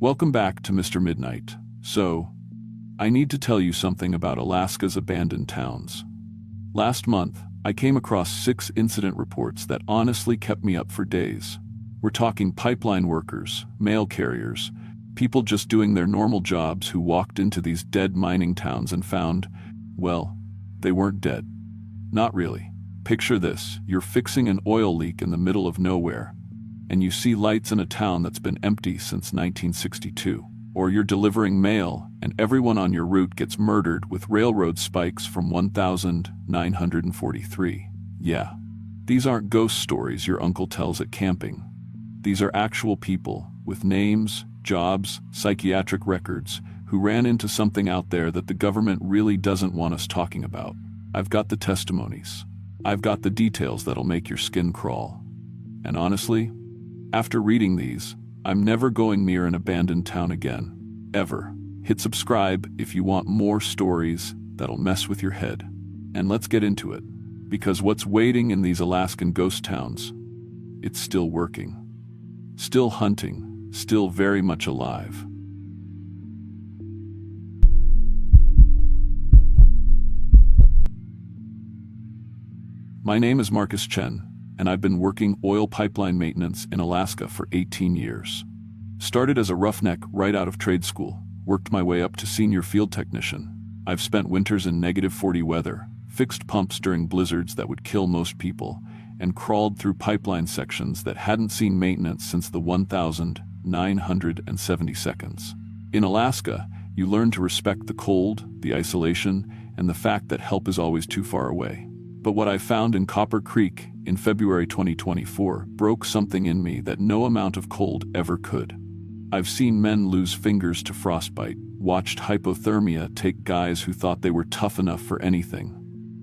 Welcome back to Mr. Midnight. So, I need to tell you something about Alaska's abandoned towns. Last month, I came across 6 incident reports that honestly kept me up for days. We're talking pipeline workers, mail carriers, people just doing their normal jobs who walked into these dead mining towns and found, well, they weren't dead. Not really. Picture this: you're fixing an oil leak in the middle of nowhere, and you see lights in a town that's been empty since 1962. Or you're delivering mail, and everyone on your route gets murdered with railroad spikes from 1943. Yeah. These aren't ghost stories your uncle tells at camping. These are actual people, with names, jobs, psychiatric records, who ran into something out there that the government really doesn't want us talking about. I've got the testimonies. I've got the details that'll make your skin crawl. And honestly, after reading these, I'm never going near an abandoned town again. Ever. Hit subscribe if you want more stories that'll mess with your head. And let's get into it. Because what's waiting in these Alaskan ghost towns, it's still working. Still hunting. Still very much alive. My name is Marcus Chen, and I've been working oil pipeline maintenance in Alaska for 18 years. Started as a roughneck right out of trade school, worked my way up to senior field technician. I've spent winters in -40 weather, fixed pumps during blizzards that would kill most people, and crawled through pipeline sections that hadn't seen maintenance since the 1972. In Alaska, you learn to respect the cold, the isolation, and the fact that help is always too far away. But what I found in Copper Creek in February 2024 broke something in me that no amount of cold ever could. I've seen men lose fingers to frostbite, watched hypothermia take guys who thought they were tough enough for anything.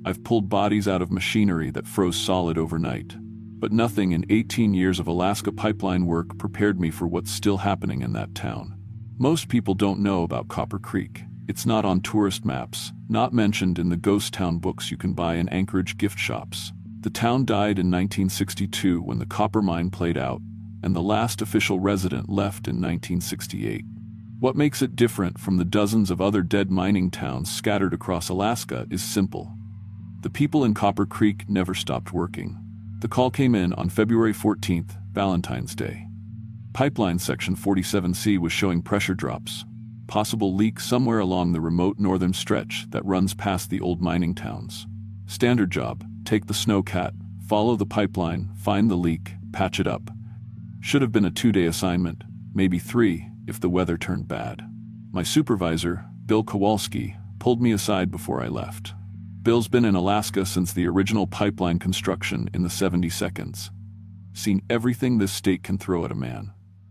I've pulled bodies out of machinery that froze solid overnight. But nothing in 18 years of Alaska pipeline work prepared me for what's still happening in that town. Most people don't know about Copper Creek. It's not on tourist maps, not mentioned in the ghost town books you can buy in Anchorage gift shops. The town died in 1962 when the copper mine played out, and the last official resident left in 1968. What makes it different from the dozens of other dead mining towns scattered across Alaska is simple. The people in Copper Creek never stopped working. The call came in on February 14th, Valentine's Day. Pipeline section 47C was showing pressure drops. Possible leak somewhere along the remote northern stretch that runs past the old mining towns. Standard job: take the snowcat, follow the pipeline, find the leak, patch it up. Should have been a 2-day assignment, maybe 3 if the weather turned bad. My supervisor, Bill Kowalski, pulled me aside before I left. Bill's been in Alaska since the original pipeline construction in the 72nds. Seen everything this state can throw at a man.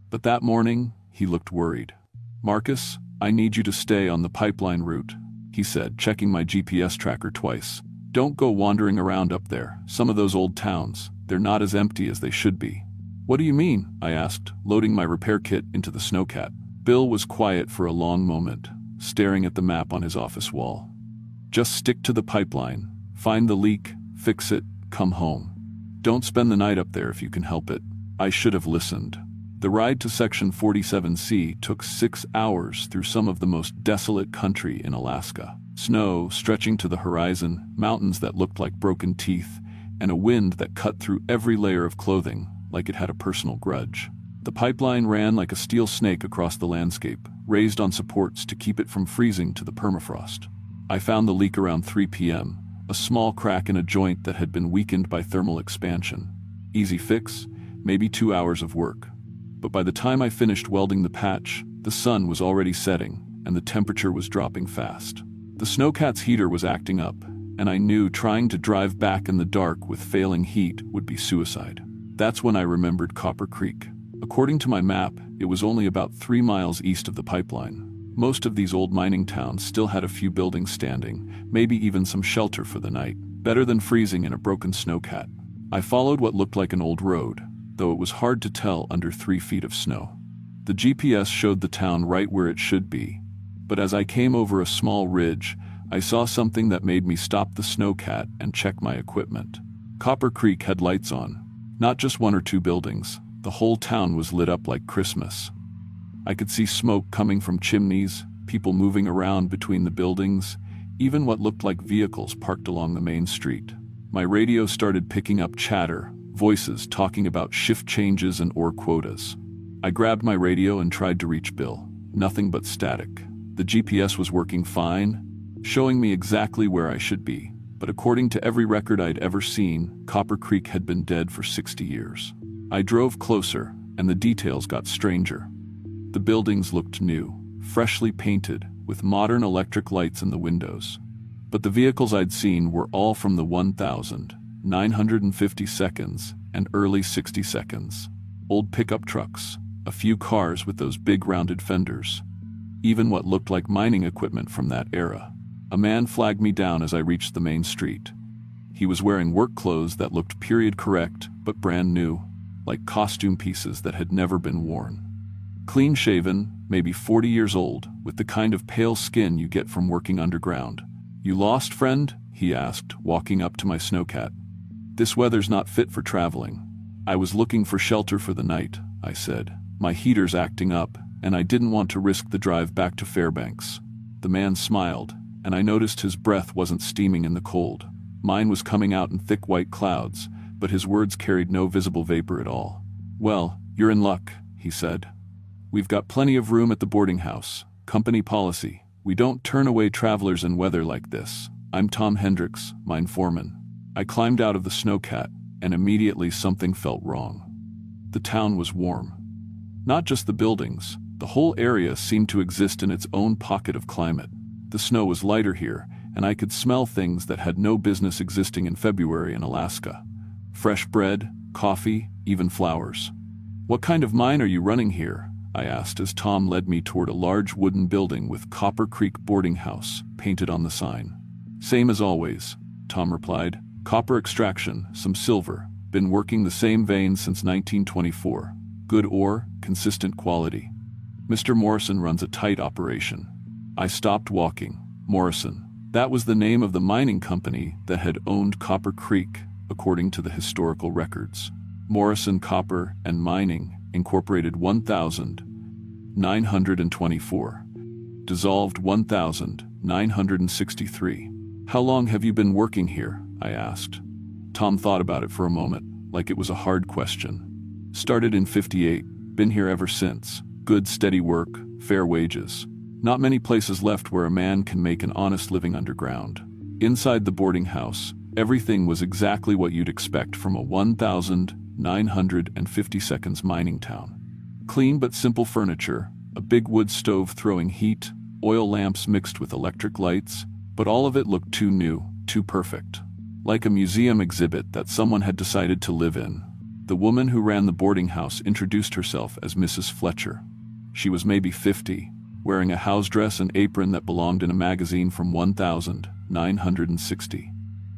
But that morning, he looked worried. "Marcus, I need you to stay on the pipeline route," he said, checking my GPS tracker twice. "Don't go wandering around up there. Some of those old towns, they're not as empty as they should be." "What do you mean?" I asked, loading my repair kit into the snowcat. Bill was quiet for a long moment, staring at the map on his office wall. "Just stick to the pipeline, find the leak, fix it, come home. Don't spend the night up there if you can help it." I should have listened. The ride to section 47C took 6 hours through some of the most desolate country in Alaska. Snow stretching to the horizon, mountains that looked like broken teeth, and a wind that cut through every layer of clothing like it had a personal grudge. The pipeline ran like a steel snake across the landscape, raised on supports to keep it from freezing to the permafrost. I found the leak around 3 p.m., a small crack in a joint that had been weakened by thermal expansion. Easy fix, maybe 2 hours of work. But by the time I finished welding the patch, the sun was already setting, and the temperature was dropping fast. The snowcat's heater was acting up, and I knew trying to drive back in the dark with failing heat would be suicide. That's when I remembered Copper Creek. According to my map, it was only about 3 miles east of the pipeline. Most of these old mining towns still had a few buildings standing, maybe even some shelter for the night. Better than freezing in a broken snowcat. I followed what looked like an old road, though it was hard to tell under 3 feet of snow. The GPS showed the town right where it should be, but as I came over a small ridge, I saw something that made me stop the snowcat and check my equipment. Copper Creek had lights on. Not just 1 or 2 buildings, the whole town was lit up like Christmas. I could see smoke coming from chimneys, people moving around between the buildings, even what looked like vehicles parked along the main street. My radio started picking up chatter, voices talking about shift changes and ore quotas. I grabbed my radio and tried to reach Bill. Nothing but static. The GPS was working fine, showing me exactly where I should be, but according to every record I'd ever seen, Copper Creek had been dead for 60 years. I drove closer, and the details got stranger. The buildings looked new, freshly painted, with modern electric lights in the windows. But the vehicles I'd seen were all from the 1950s and early 60s. Old pickup trucks, a few cars with those big rounded fenders. Even what looked like mining equipment from that era. A man flagged me down as I reached the main street. He was wearing work clothes that looked period correct, but brand new, like costume pieces that had never been worn. Clean-shaven, maybe 40 years old, with the kind of pale skin you get from working underground. "You lost, friend?" he asked, walking up to my snowcat. "This weather's not fit for traveling." "I was looking for shelter for the night," I said. "My heater's acting up, and I didn't want to risk the drive back to Fairbanks." The man smiled, and I noticed his breath wasn't steaming in the cold. Mine was coming out in thick white clouds, but his words carried no visible vapor at all. "Well, you're in luck," he said. "We've got plenty of room at the boarding house. Company policy. We don't turn away travelers in weather like this. I'm Tom Hendricks, mine foreman." I climbed out of the snowcat, and immediately something felt wrong. The town was warm. Not just the buildings, the whole area seemed to exist in its own pocket of climate. The snow was lighter here, and I could smell things that had no business existing in February in Alaska. Fresh bread, coffee, even flowers. "What kind of mine are you running here?" I asked as Tom led me toward a large wooden building with Copper Creek Boarding House painted on the sign. "Same as always," Tom replied. "Copper extraction, some silver. Been working the same vein since 1924. Good ore, consistent quality. Mr. Morrison runs a tight operation." I stopped walking. Morrison. That was the name of the mining company that had owned Copper Creek, according to the historical records. Morrison Copper and Mining, Incorporated 1924. Dissolved 1963. "How long have you been working here?" I asked. Tom thought about it for a moment, like it was a hard question. "Started in '58, been here ever since. Good steady work, fair wages. Not many places left where a man can make an honest living underground." Inside the boarding house, everything was exactly what you'd expect from a 1950s mining town. Clean but simple furniture, a big wood stove throwing heat, oil lamps mixed with electric lights, but all of it looked too new, too perfect. Like a museum exhibit that someone had decided to live in. The woman who ran the boarding house introduced herself as Mrs. Fletcher. She was maybe 50, wearing a house dress and apron that belonged in a magazine from 1960.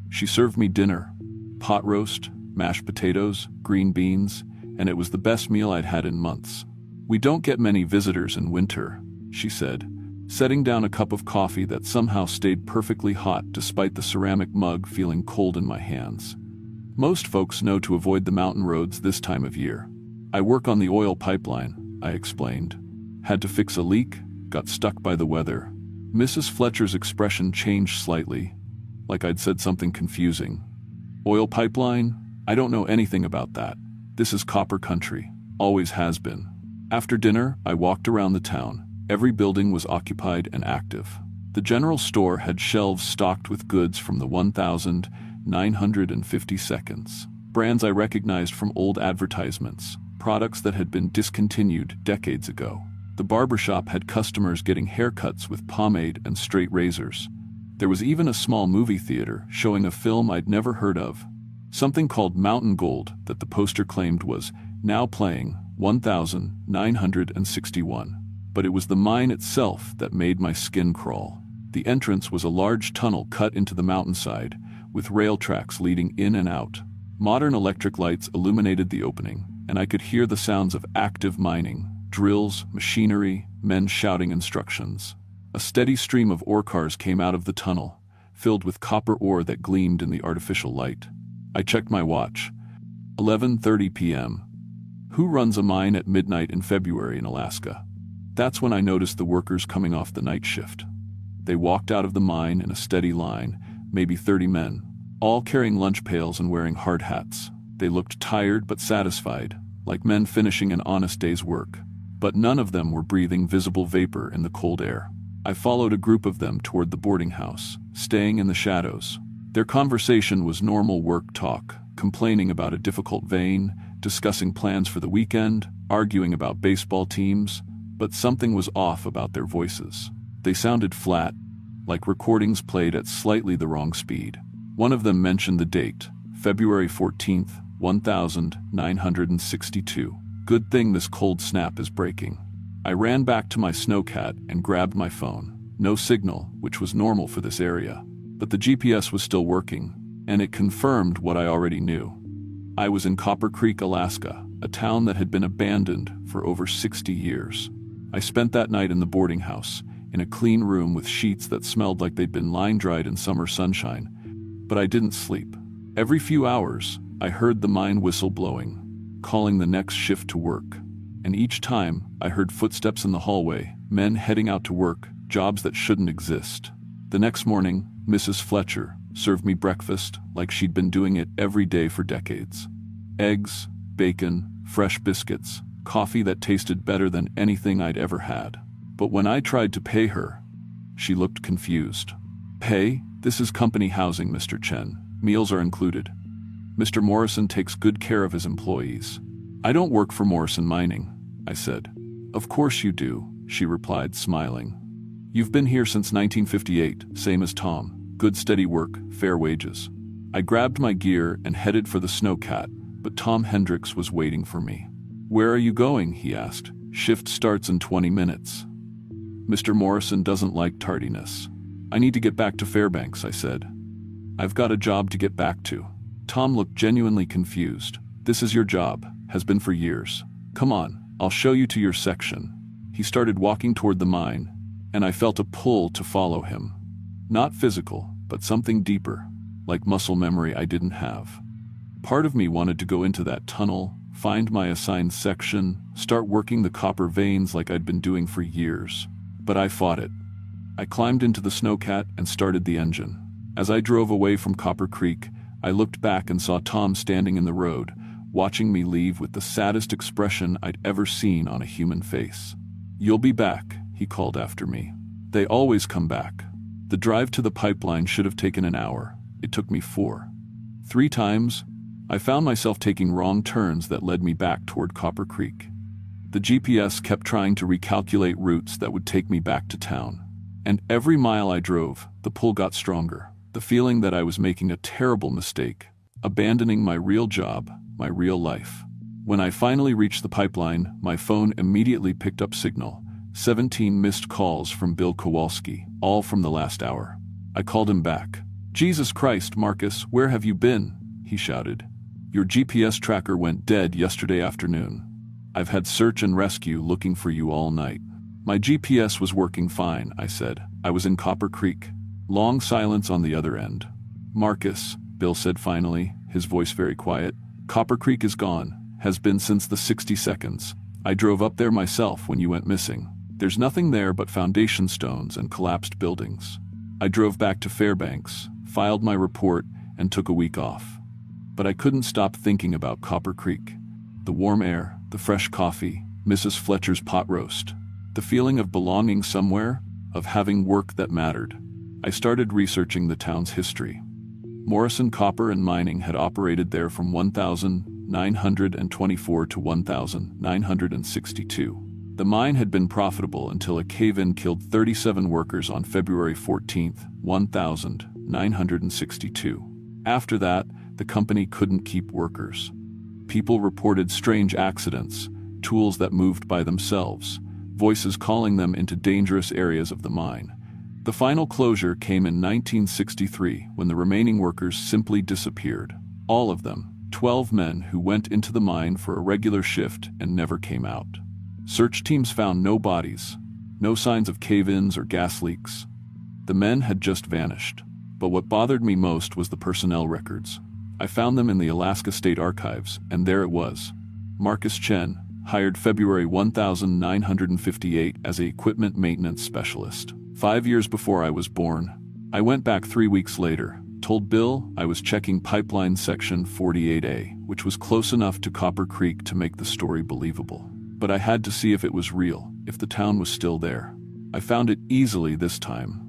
She served me dinner, pot roast, mashed potatoes, green beans, and it was the best meal I'd had in months. "We don't get many visitors in winter," she said, setting down a cup of coffee that somehow stayed perfectly hot despite the ceramic mug feeling cold in my hands. "Most folks know to avoid the mountain roads this time of year. I work on the oil pipeline," I explained. "Had to fix a leak, got stuck by the weather." Mrs. Fletcher's expression changed slightly, like I'd said something confusing. "Oil pipeline? I don't know anything about that. This is copper country. Always has been." After dinner, I walked around the town. Every building was occupied and active. The general store had shelves stocked with goods from the 1950s. Brands I recognized from old advertisements, products that had been discontinued decades ago. The barbershop had customers getting haircuts with pomade and straight razors. There was even a small movie theater showing a film I'd never heard of, something called Mountain Gold that the poster claimed was now playing 1961. But it was the mine itself that made my skin crawl. The entrance was a large tunnel cut into the mountainside, with rail tracks leading in and out. Modern electric lights illuminated the opening, and I could hear the sounds of active mining. Drills, machinery, men shouting instructions. A steady stream of ore cars came out of the tunnel, filled with copper ore that gleamed in the artificial light. I checked my watch. 11:30 p.m. Who runs a mine at midnight in February in Alaska? That's when I noticed the workers coming off the night shift. They walked out of the mine in a steady line, maybe 30 men, all carrying lunch pails and wearing hard hats. They looked tired but satisfied, like men finishing an honest day's work. But none of them were breathing visible vapor in the cold air. I followed a group of them toward the boarding house, staying in the shadows. Their conversation was normal work talk, complaining about a difficult vein, discussing plans for the weekend, arguing about baseball teams, but something was off about their voices. They sounded flat, like recordings played at slightly the wrong speed. One of them mentioned the date, February 14th, 1962. Good thing this cold snap is breaking. I ran back to my snowcat and grabbed my phone. No signal, which was normal for this area. But the GPS was still working, and it confirmed what I already knew. I was in Copper Creek, Alaska, a town that had been abandoned for over 60 years. I spent that night in the boarding house, in a clean room with sheets that smelled like they'd been line-dried in summer sunshine. But I didn't sleep. Every few hours, I heard the mine whistle blowing, calling the next shift to work. And each time, I heard footsteps in the hallway, men heading out to work, jobs that shouldn't exist. The next morning, Mrs. Fletcher served me breakfast like she'd been doing it every day for decades. Eggs, bacon, fresh biscuits, coffee that tasted better than anything I'd ever had. But when I tried to pay her, she looked confused. Pay? This is company housing, Mr. Chen. Meals are included. Mr. Morrison takes good care of his employees. I don't work for Morrison Mining, I said. Of course you do, she replied, smiling. You've been here since 1958, same as Tom. Good steady work, fair wages. I grabbed my gear and headed for the snowcat, but Tom Hendricks was waiting for me. Where are you going? He asked. Shift starts in 20 minutes. Mr. Morrison doesn't like tardiness. I need to get back to Fairbanks, I said. I've got a job to get back to. Tom looked genuinely confused. This is your job, has been for years. Come on, I'll show you to your section. He started walking toward the mine, and I felt a pull to follow him. Not physical, but something deeper, like muscle memory I didn't have. Part of me wanted to go into that tunnel, find my assigned section, start working the copper veins like I'd been doing for years. But I fought it. I climbed into the snowcat and started the engine. As I drove away from Copper Creek, I looked back and saw Tom standing in the road, watching me leave with the saddest expression I'd ever seen on a human face. You'll be back, he called after me. They always come back. The drive to the pipeline should have taken an hour. It took me 4. 3 times, I found myself taking wrong turns that led me back toward Copper Creek. The GPS kept trying to recalculate routes that would take me back to town. And every mile I drove, the pull got stronger. The feeling that I was making a terrible mistake, abandoning my real job, my real life. When I finally reached the pipeline, my phone immediately picked up signal. 17 missed calls from Bill Kowalski, all from the last hour. I called him back. Jesus Christ, Marcus, where have you been? He shouted. Your GPS tracker went dead yesterday afternoon. I've had search and rescue looking for you all night. My GPS was working fine, I said. I was in Copper Creek. Long silence on the other end. Marcus, Bill said finally, his voice very quiet. Copper Creek is gone, has been since the 60 seconds. I drove up there myself when you went missing. There's nothing there but foundation stones and collapsed buildings. I drove back to Fairbanks, filed my report, and took a week off. But I couldn't stop thinking about Copper Creek. The warm air, the fresh coffee, Mrs. Fletcher's pot roast. The feeling of belonging somewhere, of having work that mattered. I started researching the town's history. Morrison Copper and Mining had operated there from 1924 to 1962. The mine had been profitable until a cave-in killed 37 workers on February 14, 1962. After that, the company couldn't keep workers. People reported strange accidents, tools that moved by themselves, voices calling them into dangerous areas of the mine. The final closure came in 1963 when the remaining workers simply disappeared. All of them, 12 men who went into the mine for a regular shift and never came out. Search teams found no bodies, no signs of cave-ins or gas leaks. The men had just vanished. But what bothered me most was the personnel records. I found them in the Alaska State Archives, and there it was. Marcus Chen, hired February 1958 as an equipment maintenance specialist. 5 years before I was born. I went back 3 weeks later, told Bill I was checking pipeline section 48A, which was close enough to Copper Creek to make the story believable. But I had to see if it was real, if the town was still there. I found it easily this time.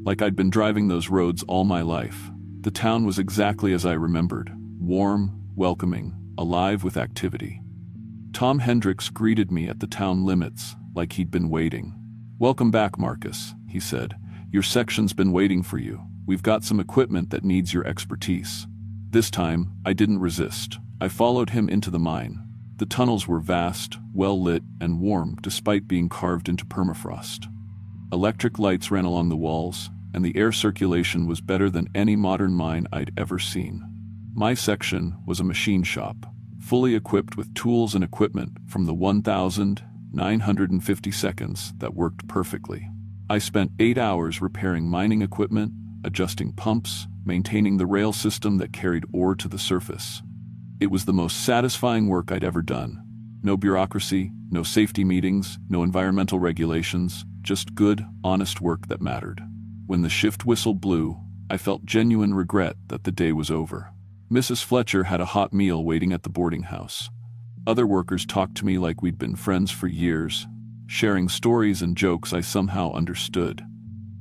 Like I'd been driving those roads all my life. The town was exactly as I remembered, warm, welcoming, alive with activity. Tom Hendricks greeted me at the town limits, like he'd been waiting. "Welcome back, Marcus," he said. "Your section's been waiting for you. We've got some equipment that needs your expertise." This time, I didn't resist. I followed him into the mine. The tunnels were vast, well-lit, and warm despite being carved into permafrost. Electric lights ran along the walls, and the air circulation was better than any modern mine I'd ever seen. My section was a machine shop, fully equipped with tools and equipment from the 1,950 seconds that worked perfectly. I spent 8 hours repairing mining equipment, adjusting pumps, maintaining the rail system that carried ore to the surface. It was the most satisfying work I'd ever done. No bureaucracy, no safety meetings, no environmental regulations, just good, honest work that mattered. When the shift whistle blew, I felt genuine regret that the day was over. Mrs. Fletcher had a hot meal waiting at the boarding house. Other workers talked to me like we'd been friends for years, sharing stories and jokes I somehow understood.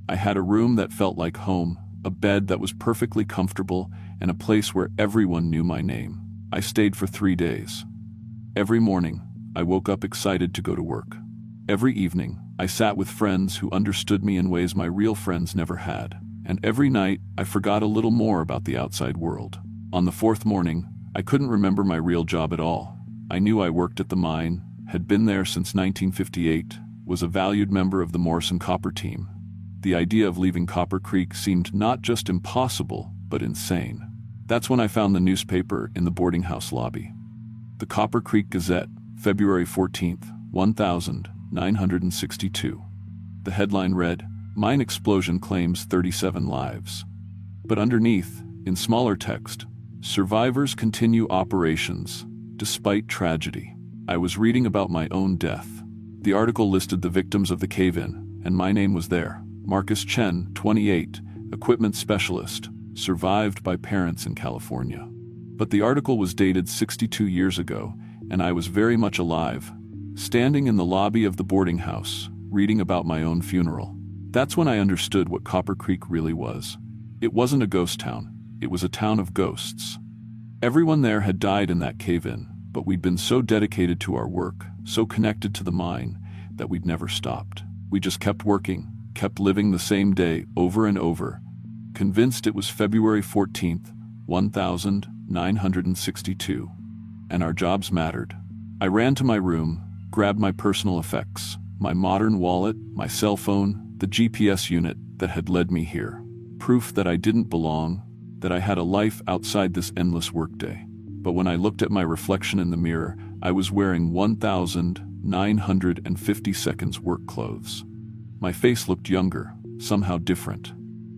I had a room that felt like home, a bed that was perfectly comfortable, and a place where everyone knew my name. I stayed for 3 days. Every morning, I woke up excited to go to work. Every evening, I sat with friends who understood me in ways my real friends never had. And every night, I forgot a little more about the outside world. On the 4th morning, I couldn't remember my real job at all. I knew I worked at the mine, had been there since 1958, was a valued member of the Morrison Copper team. The idea of leaving Copper Creek seemed not just impossible, but insane. That's when I found the newspaper in the boarding house lobby. The Copper Creek Gazette, February 14th, 1962. The headline read, "Mine explosion claims 37 lives." But underneath, in smaller text, "Survivors continue operations, despite tragedy." I was reading about my own death. The article listed the victims of the cave-in, and my name was there. Marcus Chen, 28, equipment specialist, survived by parents in California. But the article was dated 62 years ago, and I was very much alive, standing in the lobby of the boarding house, reading about my own funeral. That's when I understood what Copper Creek really was. It wasn't a ghost town, it was a town of ghosts. Everyone there had died in that cave-in, but we'd been so dedicated to our work, so connected to the mine, that we'd never stopped. We just kept working, kept living the same day over and over, convinced it was February 14th, 1962, and our jobs mattered. I ran to my room, grabbed my personal effects, my modern wallet, my cell phone, the GPS unit that had led me here. Proof that I didn't belong, that I had a life outside this endless workday. But when I looked at my reflection in the mirror, I was wearing 1,950 seconds work clothes. My face looked younger, somehow different.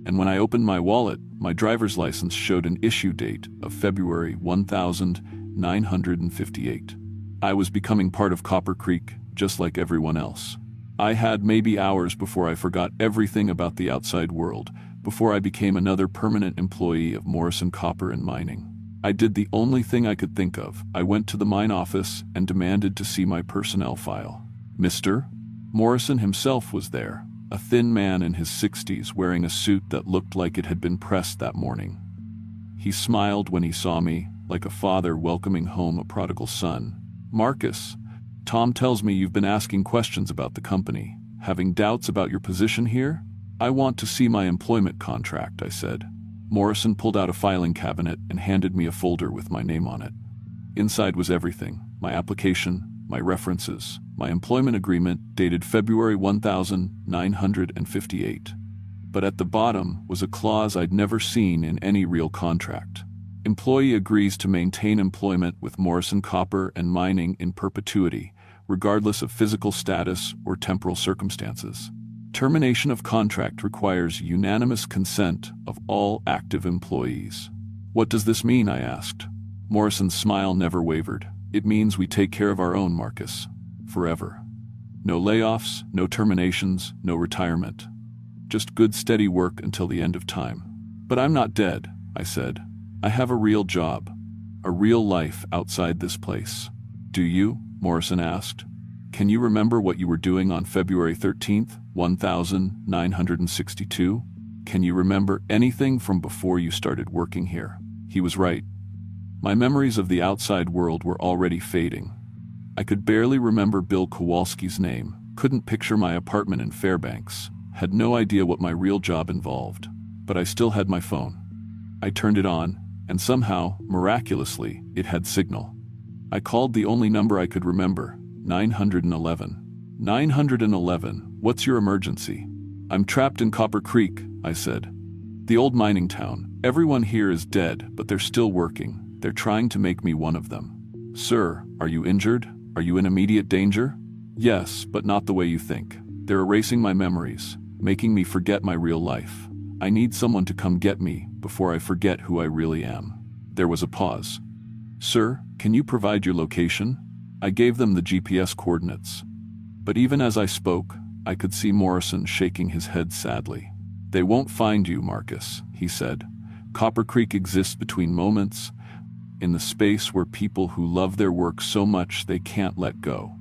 And when I opened my wallet, my driver's license showed an issue date of February 1958. I was becoming part of Copper Creek, just like everyone else. I had maybe hours before I forgot everything about the outside world, before I became another permanent employee of Morrison Copper and Mining. I did the only thing I could think of. I went to the mine office and demanded to see my personnel file. "Mr. Morrison himself was there, a thin man in his 60s wearing a suit that looked like it had been pressed that morning. He smiled when he saw me, like a father welcoming home a prodigal son. "Marcus, Tom tells me you've been asking questions about the company, having doubts about your position here? I want to see my employment contract," I said. Morrison pulled out a filing cabinet and handed me a folder with my name on it. Inside was everything: my application, my references, my employment agreement dated February 1958. But at the bottom was a clause I'd never seen in any real contract. Employee agrees to maintain employment with Morrison Copper and Mining in perpetuity, regardless of physical status or temporal circumstances. Termination of contract requires unanimous consent of all active employees. "What does this mean?" I asked. Morrison's smile never wavered. It means we take care of our own, Marcus. Forever. No layoffs, no terminations, no retirement. Just good steady work until the end of time. But I'm not dead, I said. I have a real job. A real life outside this place. Do you? Morrison asked. Can you remember what you were doing on February 13th, 1962? Can you remember anything from before you started working here? He was right. My memories of the outside world were already fading. I could barely remember Bill Kowalski's name, couldn't picture my apartment in Fairbanks, had no idea what my real job involved, but I still had my phone. I turned it on, and somehow, miraculously, it had signal. I called the only number I could remember, 911. 911, what's your emergency? I'm trapped in Copper Creek, I said. The old mining town. Everyone here is dead, but they're still working. They're trying to make me one of them. Sir, are you injured? Are you in immediate danger? Yes, but not the way you think. They're erasing my memories, making me forget my real life. I need someone to come get me before I forget who I really am. There was a pause. Sir, can you provide your location? I gave them the GPS coordinates. But even as I spoke, I could see Morrison shaking his head sadly. They won't find you, Marcus, he said. Copper Creek exists between moments, in the space where people who love their work so much they can't let go.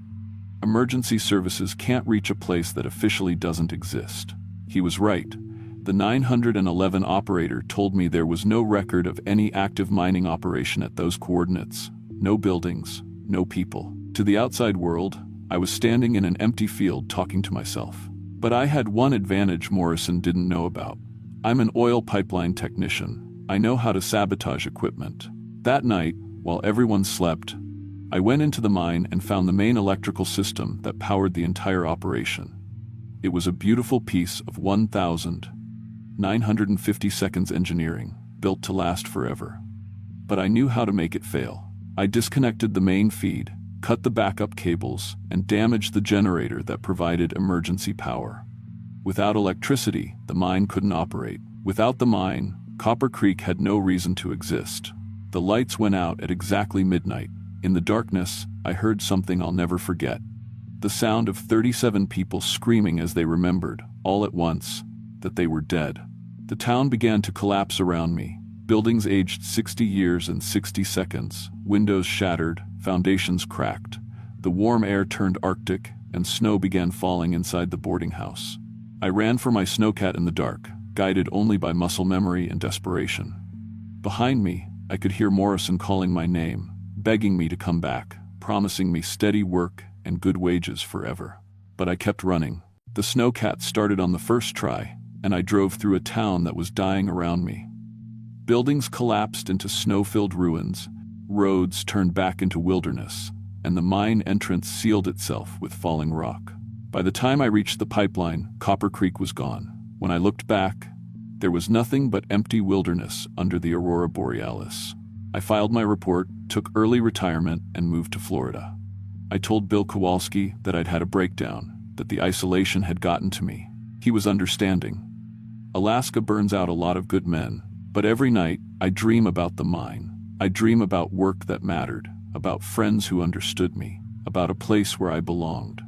Emergency services can't reach a place that officially doesn't exist. He was right. The 911 operator told me there was no record of any active mining operation at those coordinates. No buildings, no people. To the outside world, I was standing in an empty field talking to myself. But I had one advantage Morrison didn't know about. I'm an oil pipeline technician. I know how to sabotage equipment. That night, while everyone slept, I went into the mine and found the main electrical system that powered the entire operation. It was a beautiful piece of 1,950 seconds engineering, built to last forever. But I knew how to make it fail. I disconnected the main feed, cut the backup cables, and damaged the generator that provided emergency power. Without electricity, the mine couldn't operate. Without the mine, Copper Creek had no reason to exist. The lights went out at exactly midnight. In the darkness, I heard something I'll never forget. The sound of 37 people screaming as they remembered, all at once, that they were dead. The town began to collapse around me. Buildings aged 60 years and 60 seconds, windows shattered, foundations cracked. The warm air turned arctic, and snow began falling inside the boarding house. I ran for my snowcat in the dark, guided only by muscle memory and desperation. Behind me, I could hear Morrison calling my name, begging me to come back, promising me steady work and good wages forever. But I kept running. The snowcat started on the first try, and I drove through a town that was dying around me. Buildings collapsed into snow-filled ruins, roads turned back into wilderness, and the mine entrance sealed itself with falling rock. By the time I reached the pipeline, Copper Creek was gone. When I looked back, there was nothing but empty wilderness under the Aurora Borealis. I filed my report, took early retirement, and moved to Florida. I told Bill Kowalski that I'd had a breakdown, that the isolation had gotten to me. He was understanding. Alaska burns out a lot of good men, but every night I dream about the mine. I dream about work that mattered, about friends who understood me, about a place where I belonged.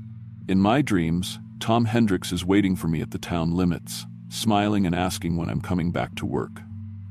In my dreams, Tom Hendricks is waiting for me at the town limits, smiling and asking when I'm coming back to work.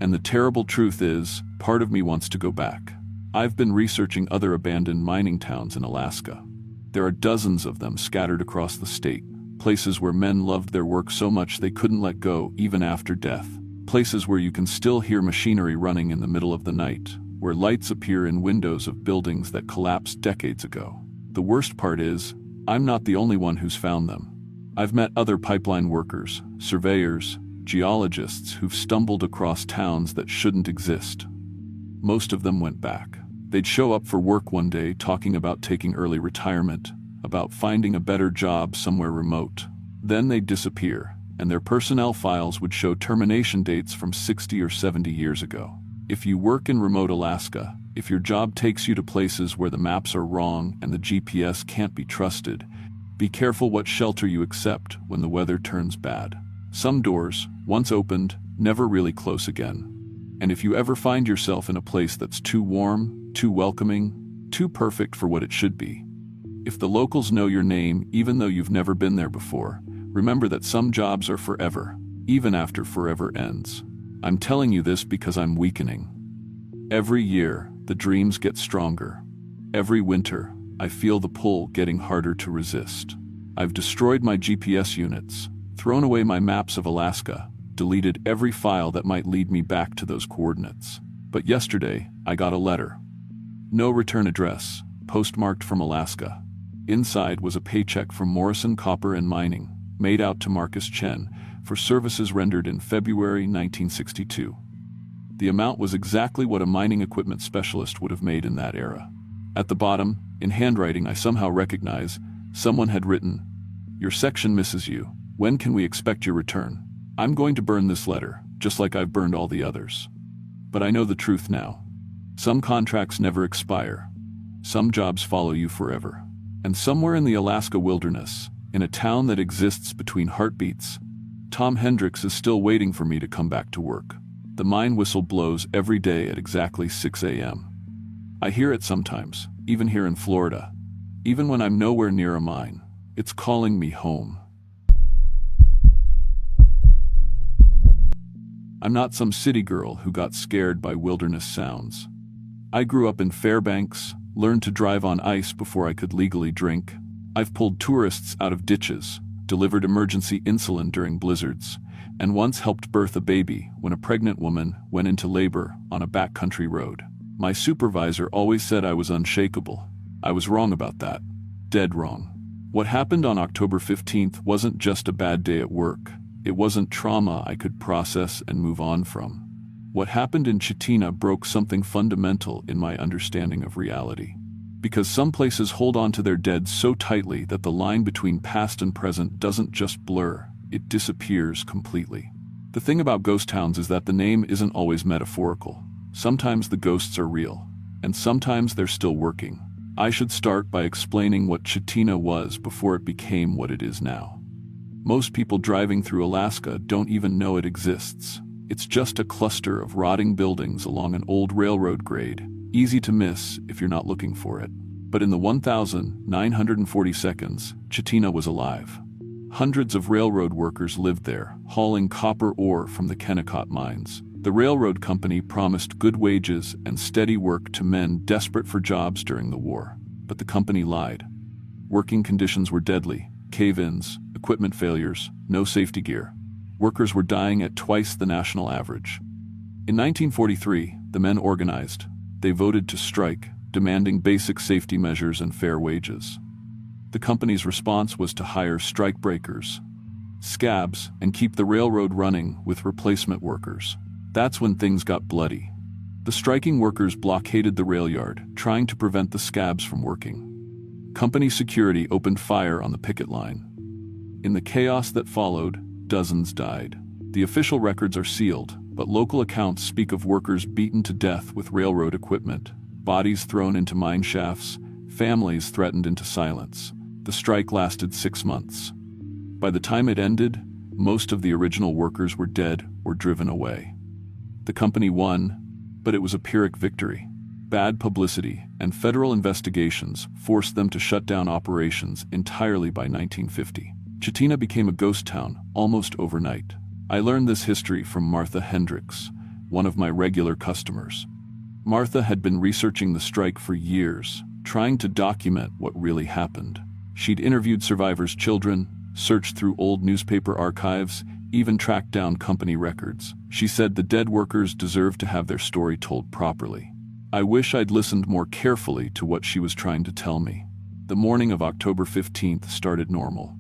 And the terrible truth is, part of me wants to go back. I've been researching other abandoned mining towns in Alaska. There are dozens of them scattered across the state, places where men loved their work so much they couldn't let go even after death. Places where you can still hear machinery running in the middle of the night, where lights appear in windows of buildings that collapsed decades ago. The worst part is, I'm not the only one who's found them. I've met other pipeline workers, surveyors, geologists who've stumbled across towns that shouldn't exist. Most of them went back. They'd show up for work one day talking about taking early retirement, about finding a better job somewhere remote. Then they'd disappear, and their personnel files would show termination dates from 60 or 70 years ago. If you work in remote Alaska, if your job takes you to places where the maps are wrong and the GPS can't be trusted, be careful what shelter you accept when the weather turns bad. Some doors, once opened, never really close again. And if you ever find yourself in a place that's too warm, too welcoming, too perfect for what it should be. If the locals know your name even though you've never been there before, remember that some jobs are forever, even after forever ends. I'm telling you this because I'm weakening. Every year, the dreams get stronger. Every winter, I feel the pull getting harder to resist. I've destroyed my GPS units, thrown away my maps of Alaska, deleted every file that might lead me back to those coordinates. But yesterday, I got a letter. No return address, postmarked from Alaska. Inside was a paycheck from Morrison Copper and Mining, made out to Marcus Chen, for services rendered in February 1962. The amount was exactly what a mining equipment specialist would have made in that era. At the bottom, in handwriting I somehow recognize, someone had written, "Your section misses you. When can we expect your return? I'm going to burn this letter, just like I've burned all the others." But I know the truth now. Some contracts never expire. Some jobs follow you forever. And somewhere in the Alaska wilderness, in a town that exists between heartbeats, Tom Hendricks is still waiting for me to come back to work. The mine whistle blows every day at exactly 6 a.m. I hear it sometimes, even here in Florida. Even when I'm nowhere near a mine, it's calling me home. I'm not some city girl who got scared by wilderness sounds. I grew up in Fairbanks, learned to drive on ice before I could legally drink. I've pulled tourists out of ditches, delivered emergency insulin during blizzards, and once helped birth a baby when a pregnant woman went into labor on a backcountry road. My supervisor always said I was unshakable. I was wrong about that. Dead wrong. What happened on October 15th wasn't just a bad day at work. It wasn't trauma I could process and move on from. What happened in Chitina broke something fundamental in my understanding of reality. Because some places hold on to their dead so tightly that the line between past and present doesn't just blur, it disappears completely. The thing about ghost towns is that the name isn't always metaphorical. Sometimes the ghosts are real, and sometimes they're still working. I should start by explaining what Chitina was before it became what it is now. Most people driving through Alaska don't even know it exists. It's just a cluster of rotting buildings along an old railroad grade, easy to miss if you're not looking for it. But in the 1,940 seconds, Chitina was alive. Hundreds of railroad workers lived there, hauling copper ore from the Kennecott mines. The railroad company promised good wages and steady work to men desperate for jobs during the war. But the company lied. Working conditions were deadly: cave-ins, equipment failures, no safety gear. Workers were dying at twice the national average. In 1943, the men organized. They voted to strike, demanding basic safety measures and fair wages. The company's response was to hire strikebreakers, scabs, and keep the railroad running with replacement workers. That's when things got bloody. The striking workers blockaded the rail yard, trying to prevent the scabs from working. Company security opened fire on the picket line. In the chaos that followed, dozens died. The official records are sealed, but local accounts speak of workers beaten to death with railroad equipment, bodies thrown into mine shafts, families threatened into silence. The strike lasted 6 months. By the time it ended, most of the original workers were dead or driven away. The company won, but it was a Pyrrhic victory. Bad publicity and federal investigations forced them to shut down operations entirely by 1950. Chitina became a ghost town almost overnight. I learned this history from Martha Hendricks, one of my regular customers. Martha had been researching the strike for years, trying to document what really happened. She'd interviewed survivors' children, searched through old newspaper archives, even tracked down company records. She said the dead workers deserved to have their story told properly. I wish I'd listened more carefully to what she was trying to tell me. The morning of October 15th started normal.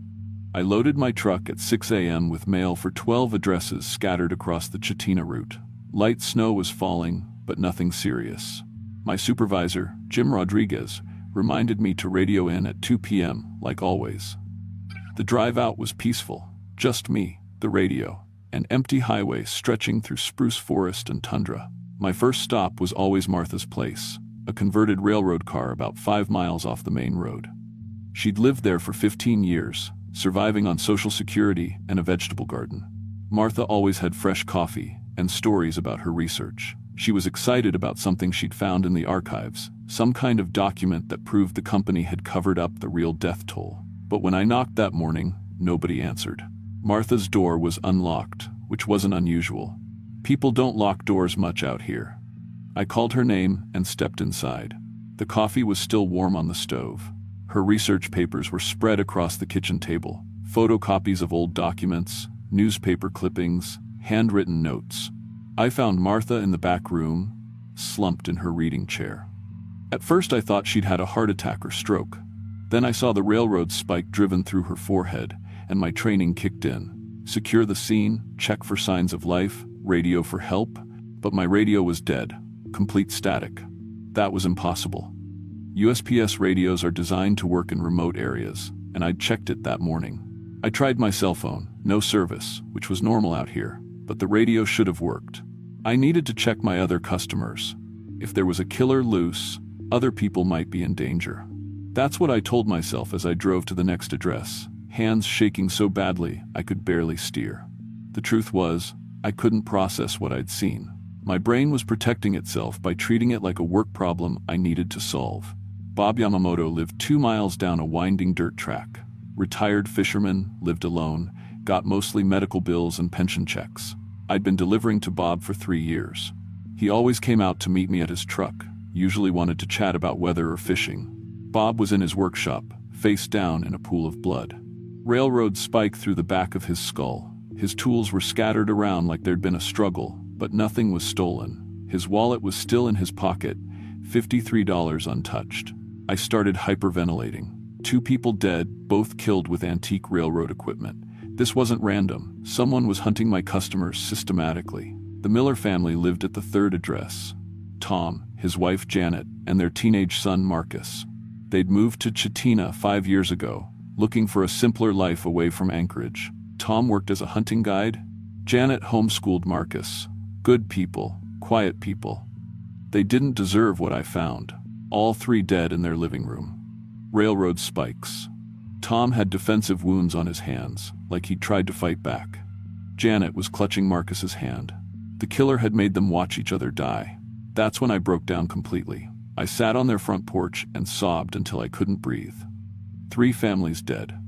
I loaded my truck at 6 a.m. with mail for 12 addresses scattered across the Chitina route. Light snow was falling, but nothing serious. My supervisor, Jim Rodriguez, reminded me to radio in at 2 p.m., like always. The drive out was peaceful, just me, the radio, an empty highway stretching through spruce forest and tundra. My first stop was always Martha's place, a converted railroad car about 5 miles off the main road. She'd lived there for 15 years, surviving on Social Security and a vegetable garden. Martha always had fresh coffee and stories about her research. She was excited about something she'd found in the archives, some kind of document that proved the company had covered up the real death toll. But when I knocked that morning, nobody answered. Martha's door was unlocked, which wasn't unusual. People don't lock doors much out here. I called her name and stepped inside. The coffee was still warm on the stove. Her research papers were spread across the kitchen table, photocopies of old documents, newspaper clippings, handwritten notes. I found Martha in the back room, slumped in her reading chair. At first I thought she'd had a heart attack or stroke. Then I saw the railroad spike driven through her forehead, and my training kicked in. Secure the scene, check for signs of life, radio for help, but my radio was dead, complete static. That was impossible. USPS radios are designed to work in remote areas, and I'd checked it that morning. I tried my cell phone, no service, which was normal out here, but the radio should have worked. I needed to check my other customers. If there was a killer loose, other people might be in danger. That's what I told myself as I drove to the next address, hands shaking so badly I could barely steer. The truth was, I couldn't process what I'd seen. My brain was protecting itself by treating it like a work problem I needed to solve. Bob Yamamoto lived 2 miles down a winding dirt track. Retired fisherman, lived alone, got mostly medical bills and pension checks. I'd been delivering to Bob for 3 years. He always came out to meet me at his truck, usually wanted to chat about weather or fishing. Bob was in his workshop, face down in a pool of blood. Railroad spiked through the back of his skull. His tools were scattered around like there'd been a struggle, but nothing was stolen. His wallet was still in his pocket, $53 untouched. I started hyperventilating. 2 people dead, both killed with antique railroad equipment. This wasn't random. Someone was hunting my customers systematically. The Miller family lived at the 3rd address. Tom, his wife Janet, and their teenage son Marcus. They'd moved to Chitina 5 years ago, looking for a simpler life away from Anchorage. Tom worked as a hunting guide. Janet homeschooled Marcus. Good people, quiet people. They didn't deserve what I found. All 3 dead in their living room. Railroad spikes. Tom had defensive wounds on his hands, like he'd tried to fight back. Janet was clutching Marcus's hand. The killer had made them watch each other die. That's when I broke down completely. I sat on their front porch and sobbed until I couldn't breathe. 3 families dead.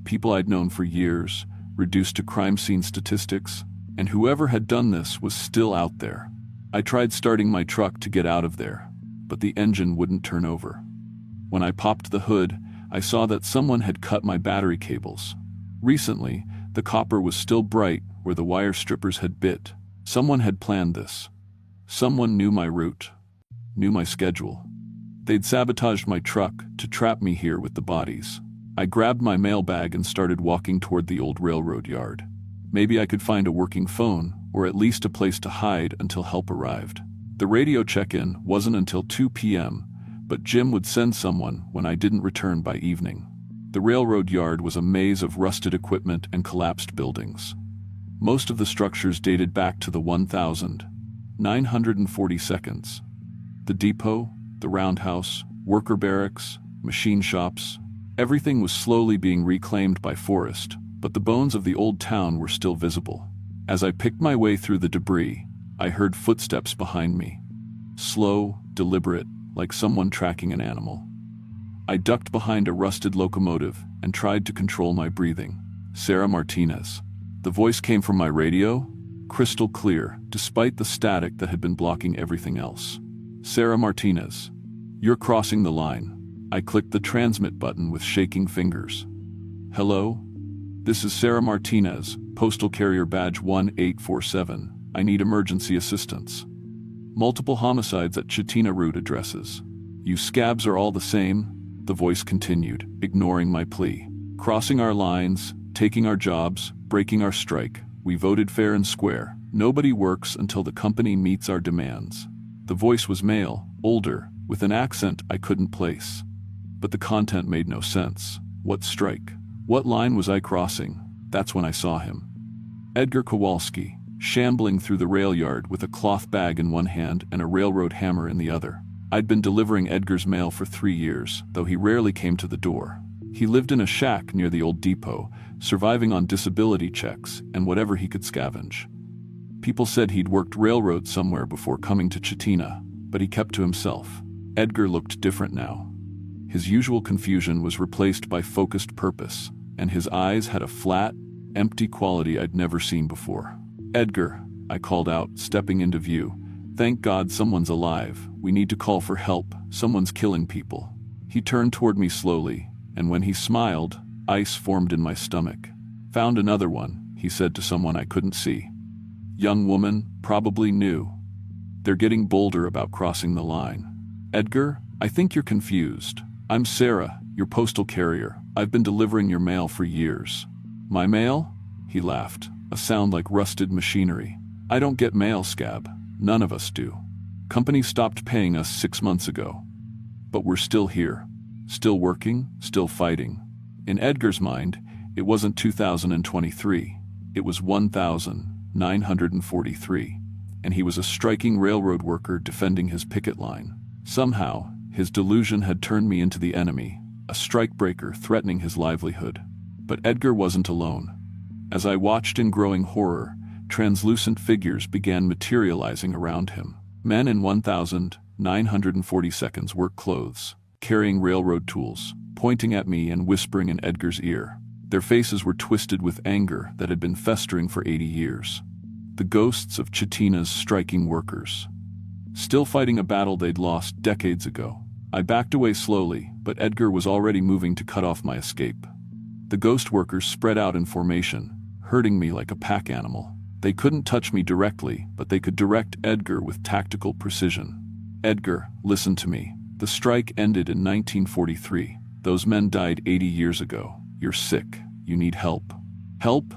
People I'd known for years, reduced to crime scene statistics, and whoever had done this was still out there. I tried starting my truck to get out of there, but the engine wouldn't turn over. When I popped the hood, I saw that someone had cut my battery cables. Recently, the copper was still bright where the wire strippers had bit. Someone had planned this. Someone knew my route, knew my schedule. They'd sabotaged my truck to trap me here with the bodies. I grabbed my mailbag and started walking toward the old railroad yard. Maybe I could find a working phone, or at least a place to hide until help arrived. The radio check-in wasn't until 2 p.m., but Jim would send someone when I didn't return by evening. The railroad yard was a maze of rusted equipment and collapsed buildings. Most of the structures dated back to the 1942. The depot, the roundhouse, worker barracks, machine shops, everything was slowly being reclaimed by forest, but the bones of the old town were still visible. As I picked my way through the debris, I heard footsteps behind me. Slow, deliberate, like someone tracking an animal. I ducked behind a rusted locomotive and tried to control my breathing. Sarah Martinez. The voice came from my radio, crystal clear, despite the static that had been blocking everything else. Sarah Martinez. You're crossing the line. I clicked the transmit button with shaking fingers. Hello? This is Sarah Martinez, postal carrier badge 1847. I need emergency assistance. Multiple homicides at Chitina route addresses. You scabs are all the same, the voice continued, ignoring my plea. Crossing our lines, taking our jobs, breaking our strike. We voted fair and square. Nobody works until the company meets our demands. The voice was male, older, with an accent I couldn't place. But the content made no sense. What strike? What line was I crossing? That's when I saw him. Edgar Kowalski, shambling through the rail yard with a cloth bag in one hand and a railroad hammer in the other. I'd been delivering Edgar's mail for 3 years, though he rarely came to the door. He lived in a shack near the old depot, surviving on disability checks and whatever he could scavenge. People said he'd worked railroad somewhere before coming to Chitina, but he kept to himself. Edgar looked different now. His usual confusion was replaced by focused purpose, and his eyes had a flat, empty quality I'd never seen before. "Edgar," I called out, stepping into view. "Thank God someone's alive. We need to call for help. Someone's killing people." He turned toward me slowly, and when he smiled, ice formed in my stomach. "Found another one," he said to someone I couldn't see. "Young woman, probably new. They're getting bolder about crossing the line." "Edgar, I think you're confused. I'm Sarah, your postal carrier. I've been delivering your mail for years." "My mail?" He laughed, a sound like rusted machinery. "I don't get mail, Scab. None of us do. Company stopped paying us 6 months ago. But we're still here. Still working, still fighting." In Edgar's mind, it wasn't 2023. It was 1943, and he was a striking railroad worker defending his picket line. Somehow, his delusion had turned me into the enemy, a strikebreaker threatening his livelihood. But Edgar wasn't alone. As I watched in growing horror, translucent figures began materializing around him. Men in 1942 work clothes, carrying railroad tools, pointing at me and whispering in Edgar's ear. Their faces were twisted with anger that had been festering for 80 years. The ghosts of Chitina's striking workers, still fighting a battle they'd lost decades ago. I backed away slowly, but Edgar was already moving to cut off my escape. The ghost workers spread out in formation, herding me like a pack animal. They couldn't touch me directly, but they could direct Edgar with tactical precision. "Edgar, listen to me. The strike ended in 1943. Those men died 80 years ago. You're sick. You need help." "Help?"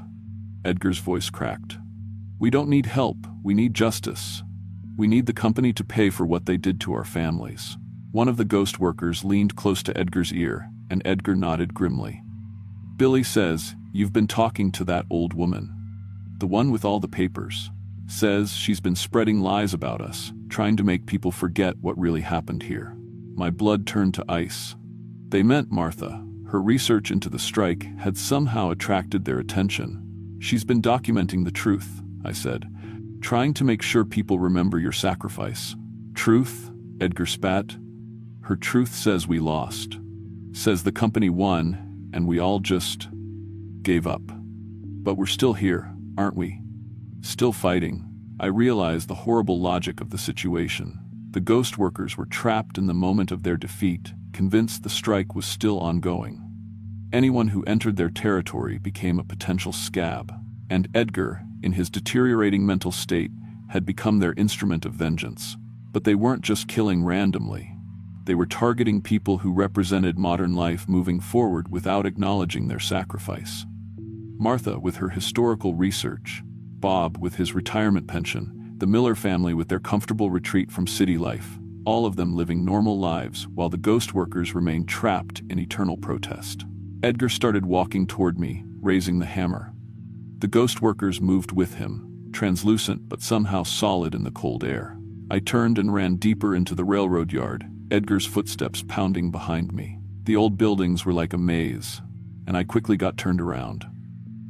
Edgar's voice cracked. "We don't need help. We need justice. We need the company to pay for what they did to our families." One of the ghost workers leaned close to Edgar's ear, and Edgar nodded grimly. "Billy says, you've been talking to that old woman. The one with all the papers. Says she's been spreading lies about us, trying to make people forget what really happened here." My blood turned to ice. They meant Martha. Her research into the strike had somehow attracted their attention. "She's been documenting the truth," I said, "trying to make sure people remember your sacrifice." "Truth?" Edgar spat. "Her truth says we lost. Says the company won, and we all just gave up. But we're still here, aren't we? Still fighting." I realized the horrible logic of the situation. The ghost workers were trapped in the moment of their defeat, convinced the strike was still ongoing. Anyone who entered their territory became a potential scab, and Edgar, in his deteriorating mental state, had become their instrument of vengeance. But they weren't just killing randomly. They were targeting people who represented modern life moving forward without acknowledging their sacrifice. Martha with her historical research, Bob with his retirement pension, the Miller family with their comfortable retreat from city life, all of them living normal lives while the ghost workers remained trapped in eternal protest. Edgar started walking toward me, raising the hammer. The ghost workers moved with him, translucent but somehow solid in the cold air. I turned and ran deeper into the railroad yard, Edgar's footsteps pounding behind me. The old buildings were like a maze, and I quickly got turned around.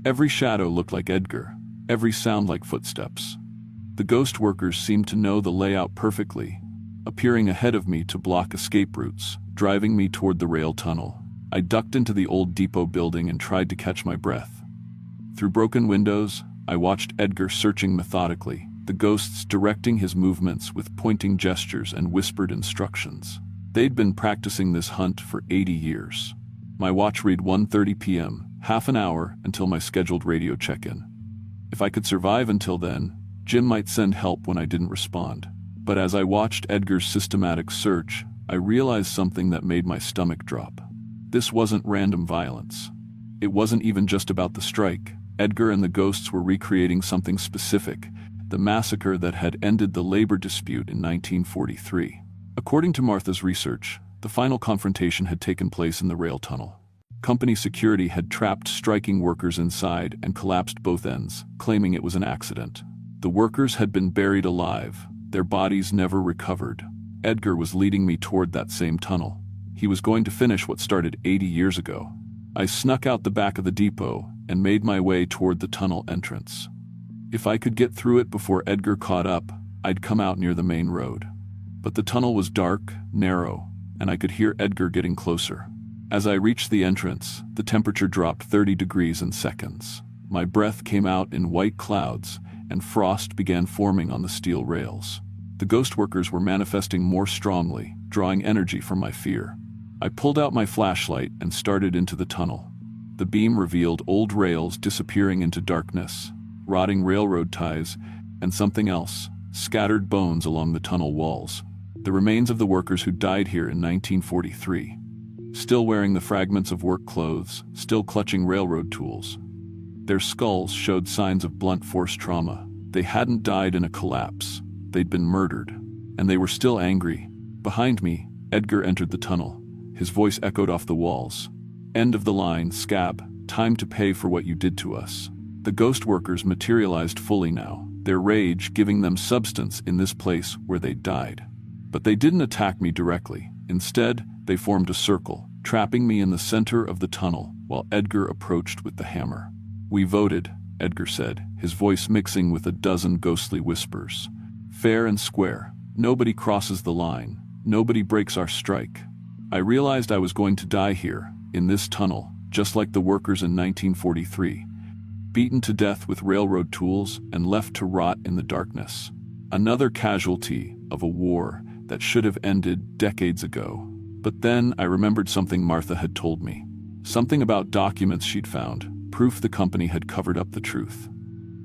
Every shadow looked like Edgar, every sound like footsteps. The ghost workers seemed to know the layout perfectly, appearing ahead of me to block escape routes, driving me toward the rail tunnel. I ducked into the old depot building and tried to catch my breath. Through broken windows, I watched Edgar searching methodically, the ghosts directing his movements with pointing gestures and whispered instructions. They'd been practicing this hunt for 80 years. My watch read 1:30 p.m., half an hour until my scheduled radio check-in. If I could survive until then, Jim might send help when I didn't respond. But as I watched Edgar's systematic search, I realized something that made my stomach drop. This wasn't random violence. It wasn't even just about the strike. Edgar and the ghosts were recreating something specific, the massacre that had ended the labor dispute in 1943. According to Martha's research, the final confrontation had taken place in the rail tunnel. Company security had trapped striking workers inside and collapsed both ends, claiming it was an accident. The workers had been buried alive, their bodies never recovered. Edgar was leading me toward that same tunnel. He was going to finish what started 80 years ago. I snuck out the back of the depot and made my way toward the tunnel entrance. If I could get through it before Edgar caught up, I'd come out near the main road. But the tunnel was dark, narrow, and I could hear Edgar getting closer. As I reached the entrance, the temperature dropped 30 degrees in seconds. My breath came out in white clouds, and frost began forming on the steel rails. The ghost workers were manifesting more strongly, drawing energy from my fear. I pulled out my flashlight and started into the tunnel. The beam revealed old rails disappearing into darkness, rotting railroad ties, and something else, scattered bones along the tunnel walls. The remains of the workers who died here in 1943. Still wearing the fragments of work clothes, still clutching railroad tools. Their skulls showed signs of blunt force trauma. They hadn't died in a collapse. They'd been murdered. And they were still angry. Behind me, Edgar entered the tunnel. His voice echoed off the walls. "End of the line, scab. Time to pay for what you did to us." The ghost workers materialized fully now, their rage giving them substance in this place where they died. But they didn't attack me directly. Instead, they formed a circle, trapping me in the center of the tunnel while Edgar approached with the hammer. "We voted," Edgar said, his voice mixing with a dozen ghostly whispers. "Fair and square. Nobody crosses the line. Nobody breaks our strike." I realized I was going to die here, in this tunnel, just like the workers in 1943. Beaten to death with railroad tools and left to rot in the darkness. Another casualty of a war that should have ended decades ago. But then I remembered something Martha had told me. Something about documents she'd found, proof the company had covered up the truth.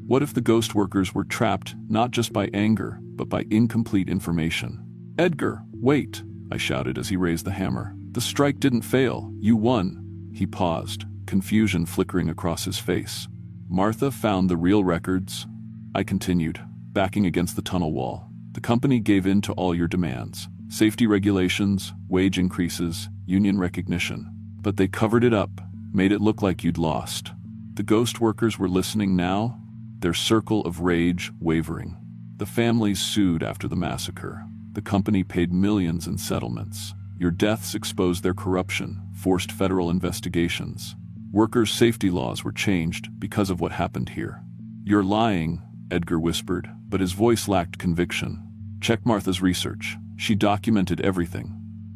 What if the ghost workers were trapped not just by anger, but by incomplete information? "Edgar, wait!" I shouted as he raised the hammer. "The strike didn't fail. You won." He paused, confusion flickering across his face. "Martha found the real records," I continued, backing against the tunnel wall. "The company gave in to all your demands. Safety regulations, wage increases, union recognition. But they covered it up, made it look like you'd lost." The ghost workers were listening now, their circle of rage wavering. The families sued after the massacre. The company paid millions in settlements. Your deaths exposed their corruption, forced federal investigations. Workers' safety laws were changed because of what happened here. "You're lying," Edgar whispered, but his voice lacked conviction. "Check Martha's research. She documented everything.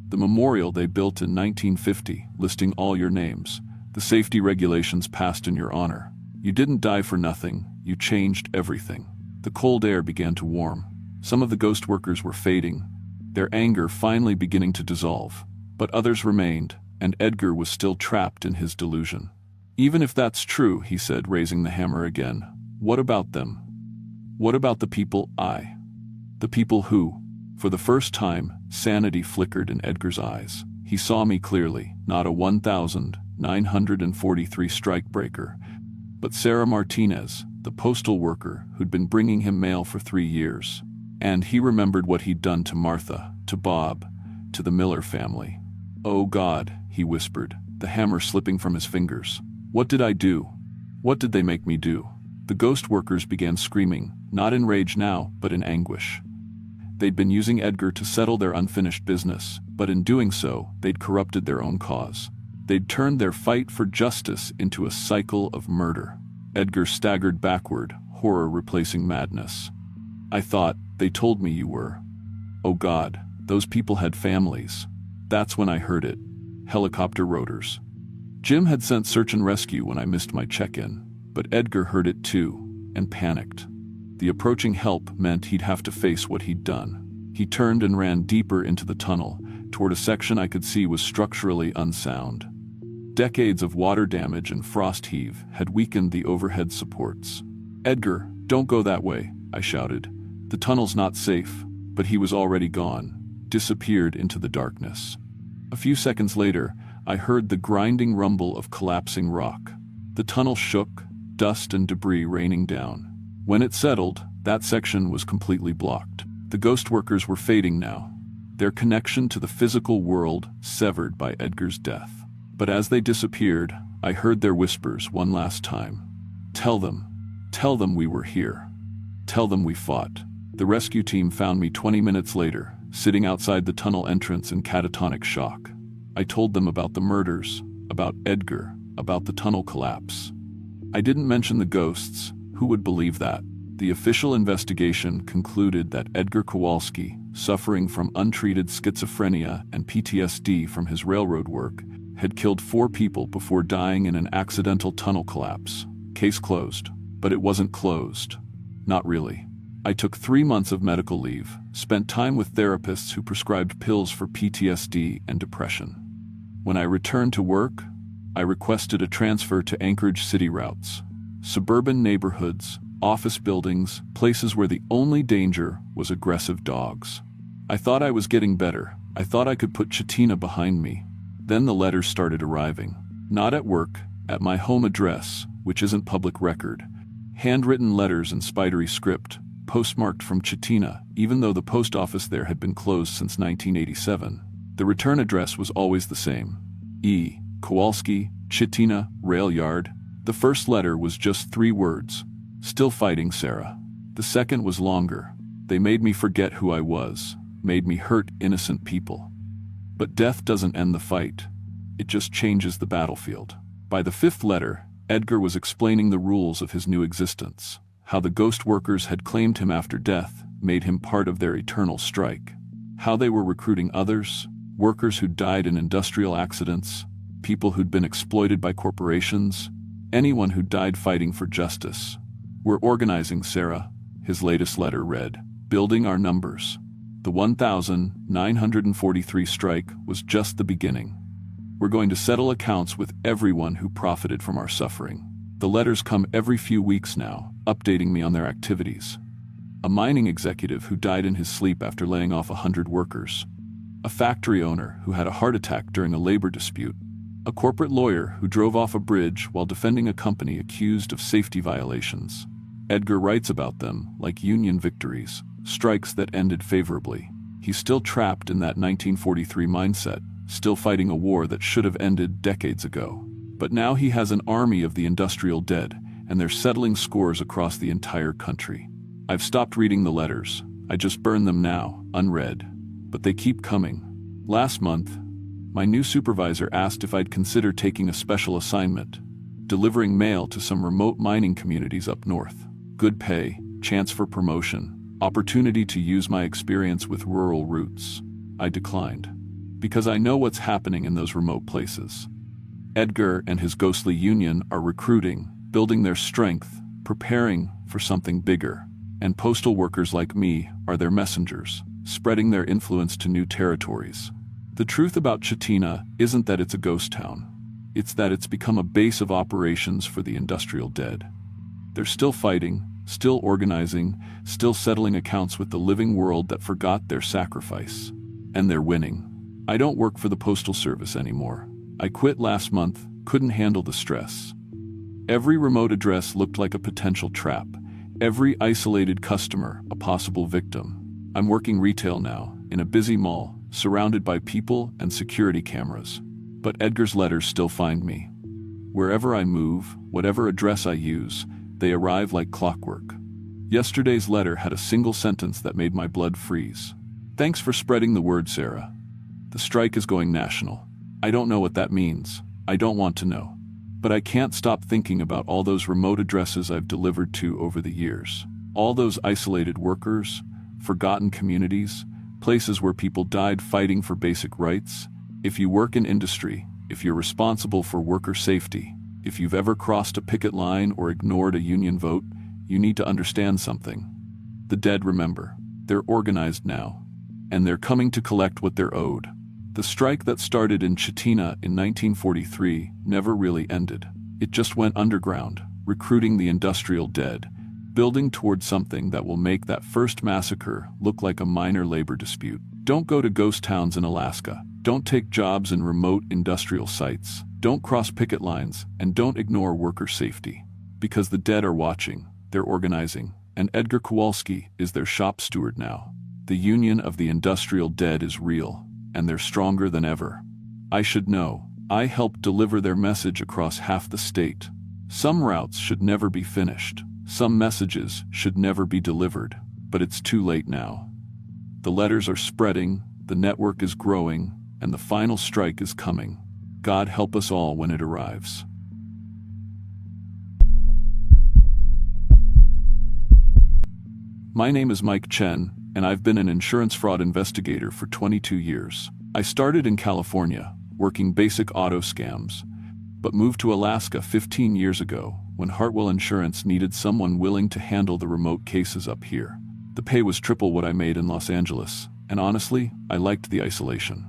The memorial they built in 1950, listing all your names. The safety regulations passed in your honor. You didn't die for nothing. You changed everything." The cold air began to warm. Some of the ghost workers were fading, their anger finally beginning to dissolve. But others remained, and Edgar was still trapped in his delusion. "Even if that's true," he said, raising the hammer again, "what about them? What about the people The people who?" For the first time, sanity flickered in Edgar's eyes. He saw me clearly, not a 1,943 strikebreaker, but Sarah Martinez, the postal worker who'd been bringing him mail for 3 years. And he remembered what he'd done to Martha, to Bob, to the Miller family. "Oh God," he whispered, the hammer slipping from his fingers. "What did I do? What did they make me do?" The ghost workers began screaming, not in rage now, but in anguish. They'd been using Edgar to settle their unfinished business, but in doing so, they'd corrupted their own cause. They'd turned their fight for justice into a cycle of murder. Edgar staggered backward, horror replacing madness. "I thought, they told me you were." Oh God, those people had families. That's when I heard it. Helicopter rotors. Jim had sent search and rescue when I missed my check-in, but Edgar heard it too, and panicked. The approaching help meant he'd have to face what he'd done. He turned and ran deeper into the tunnel, toward a section I could see was structurally unsound. Decades of water damage and frost heave had weakened the overhead supports. "Edgar, don't go that way," I shouted. "The tunnel's not safe," but he was already gone, disappeared into the darkness. A few seconds later, I heard the grinding rumble of collapsing rock. The tunnel shook, dust and debris raining down. When it settled, that section was completely blocked. The ghost workers were fading now, their connection to the physical world severed by Edgar's death. But as they disappeared, I heard their whispers one last time. Tell them we were here. Tell them we fought." The rescue team found me 20 minutes later, sitting outside the tunnel entrance in catatonic shock. I told them about the murders, about Edgar, about the tunnel collapse. I didn't mention the ghosts. Who would believe that? The official investigation concluded that Edgar Kowalski, suffering from untreated schizophrenia and PTSD from his railroad work, had killed 4 people before dying in an accidental tunnel collapse. Case closed. But it wasn't closed. Not really. I took 3 months of medical leave, spent time with therapists who prescribed pills for PTSD and depression. When I returned to work, I requested a transfer to Anchorage city routes, suburban neighborhoods, office buildings, places where the only danger was aggressive dogs. I thought I was getting better. I thought I could put Chitina behind me. Then the letters started arriving. Not at work, at my home address, which isn't public record. Handwritten letters in spidery script, postmarked from Chitina, even though the post office there had been closed since 1987. The return address was always the same. E. Kowalski, Chitina, Rail Yard. The first letter was just 3 words. Still fighting, Sarah. The second was longer. They made me forget who I was, made me hurt innocent people. But death doesn't end the fight. It just changes the battlefield. By the 5th letter, Edgar was explaining the rules of his new existence, how the ghost workers had claimed him after death, made him part of their eternal strike, how they were recruiting others, workers who died in industrial accidents, people who'd been exploited by corporations, anyone who died fighting for justice. We're organizing, Sarah, his latest letter read, building our numbers. The 1,943 strike was just the beginning. We're going to settle accounts with everyone who profited from our suffering. The letters come every few weeks now, updating me on their activities. A mining executive who died in his sleep after laying off 100 workers. A factory owner who had a heart attack during a labor dispute. A corporate lawyer who drove off a bridge while defending a company accused of safety violations. Edgar writes about them like union victories, strikes that ended favorably. He's still trapped in that 1943 mindset, still fighting a war that should have ended decades ago. But now he has an army of the industrial dead, and they're settling scores across the entire country. I've stopped reading the letters. I just burn them now, unread. But they keep coming. Last month, my new supervisor asked if I'd consider taking a special assignment, delivering mail to some remote mining communities up north. Good pay, chance for promotion, opportunity to use my experience with rural roots. I declined, because I know what's happening in those remote places. Edgar and his ghostly union are recruiting, building their strength, preparing for something bigger. And postal workers like me are their messengers, spreading their influence to new territories. The truth about Chitina isn't that it's a ghost town. It's that it's become a base of operations for the industrial dead. They're still fighting, still organizing, still settling accounts with the living world that forgot their sacrifice. And they're winning. I don't work for the Postal Service anymore. I quit last month, couldn't handle the stress. Every remote address looked like a potential trap. Every isolated customer, a possible victim. I'm working retail now, in a busy mall, surrounded by people and security cameras. But Edgar's letters still find me. Wherever I move, whatever address I use, they arrive like clockwork. Yesterday's letter had a single sentence that made my blood freeze. Thanks for spreading the word, Sarah. The strike is going national. I don't know what that means. I don't want to know. But I can't stop thinking about all those remote addresses I've delivered to over the years. All those isolated workers, forgotten communities, places where people died fighting for basic rights. If you work in industry, if you're responsible for worker safety, if you've ever crossed a picket line or ignored a union vote, you need to understand something. The dead remember. They're organized now. And they're coming to collect what they're owed. The strike that started in Chitina in 1943 never really ended. It just went underground, recruiting the industrial dead, building toward something that will make that first massacre look like a minor labor dispute. Don't go to ghost towns in Alaska. Don't take jobs in remote industrial sites. Don't cross picket lines, and don't ignore worker safety. Because the dead are watching, they're organizing, and Edgar Kowalski is their shop steward now. The union of the industrial dead is real, and they're stronger than ever. I should know. I helped deliver their message across half the state. Some routes should never be finished. Some messages should never be delivered. But it's too late now. The letters are spreading, the network is growing, and the final strike is coming. God help us all when it arrives. My name is Mike Chen, and I've been an insurance fraud investigator for 22 years. I started in California, working basic auto scams, but moved to Alaska 15 years ago when Hartwell Insurance needed someone willing to handle the remote cases up here. The pay was triple what I made in Los Angeles, and honestly, I liked the isolation.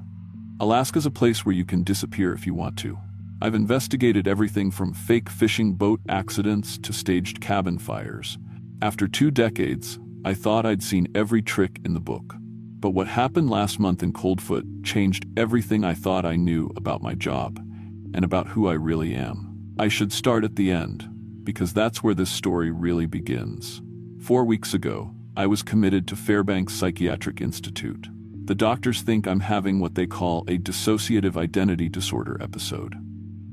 Alaska's a place where you can disappear if you want to. I've investigated everything from fake fishing boat accidents to staged cabin fires. After 2 decades, I thought I'd seen every trick in the book. But what happened last month in Coldfoot changed everything I thought I knew about my job and about who I really am. I should start at the end, because that's where this story really begins. 4 weeks ago, I was committed to Fairbanks Psychiatric Institute. The doctors think I'm having what they call a dissociative identity disorder episode.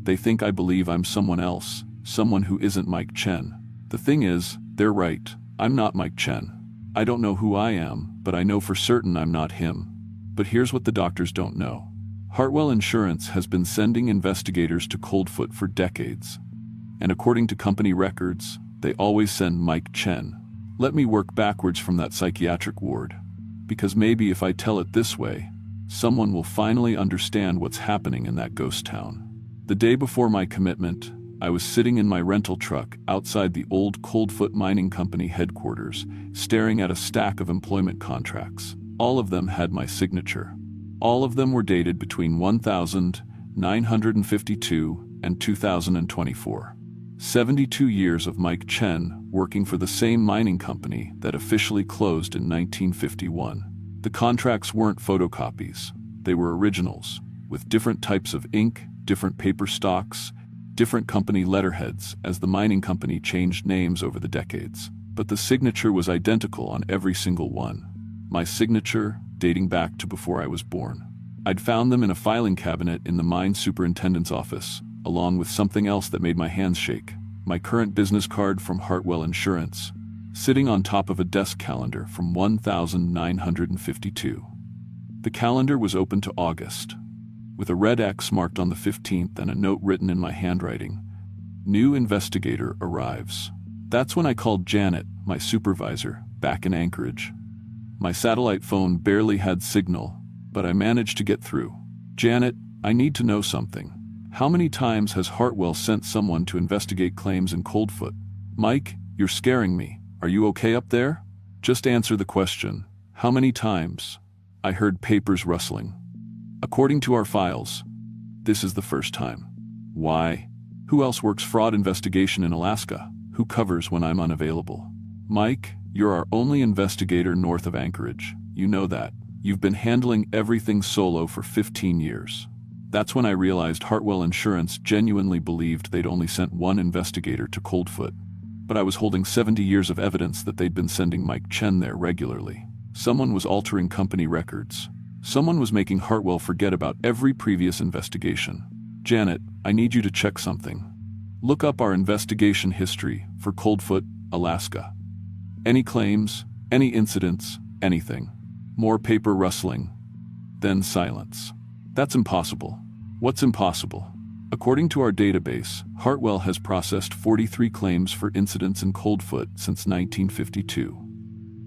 They think I believe I'm someone else, someone who isn't Mike Chen. The thing is, they're right. I'm not Mike Chen. I don't know who I am, but I know for certain I'm not him. But here's what the doctors don't know. Hartwell Insurance has been sending investigators to Coldfoot for decades. And according to company records, they always send Mike Chen. Let me work backwards from that psychiatric ward. Because maybe if I tell it this way, someone will finally understand what's happening in that ghost town. The day before my commitment, I was sitting in my rental truck outside the old Coldfoot Mining Company headquarters, staring at a stack of employment contracts. All of them had my signature. All of them were dated between 1952 and 2024. 72 years of Mike Chen working for the same mining company that officially closed in 1951. The contracts weren't photocopies. They were originals, with different types of ink, different paper stocks, different company letterheads as the mining company changed names over the decades. But the signature was identical on every single one. My signature, dating back to before I was born. I'd found them in a filing cabinet in the mine superintendent's office, along with something else that made my hands shake. My current business card from Hartwell Insurance, sitting on top of a desk calendar from 1952. The calendar was open to August, with a red X marked on the 15th and a note written in my handwriting. New investigator arrives. That's when I called Janet, my supervisor, back in Anchorage. My satellite phone barely had signal, but I managed to get through. Janet, I need to know something. How many times has Hartwell sent someone to investigate claims in Coldfoot? Mike, you're scaring me. Are you okay up there? Just answer the question. How many times? I heard papers rustling. According to our files, this is the first time. Why? Who else works fraud investigation in Alaska? Who covers when I'm unavailable? Mike, you're our only investigator north of Anchorage. You know that. You've been handling everything solo for 15 years. That's when I realized Hartwell Insurance genuinely believed they'd only sent one investigator to Coldfoot. But I was holding 70 years of evidence that they'd been sending Mike Chen there regularly. Someone was altering company records. Someone was making Hartwell forget about every previous investigation. Janet, I need you to check something. Look up our investigation history for Coldfoot, Alaska. Any claims, any incidents, anything. More paper rustling. Then silence. That's impossible. What's impossible? According to our database, Hartwell has processed 43 claims for incidents in Coldfoot since 1952.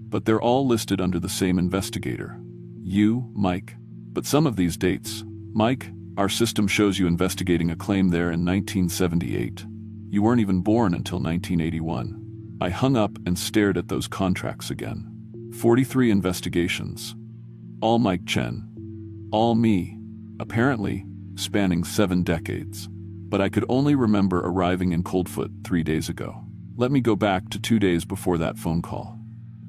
But they're all listed under the same investigator. You, Mike. But some of these dates. Mike, our system shows you investigating a claim there in 1978. You weren't even born until 1981. I hung up and stared at those contracts again. 43 investigations. All Mike Chen. All me. Apparently, spanning 7 decades. But I could only remember arriving in Coldfoot 3 days ago. Let me go back to 2 days before that phone call.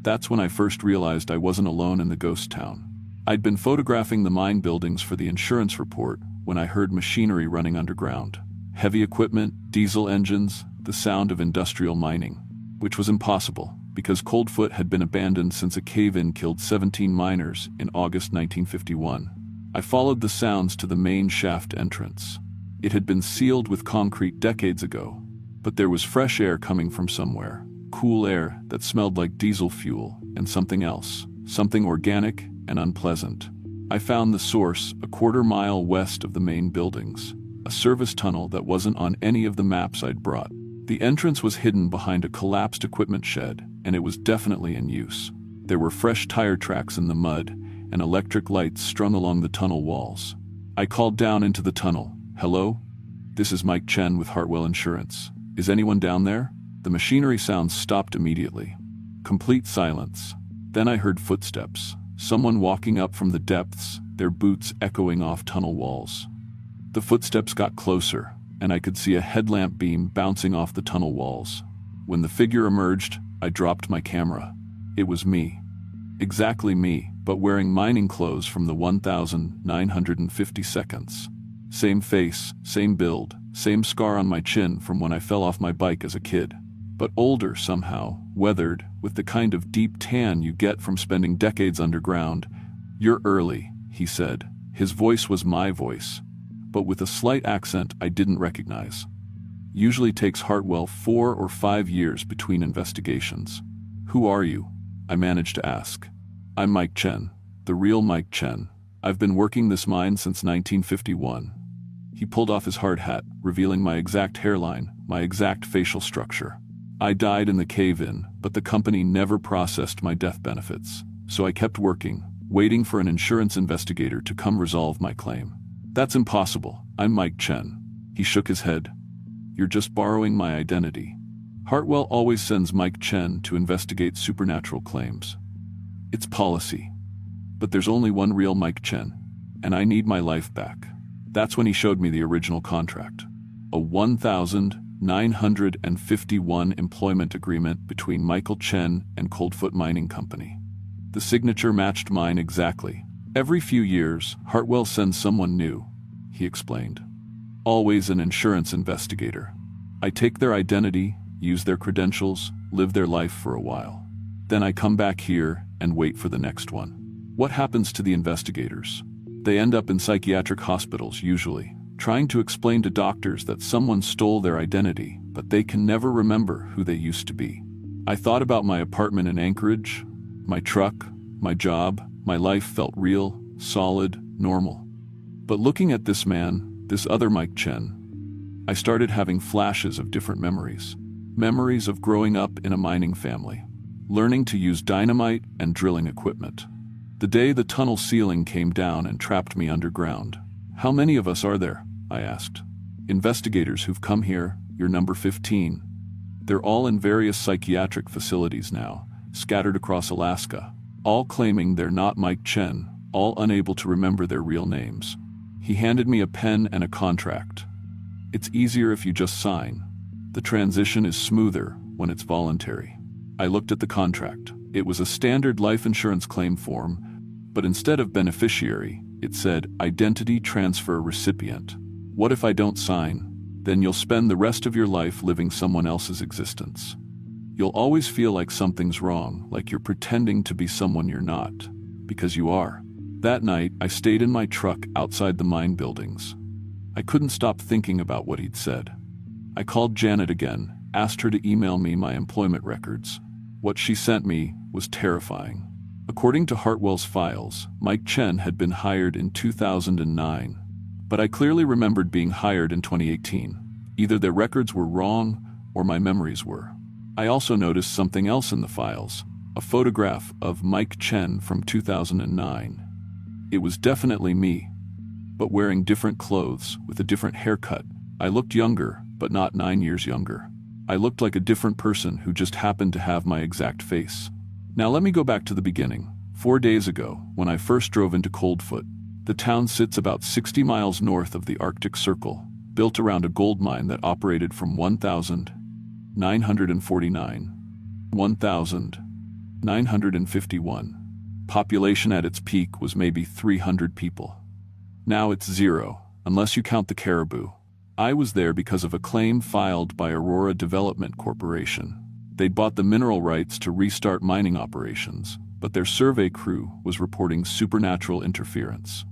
That's when I first realized I wasn't alone in the ghost town. I'd been photographing the mine buildings for the insurance report when I heard machinery running underground. Heavy equipment, diesel engines, the sound of industrial mining. Which was impossible, because Coldfoot had been abandoned since a cave-in killed 17 miners in August 1951. I followed the sounds to the main shaft entrance. It had been sealed with concrete decades ago, but there was fresh air coming from somewhere. Cool air that smelled like diesel fuel and something else, something organic and unpleasant. I found the source a quarter-mile west of the main buildings, a service tunnel that wasn't on any of the maps I'd brought. The entrance was hidden behind a collapsed equipment shed, and it was definitely in use. There were fresh tire tracks in the mud, and electric lights strung along the tunnel walls. I called down into the tunnel. "Hello? This is Mike Chen with Hartwell Insurance. Is anyone down there?" The machinery sounds stopped immediately. Complete silence. Then I heard footsteps. Someone walking up from the depths, their boots echoing off tunnel walls. The footsteps got closer, and I could see a headlamp beam bouncing off the tunnel walls. When the figure emerged, I dropped my camera. It was me. Exactly me, but wearing mining clothes from the 1950 seconds. Same face, same build, same scar on my chin from when I fell off my bike as a kid. But older somehow, weathered, with the kind of deep tan you get from spending decades underground. "You're early," he said. His voice was my voice, but with a slight accent I didn't recognize. Usually takes Hartwell 4 or 5 years between investigations. "Who are you?" I managed to ask. "I'm Mike Chen, the real Mike Chen. I've been working this mine since 1951. He pulled off his hard hat, revealing my exact hairline, my exact facial structure. "I died in the cave-in, but the company never processed my death benefits, so I kept working, waiting for an insurance investigator to come resolve my claim. That's impossible. I'm Mike Chen." He shook his head. "You're just borrowing my identity. Hartwell always sends Mike Chen to investigate supernatural claims. It's policy. But there's only one real Mike Chen, and I need my life back." That's when he showed me the original contract. A 1951 employment agreement between Michael Chen and Coldfoot Mining Company. The signature matched mine exactly. "Every few years, Hartwell sends someone new," he explained. "Always an insurance investigator. I take their identity, use their credentials, live their life for a while. Then I come back here and wait for the next one." What happens to the investigators? They end up in psychiatric hospitals usually, trying to explain to doctors that someone stole their identity, but they can never remember who they used to be. I thought about my apartment in Anchorage, my truck, my job. My life felt real, solid, normal. But looking at this man, this other Mike Chen, I started having flashes of different memories. Memories of growing up in a mining family, learning to use dynamite and drilling equipment. The day the tunnel ceiling came down and trapped me underground. "How many of us are there?" I asked. "Investigators who've come here, you're number 15. They're all in various psychiatric facilities now, scattered across Alaska, all claiming they're not Mike Chen, all unable to remember their real names." He handed me a pen and a contract. "It's easier if you just sign. The transition is smoother when it's voluntary." I looked at the contract. It was a standard life insurance claim form, but instead of beneficiary, it said identity transfer recipient. What if I don't sign? Then you'll spend the rest of your life living someone else's existence. You'll always feel like something's wrong, like you're pretending to be someone you're not, because you are. That night, I stayed in my truck outside the mine buildings. I couldn't stop thinking about what he'd said. I called Janet again, asked her to email me my employment records. What she sent me was terrifying. According to Hartwell's files, Mike Chen had been hired in 2009, but I clearly remembered being hired in 2018. Either their records were wrong, or my memories were. I also noticed something else in the files, a photograph of Mike Chen from 2009. It was definitely me, but wearing different clothes, with a different haircut. I looked younger, but not 9 years younger. I looked like a different person who just happened to have my exact face. Now let me go back to the beginning. 4 days ago, when I first drove into Coldfoot, the town sits about 60 miles north of the Arctic Circle, built around a gold mine that operated from 1949. 1951. Population at its peak was maybe 300 people. Now it's 0, unless you count the caribou. I was there because of a claim filed by Aurora Development Corporation. They'd bought the mineral rights to restart mining operations, but their survey crew was reporting supernatural interference.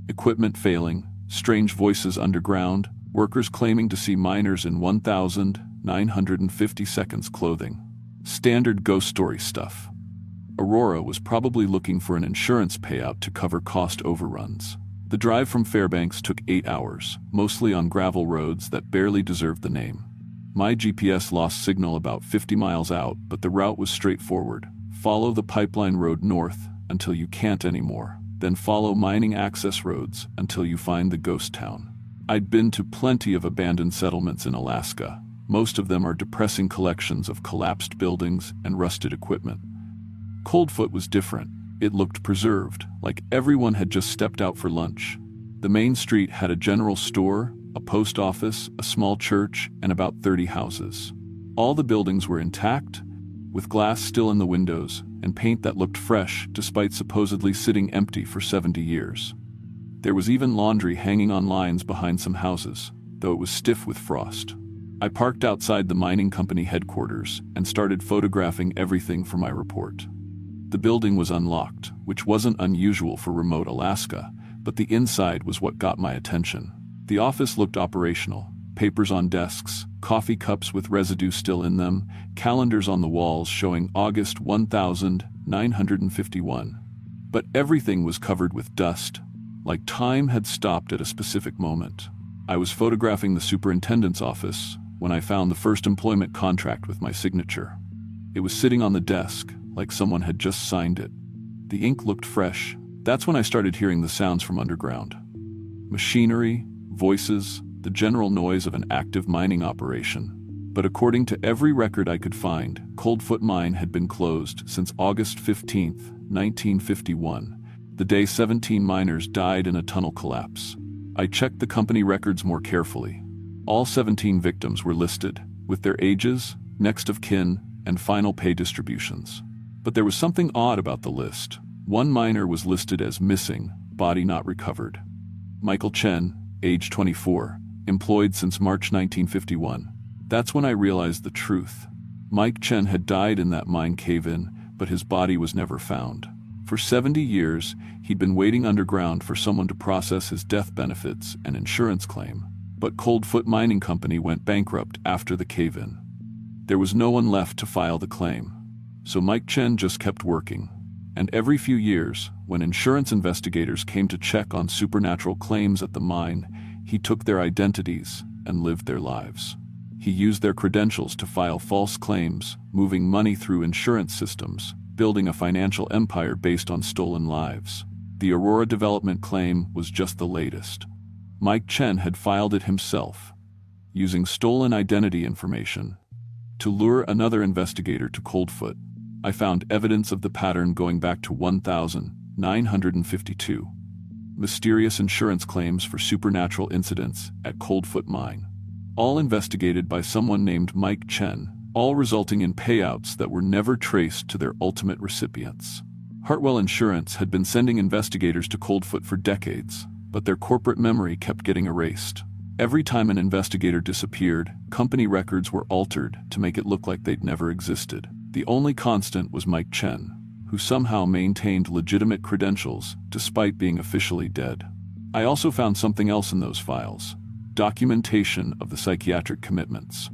Equipment failing, strange voices underground, workers claiming to see miners in 1950 seconds clothing. Standard ghost story stuff. Aurora was probably looking for an insurance payout to cover cost overruns. The drive from Fairbanks took 8 hours, mostly on gravel roads that barely deserved the name. My GPS lost signal about 50 miles out, but the route was straightforward. Follow the pipeline road north until you can't anymore. Then follow mining access roads until you find the ghost town. I'd been to plenty of abandoned settlements in Alaska. Most of them are depressing collections of collapsed buildings and rusted equipment. Coldfoot was different. It looked preserved, like everyone had just stepped out for lunch. The main street had a general store, a post office, a small church, and about 30 houses. All the buildings were intact, with glass still in the windows and paint that looked fresh despite supposedly sitting empty for 70 years. There was even laundry hanging on lines behind some houses, though it was stiff with frost. I parked outside the mining company headquarters and started photographing everything for my report. The building was unlocked, which wasn't unusual for remote Alaska, but the inside was what got my attention. The office looked operational. Papers on desks, coffee cups with residue still in them, calendars on the walls showing August 1951. But everything was covered with dust, like time had stopped at a specific moment. I was photographing the superintendent's office when I found the first employment contract with my signature. It was sitting on the desk, like someone had just signed it. The ink looked fresh. That's when I started hearing the sounds from underground. Machinery, voices, the general noise of an active mining operation. But according to every record I could find, Coldfoot Mine had been closed since August 15, 1951, the day 17 miners died in a tunnel collapse. I checked the company records more carefully. All 17 victims were listed, with their ages, next of kin, and final pay distributions. But there was something odd about the list. One miner was listed as missing, body not recovered. Michael Chen, age 24, employed since March 1951. That's when I realized the truth. Mike Chen had died in that mine cave-in, but his body was never found. For 70 years, he'd been waiting underground for someone to process his death benefits and insurance claim. But Coldfoot Mining Company went bankrupt after the cave-in. There was no one left to file the claim. So Mike Chen just kept working. And every few years, when insurance investigators came to check on supernatural claims at the mine, he took their identities and lived their lives. He used their credentials to file false claims, moving money through insurance systems, building a financial empire based on stolen lives. The Aurora development claim was just the latest. Mike Chen had filed it himself, using stolen identity information to lure another investigator to Coldfoot. I found evidence of the pattern going back to 1952. Mysterious insurance claims for supernatural incidents at Coldfoot Mine, all investigated by someone named Mike Chen, all resulting in payouts that were never traced to their ultimate recipients. Hartwell Insurance had been sending investigators to Coldfoot for decades, but their corporate memory kept getting erased. Every time an investigator disappeared, company records were altered to make it look like they'd never existed. The only constant was Mike Chen, who somehow maintained legitimate credentials despite being officially dead. I also found something else in those files: documentation of the psychiatric commitments.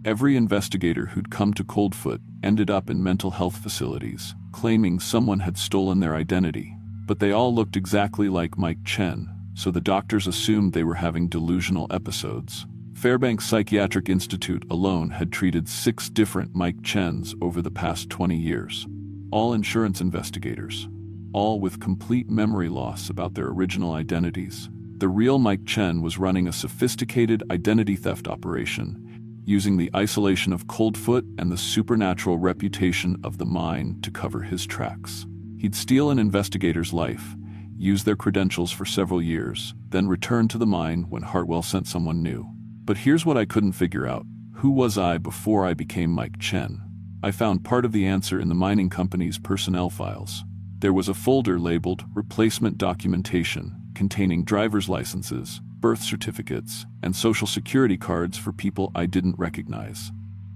Every investigator who'd come to Coldfoot ended up in mental health facilities, claiming someone had stolen their identity. But they all looked exactly like Mike Chen, so the doctors assumed they were having delusional episodes. Fairbanks Psychiatric Institute alone had treated 6 different Mike Chens over the past 20 years. All insurance investigators, all with complete memory loss about their original identities. The real Mike Chen was running a sophisticated identity theft operation, using the isolation of Coldfoot and the supernatural reputation of the mine to cover his tracks. He'd steal an investigator's life, use their credentials for several years, then return to the mine when Hartwell sent someone new. But here's what I couldn't figure out. Who was I before I became Mike Chen? I found part of the answer in the mining company's personnel files. There was a folder labeled Replacement Documentation, containing driver's licenses, birth certificates, and social security cards for people I didn't recognize.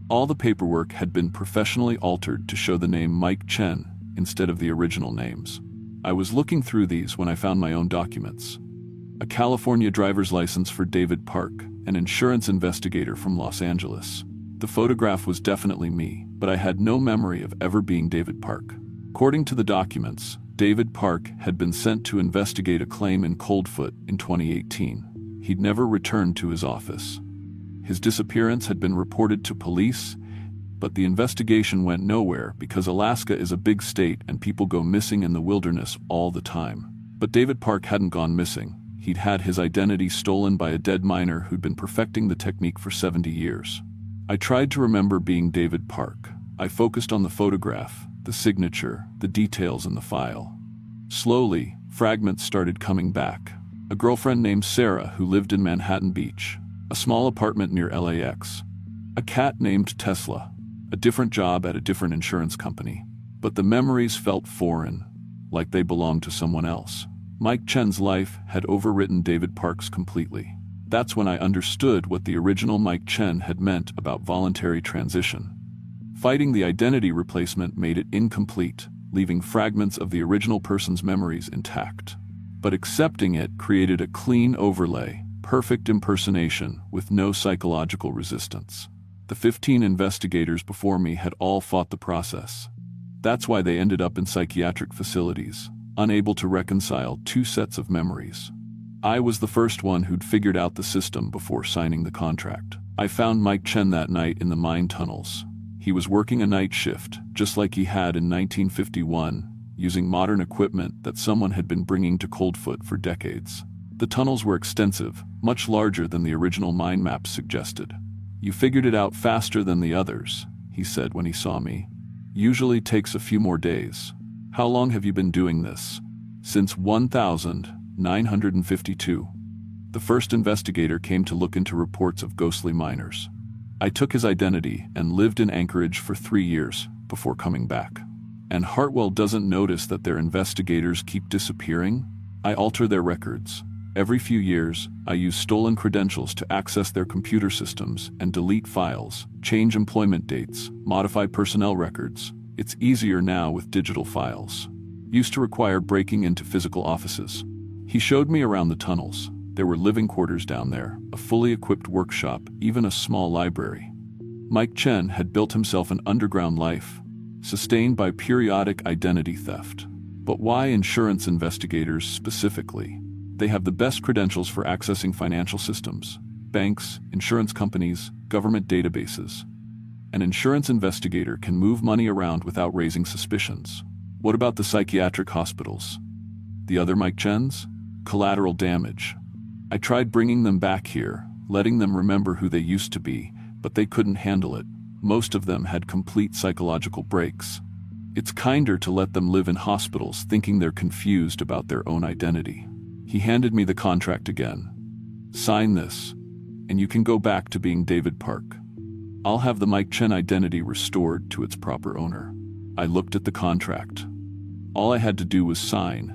All the paperwork had been professionally altered to show the name Mike Chen instead of the original names. I was looking through these when I found my own documents. A California driver's license for David Park, an insurance investigator from Los Angeles. The photograph was definitely me, but I had no memory of ever being David Park. According to the documents, David Park had been sent to investigate a claim in Coldfoot in 2018. He'd never returned to his office. His disappearance had been reported to police, but the investigation went nowhere because Alaska is a big state and people go missing in the wilderness all the time. But David Park hadn't gone missing. He'd had his identity stolen by a dead miner who'd been perfecting the technique for 70 years. I tried to remember being David Park. I focused on the photograph, the signature, the details in the file. Slowly, fragments started coming back. A girlfriend named Sarah who lived in Manhattan Beach, a small apartment near LAX. A cat named Tesla, a different job at a different insurance company. But the memories felt foreign, like they belonged to someone else. Mike Chen's life had overwritten David Park's completely. That's when I understood what the original Mike Chen had meant about voluntary transition. Fighting the identity replacement made it incomplete, leaving fragments of the original person's memories intact. But accepting it created a clean overlay, perfect impersonation with no psychological resistance. The 15 investigators before me had all fought the process. That's why they ended up in psychiatric facilities, unable to reconcile two sets of memories. I was the first one who'd figured out the system before signing the contract. I found Mike Chen that night in the mine tunnels. He was working a night shift, just like he had in 1951, using modern equipment that someone had been bringing to Coldfoot for decades. The tunnels were extensive, much larger than the original mine maps suggested. "You figured it out faster than the others," he said when he saw me. "Usually takes a few more days. How long have you been doing this?" "Since 1952. The first investigator came to look into reports of ghostly miners. I took his identity and lived in Anchorage for 3 years before coming back. And Hartwell doesn't notice that their investigators keep disappearing? I alter their records. Every few years, I use stolen credentials to access their computer systems and delete files, change employment dates, modify personnel records. It's easier now with digital files. Used to require breaking into physical offices. He showed me around the tunnels. There were living quarters down there, a fully equipped workshop, even a small library. Mike Chen had built himself an underground life, sustained by periodic identity theft. But why insurance investigators specifically? They have the best credentials for accessing financial systems, banks, insurance companies, government databases. An insurance investigator can move money around without raising suspicions. What about the psychiatric hospitals? The other Mike Chens? Collateral damage. I tried bringing them back here, letting them remember who they used to be, but they couldn't handle it. Most of them had complete psychological breaks. It's kinder to let them live in hospitals thinking they're confused about their own identity. He handed me the contract again. "Sign this, and you can go back to being David Park. I'll have the Mike Chen identity restored to its proper owner." I looked at the contract. All I had to do was sign,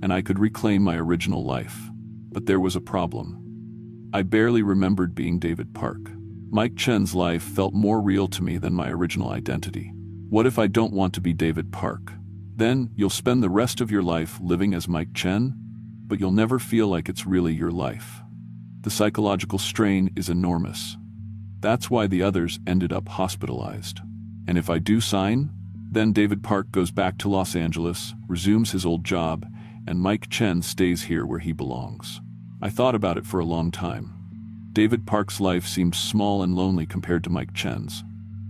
and I could reclaim my original life. But there was a problem. I barely remembered being David Park. Mike Chen's life felt more real to me than my original identity. What if I don't want to be David Park? Then you'll spend the rest of your life living as Mike Chen, but you'll never feel like it's really your life. The psychological strain is enormous. That's why the others ended up hospitalized. And if I do sign, then David Park goes back to Los Angeles, resumes his old job, and Mike Chen stays here where he belongs. I thought about it for a long time. David Park's life seemed small and lonely compared to Mike Chen's.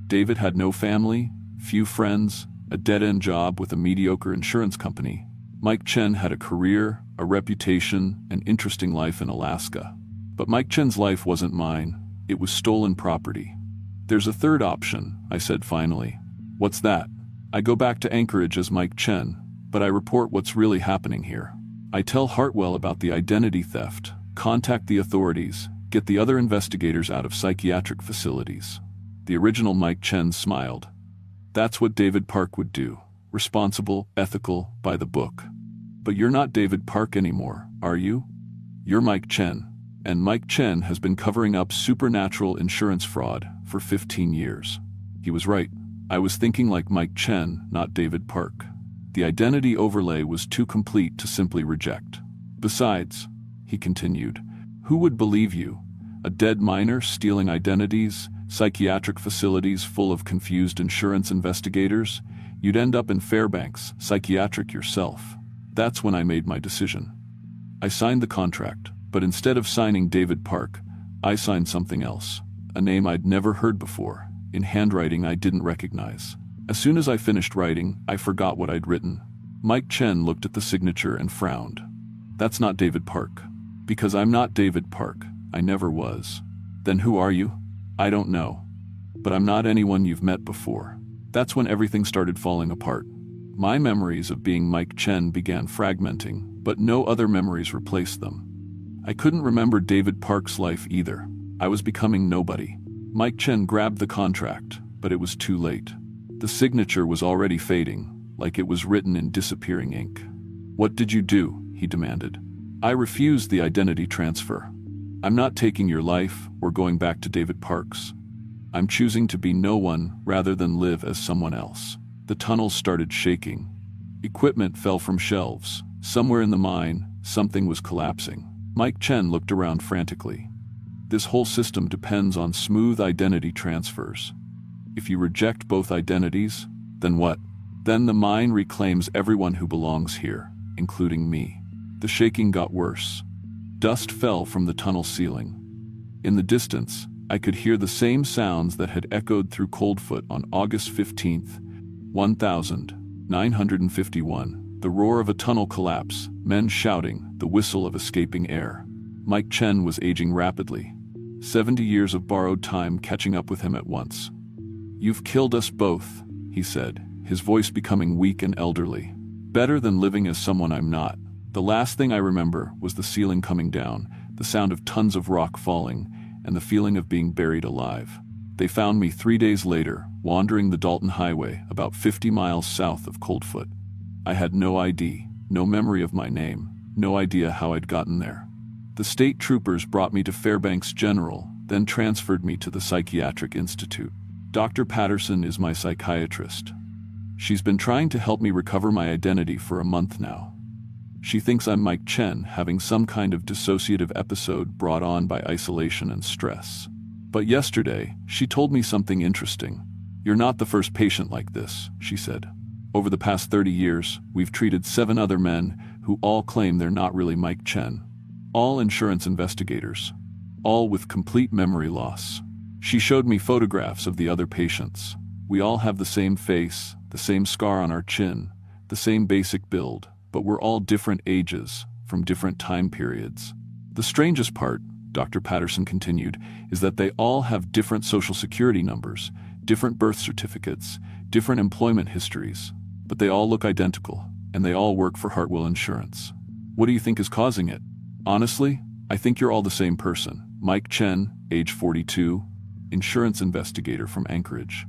David had no family, few friends, a dead-end job with a mediocre insurance company. Mike Chen had a career, a reputation, an interesting life in Alaska. But Mike Chen's life wasn't mine. It was stolen property. "There's a third option," I said finally. "What's that?" "I go back to Anchorage as Mike Chen, but I report what's really happening here. I tell Hartwell about the identity theft, contact the authorities, get the other investigators out of psychiatric facilities." The original Mike Chen smiled. "That's what David Park would do. Responsible, ethical, by the book. But you're not David Park anymore, are you? You're Mike Chen. And Mike Chen has been covering up supernatural insurance fraud for 15 years. He was right. I was thinking like Mike Chen, not David Park. The identity overlay was too complete to simply reject. Besides," he continued, "who would believe you? A dead miner stealing identities, psychiatric facilities full of confused insurance investigators? You'd end up in Fairbanks, psychiatric yourself." That's when I made my decision. I signed the contract, but instead of signing David Park, I signed something else. a name I'd never heard before, in handwriting I didn't recognize. As soon as I finished writing, I forgot what I'd written. Mike Chen looked at the signature and frowned. That's not David Park. Because I'm not David Park. I never was. Then who are you? I don't know. But I'm not anyone you've met before. That's when everything started falling apart. My memories of being Mike Chen began fragmenting, but no other memories replaced them. I couldn't remember David Park's life either. I was becoming nobody. Mike Chen grabbed the contract, but it was too late. The signature was already fading, like it was written in disappearing ink. "What did you do?" he demanded. "I refused the identity transfer. I'm not taking your life or going back to David Park's. I'm choosing to be no one rather than live as someone else." The tunnels started shaking. Equipment fell from shelves. Somewhere in the mine, something was collapsing. Mike Chen looked around frantically. This whole system depends on smooth identity transfers. If you reject both identities, then what? Then the mine reclaims everyone who belongs here, including me. The shaking got worse. Dust fell from the tunnel ceiling. In the distance, I could hear the same sounds that had echoed through Coldfoot on August 15th, 1951. The roar of a tunnel collapse, men shouting, the whistle of escaping air. Mike Chen was aging rapidly. 70 years of borrowed time catching up with him at once. "You've killed us both," he said, his voice becoming weak and elderly. "Better than living as someone I'm not." The last thing I remember was the ceiling coming down, the sound of tons of rock falling, and the feeling of being buried alive. They found me 3 days later, wandering the Dalton Highway about 50 miles south of Coldfoot. I had no ID, no memory of my name, no idea how I'd gotten there. The state troopers brought me to Fairbanks General, then transferred me to the Psychiatric Institute. Dr. Patterson is my psychiatrist. She's been trying to help me recover my identity for a month now. She thinks I'm Mike Chen, having some kind of dissociative episode brought on by isolation and stress. But yesterday, she told me something interesting. "You're not the first patient like this," she said. "Over the past 30 years, we've treated 7 other men who all claim they're not really Mike Chen. All insurance investigators. All with complete memory loss." She showed me photographs of the other patients. We all have the same face, the same scar on our chin, the same basic build, but we're all different ages, from different time periods. The strangest part, Dr. Patterson continued, is that they all have different social security numbers, different birth certificates, different employment histories, but they all look identical, and they all work for Hartwell Insurance. What do you think is causing it? Honestly, I think you're all the same person. Mike Chen, age 42, insurance investigator from Anchorage.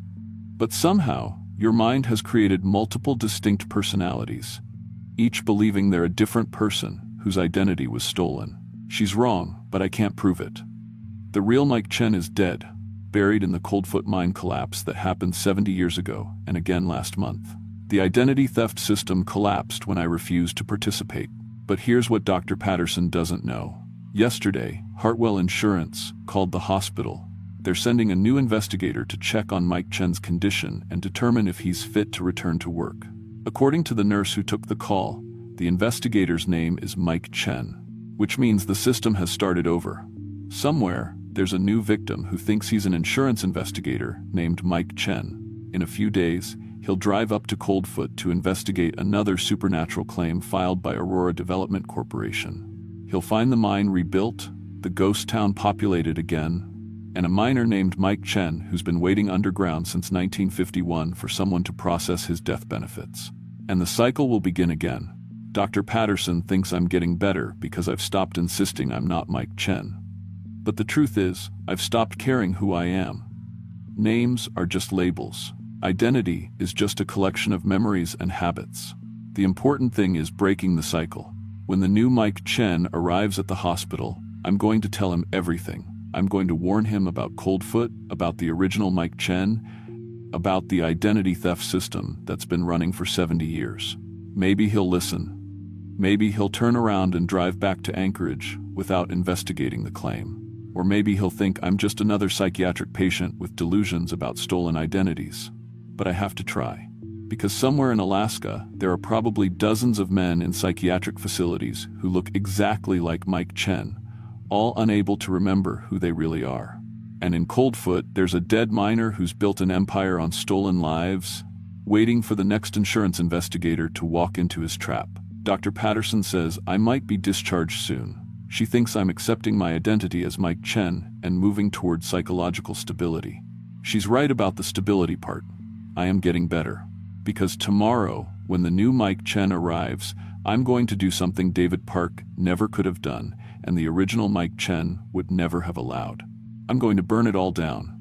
But somehow, your mind has created multiple distinct personalities, each believing they're a different person whose identity was stolen. She's wrong, but I can't prove it. The real Mike Chen is dead, buried in the Coldfoot mine collapse that happened 70 years ago and again last month. The identity theft system collapsed when I refused to participate. But here's what Dr. Patterson doesn't know. Yesterday, Hartwell Insurance called the hospital. They're sending a new investigator to check on Mike Chen's condition and determine if he's fit to return to work. According to the nurse who took the call, the investigator's name is Mike Chen, which means the system has started over. Somewhere, there's a new victim who thinks he's an insurance investigator named Mike Chen. In a few days, he'll drive up to Coldfoot to investigate another supernatural claim filed by Aurora Development Corporation. He'll find the mine rebuilt, the ghost town populated again, and a miner named Mike Chen who's been waiting underground since 1951 for someone to process his death benefits. And the cycle will begin again. Dr. Patterson thinks I'm getting better because I've stopped insisting I'm not Mike Chen. But the truth is, I've stopped caring who I am. Names are just labels. Identity is just a collection of memories and habits. The important thing is breaking the cycle. When the new Mike Chen arrives at the hospital, I'm going to tell him everything. I'm going to warn him about Coldfoot, about the original Mike Chen, about the identity theft system that's been running for 70 years. Maybe he'll listen. Maybe he'll turn around and drive back to Anchorage without investigating the claim. Or maybe he'll think I'm just another psychiatric patient with delusions about stolen identities. But I have to try. Because somewhere in Alaska, there are probably dozens of men in psychiatric facilities who look exactly like Mike Chen, all unable to remember who they really are. And in Coldfoot, there's a dead miner who's built an empire on stolen lives, waiting for the next insurance investigator to walk into his trap. Dr. Patterson says I might be discharged soon. She thinks I'm accepting my identity as Mike Chen and moving toward psychological stability. She's right about the stability part. I am getting better. Because tomorrow, when the new Mike Chen arrives, I'm going to do something David Park never could have done, and the original Mike Chen would never have allowed. I'm going to burn it all down.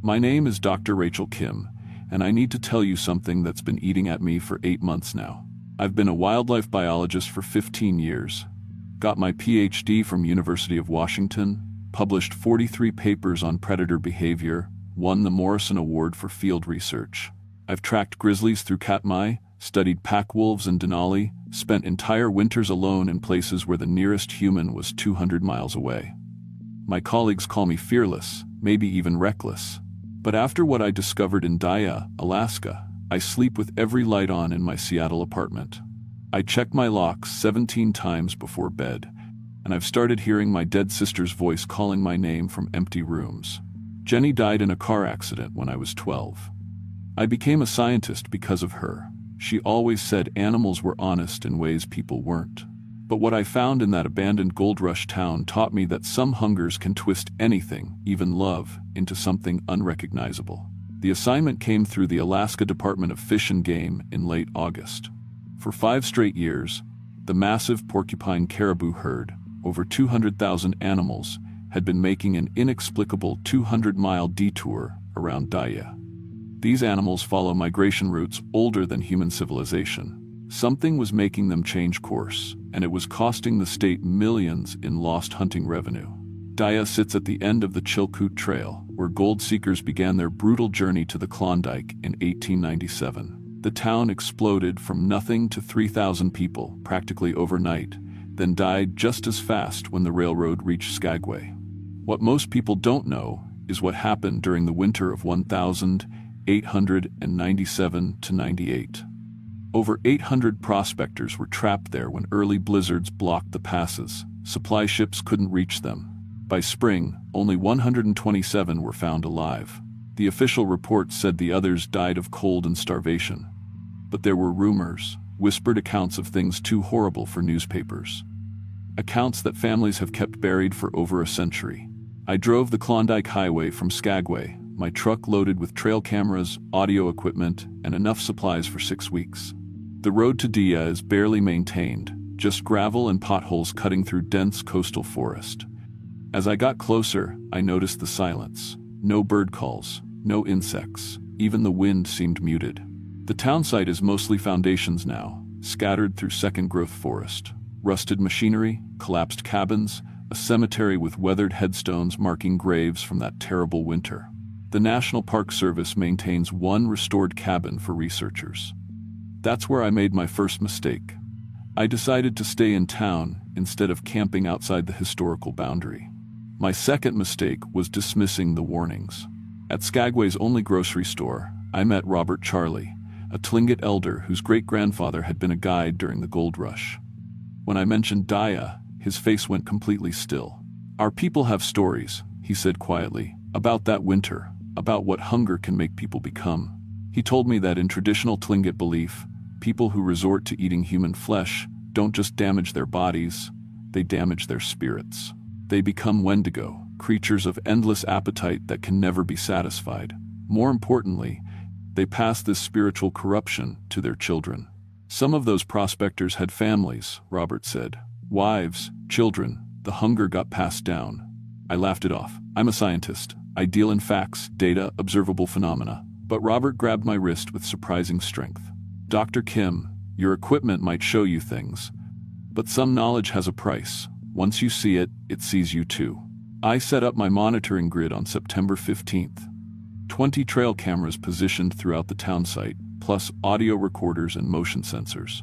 My name is Dr. Rachel Kim, and I need to tell you something that's been eating at me for 8 months now. I've been a wildlife biologist for 15 years, got my PhD from University of Washington, published 43 papers on predator behavior, won the Morrison Award for field research. I've tracked grizzlies through Katmai, studied pack wolves in Denali, spent entire winters alone in places where the nearest human was 200 miles away. My colleagues call me fearless, maybe even reckless. But after what I discovered in Daya, Alaska, I sleep with every light on in my Seattle apartment. I check my locks 17 times before bed, and I've started hearing my dead sister's voice calling my name from empty rooms. Jenny died in a car accident when I was 12. I became a scientist because of her. She always said animals were honest in ways people weren't. But what I found in that abandoned gold rush town taught me that some hungers can twist anything, even love, into something unrecognizable. The assignment came through the Alaska Department of Fish and Game in late August. For 5 straight years, the massive porcupine caribou herd, over 200,000 animals, had been making an inexplicable 200-mile detour around Daya. These animals follow migration routes older than human civilization. Something was making them change course, and it was costing the state millions in lost hunting revenue. Daya sits at the end of the Chilkoot Trail, where gold seekers began their brutal journey to the Klondike in 1897. The town exploded from nothing to 3,000 people practically overnight, then died just as fast when the railroad reached Skagway. What most people don't know is what happened during the winter of 1897 to 98. Over 800 prospectors were trapped there when early blizzards blocked the passes. Supply ships couldn't reach them. By spring, only 127 were found alive. The official report said the others died of cold and starvation. But there were rumors, whispered accounts of things too horrible for newspapers. Accounts that families have kept buried for over a century. I drove the Klondike Highway from Skagway, my truck loaded with trail cameras, audio equipment, and enough supplies for 6 weeks. The road to Dia is barely maintained, just gravel and potholes cutting through dense coastal forest. As I got closer, I noticed the silence. No bird calls, no insects, even the wind seemed muted. The town site is mostly foundations now, scattered through second-growth forest. Rusted machinery, collapsed cabins, a cemetery with weathered headstones marking graves from that terrible winter. The National Park Service maintains one restored cabin for researchers. That's where I made my first mistake. I decided to stay in town instead of camping outside the historical boundary. My second mistake was dismissing the warnings. At Skagway's only grocery store, I met Robert Charley, a Tlingit elder whose great-grandfather had been a guide during the gold rush. When I mentioned Daya, his face went completely still. "Our people have stories," he said quietly, "about that winter, about what hunger can make people become." He told me that in traditional Tlingit belief, people who resort to eating human flesh don't just damage their bodies, they damage their spirits. They become Wendigo, creatures of endless appetite that can never be satisfied. More importantly, they pass this spiritual corruption to their children. Some of those prospectors had families, Robert said. Wives, children, the hunger got passed down. I laughed it off. I'm a scientist. I deal in facts, data, observable phenomena. But Robert grabbed my wrist with surprising strength. "Dr. Kim, your equipment might show you things, but some knowledge has a price. Once you see it, it sees you too." I set up my monitoring grid on September 15th. 20 trail cameras positioned throughout the town site, plus audio recorders and motion sensors.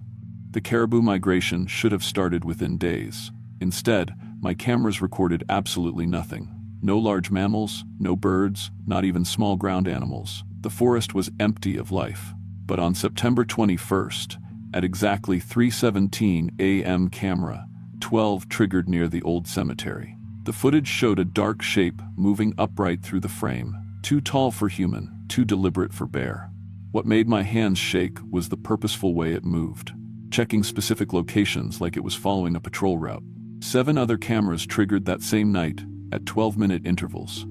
The caribou migration should have started within days. Instead, my cameras recorded absolutely nothing. No large mammals, no birds, not even small ground animals. The forest was empty of life. But on September 21st, at exactly 3:17 a.m. camera 12 triggered near the old cemetery. The footage showed a dark shape moving upright through the frame, too tall for human, too deliberate for bear. What made my hands shake was the purposeful way it moved, checking specific locations like it was following a patrol route. 7 other cameras triggered that same night, at 12-minute intervals.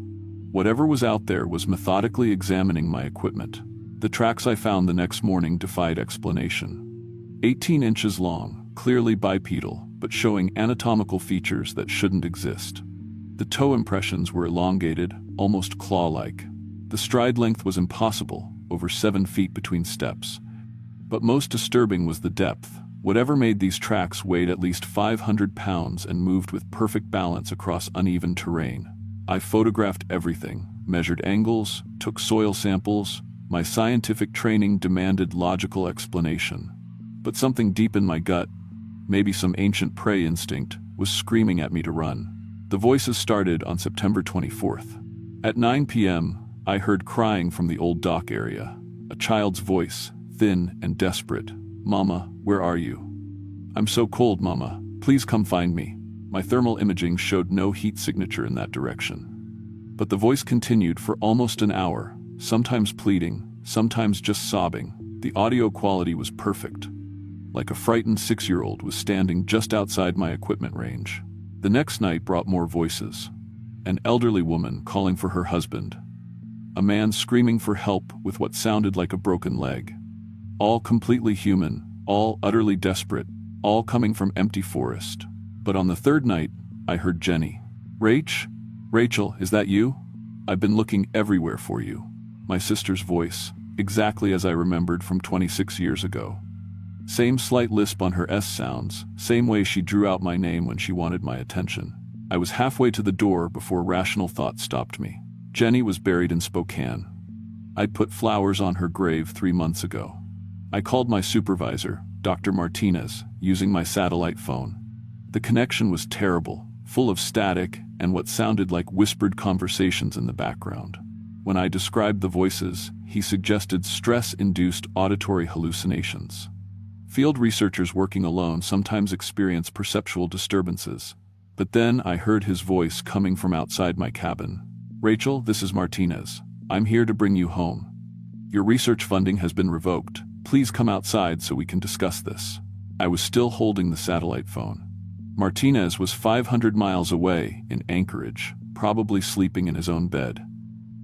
Whatever was out there was methodically examining my equipment. The tracks I found the next morning defied explanation. 18 inches long, clearly bipedal, but showing anatomical features that shouldn't exist. The toe impressions were elongated, almost claw-like. The stride length was impossible, over 7 feet between steps. But most disturbing was the depth. Whatever made these tracks weighed at least 500 pounds and moved with perfect balance across uneven terrain. I photographed everything, measured angles, took soil samples. My scientific training demanded logical explanation. But something deep in my gut, maybe some ancient prey instinct, was screaming at me to run. The voices started on September 24th. At 9 p.m., I heard crying from the old dock area. A child's voice, thin and desperate. "Mama, where are you? I'm so cold, Mama. Please come find me." My thermal imaging showed no heat signature in that direction. But the voice continued for almost an hour, sometimes pleading, sometimes just sobbing. The audio quality was perfect. Like a frightened 6-year-old was standing just outside my equipment range. The next night brought more voices. An elderly woman calling for her husband. A man screaming for help with what sounded like a broken leg. All completely human, all utterly desperate, all coming from empty forest. But on the third night, I heard Jenny. Rachel, is that you? I've been looking everywhere for you." My sister's voice, exactly as I remembered from 26 years ago. Same slight lisp on her S sounds, same way she drew out my name when she wanted my attention. I was halfway to the door before rational thought stopped me. Jenny was buried in Spokane. I'd put flowers on her grave 3 months ago. I called my supervisor, Dr. Martinez, using my satellite phone. The connection was terrible, full of static and what sounded like whispered conversations in the background. When I described the voices, he suggested stress-induced auditory hallucinations. Field researchers working alone sometimes experience perceptual disturbances. But then I heard his voice coming from outside my cabin. "Rachel, this is Martinez. I'm here to bring you home. Your research funding has been revoked. Please come outside so we can discuss this." I was still holding the satellite phone. Martinez was 500 miles away in Anchorage, probably sleeping in his own bed.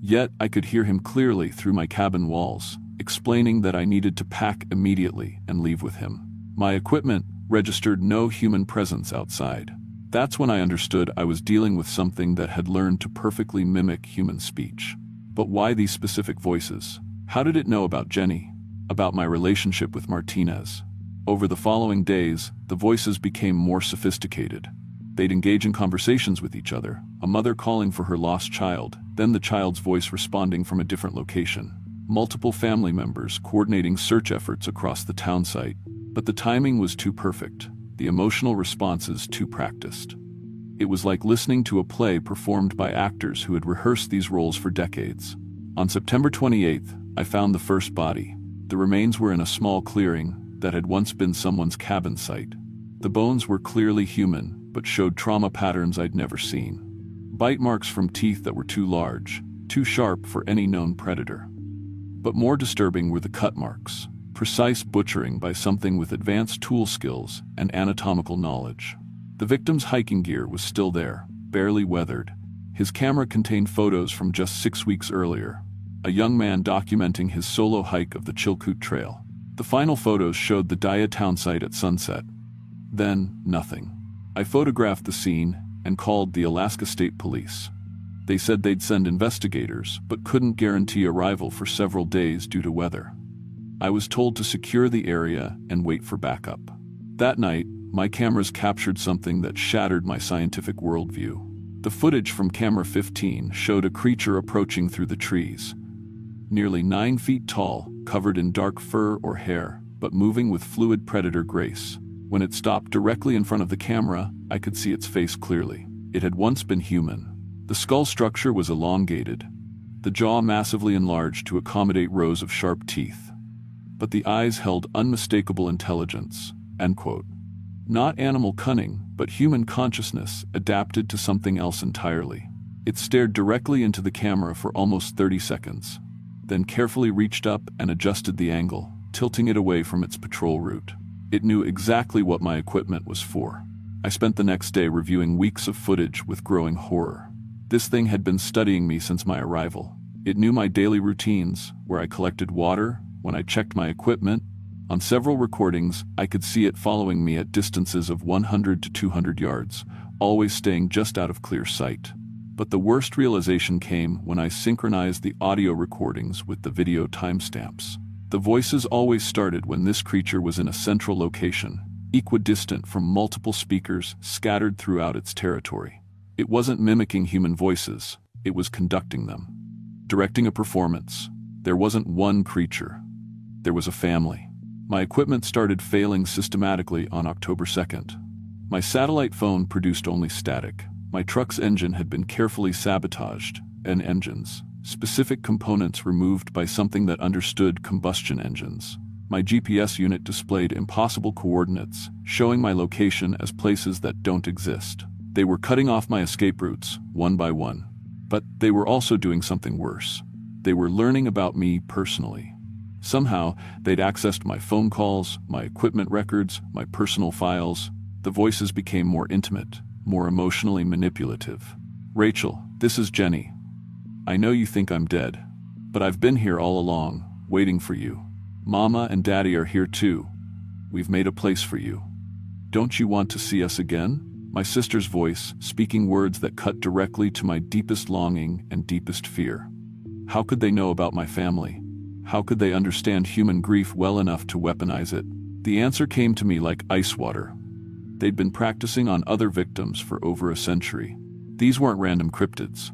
Yet I could hear him clearly through my cabin walls, explaining that I needed to pack immediately and leave with him. My equipment registered no human presence outside. That's when I understood I was dealing with something that had learned to perfectly mimic human speech. But why these specific voices? How did it know about Jenny? About my relationship with Martinez? Over the following days, the voices became more sophisticated. They'd engage in conversations with each other, a mother calling for her lost child, then the child's voice responding from a different location. Multiple family members coordinating search efforts across the town site. But the timing was too perfect, the emotional responses too practiced. It was like listening to a play performed by actors who had rehearsed these roles for decades. On September 28th, I found the first body. The remains were in a small clearing that had once been someone's cabin site. The bones were clearly human, but showed trauma patterns I'd never seen. Bite marks from teeth that were too large, too sharp for any known predator. But more disturbing were the cut marks, precise butchering by something with advanced tool skills and anatomical knowledge. The victim's hiking gear was still there, barely weathered. His camera contained photos from just 6 weeks earlier, a young man documenting his solo hike of the Chilkoot Trail. The final photos showed the Daya town site at sunset. Then, nothing. I photographed the scene and called the Alaska State Police. They said they'd send investigators, but couldn't guarantee arrival for several days due to weather. I was told to secure the area and wait for backup. That night, my cameras captured something that shattered my scientific worldview. The footage from camera 15 showed a creature approaching through the trees. Nearly 9 feet tall, covered in dark fur or hair, but moving with fluid predator grace. When it stopped directly in front of the camera, I could see its face clearly. It had once been human. The skull structure was elongated, the jaw massively enlarged to accommodate rows of sharp teeth. But the eyes held unmistakable intelligence. End quote. Not animal cunning, but human consciousness adapted to something else entirely. It stared directly into the camera for almost 30 seconds, then carefully reached up and adjusted the angle, tilting it away from its patrol route. It knew exactly what my equipment was for. I spent the next day reviewing weeks of footage with growing horror. This thing had been studying me since my arrival. It knew my daily routines, where I collected water, when I checked my equipment. On several recordings, I could see it following me at distances of 100 to 200 yards, always staying just out of clear sight. But the worst realization came when I synchronized the audio recordings with the video timestamps. The voices always started when this creature was in a central location, equidistant from multiple speakers scattered throughout its territory. It wasn't mimicking human voices, it was conducting them. Directing a performance. There wasn't one creature. There was a family. My equipment started failing systematically on October 2nd. My satellite phone produced only static. My truck's engine had been carefully sabotaged, and engines, specific components removed by something that understood combustion engines. My GPS unit displayed impossible coordinates, showing my location as places that don't exist. They were cutting off my escape routes, one by one. But they were also doing something worse. They were learning about me personally. Somehow, they'd accessed my phone calls, my equipment records, my personal files. The voices became more intimate, more emotionally manipulative. "Rachel, this is Jenny. I know you think I'm dead, but I've been here all along, waiting for you. Mama and Daddy are here too. We've made a place for you. Don't you want to see us again?" My sister's voice, speaking words that cut directly to my deepest longing and deepest fear. How could they know about my family? How could they understand human grief well enough to weaponize it? The answer came to me like ice water. They'd been practicing on other victims for over a century. These weren't random cryptids.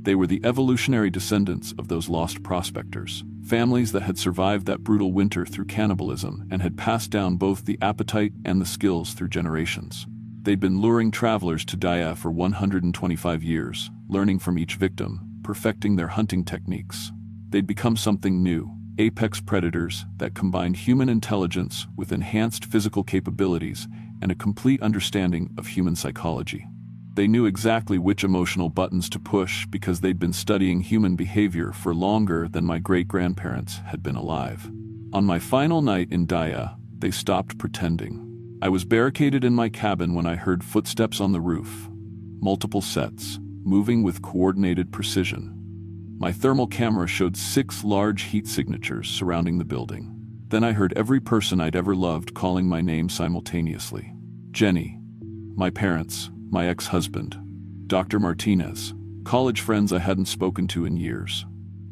They were the evolutionary descendants of those lost prospectors, families that had survived that brutal winter through cannibalism and had passed down both the appetite and the skills through generations. They'd been luring travelers to Daya for 125 years, learning from each victim, perfecting their hunting techniques. They'd become something new, apex predators that combined human intelligence with enhanced physical capabilities and a complete understanding of human psychology. They knew exactly which emotional buttons to push because they'd been studying human behavior for longer than my great-grandparents had been alive. On my final night in Daya, they stopped pretending. I was barricaded in my cabin when I heard footsteps on the roof. Multiple sets, moving with coordinated precision. My thermal camera showed 6 large heat signatures surrounding the building. Then I heard every person I'd ever loved calling my name simultaneously. Jenny, my parents, my ex-husband, Dr. Martinez, college friends I hadn't spoken to in years.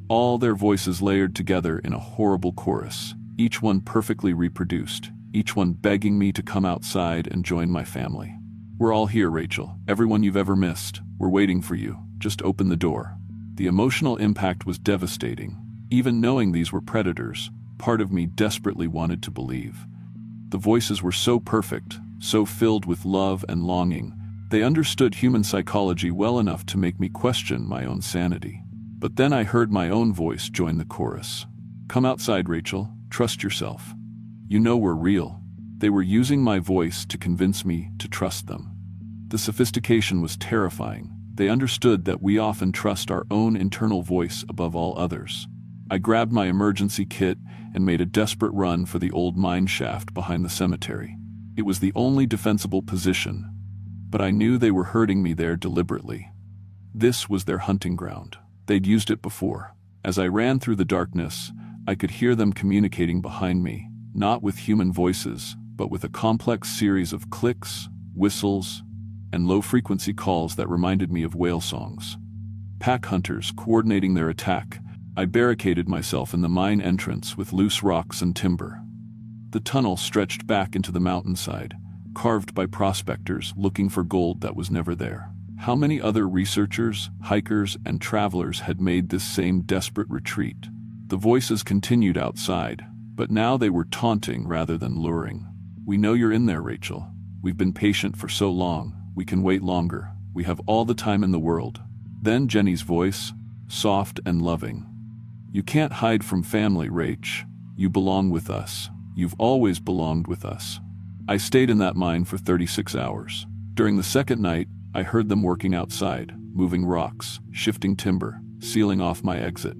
All their voices layered together in a horrible chorus, each one perfectly reproduced, each one begging me to come outside and join my family. "We're all here, Rachel. Everyone you've ever missed. We're waiting for you. Just open the door." The emotional impact was devastating. Even knowing these were predators, part of me desperately wanted to believe. The voices were so perfect, so filled with love and longing. They understood human psychology well enough to make me question my own sanity. But then I heard my own voice join the chorus. "Come outside, Rachel. Trust yourself. You know we're real." They were using my voice to convince me to trust them. The sophistication was terrifying. They understood that we often trust our own internal voice above all others. I grabbed my emergency kit and made a desperate run for the old mine shaft behind the cemetery. It was the only defensible position, but I knew they were hurting me there deliberately. This was their hunting ground. They'd used it before. As I ran through the darkness, I could hear them communicating behind me, not with human voices, but with a complex series of clicks, whistles, and low-frequency calls that reminded me of whale songs. Pack hunters coordinating their attack. I barricaded myself in the mine entrance with loose rocks and timber. The tunnel stretched back into the mountainside, carved by prospectors looking for gold that was never there. How many other researchers, hikers, and travelers had made this same desperate retreat? The voices continued outside, but now they were taunting rather than luring. "We know you're in there, Rachel. We've been patient for so long. We can wait longer. We have all the time in the world." Then Jenny's voice, soft and loving. "You can't hide from family, Rach. You belong with us. You've always belonged with us. I stayed in that mine for 36 hours. During the second night, I heard them working outside, moving rocks, shifting timber, sealing off my exit.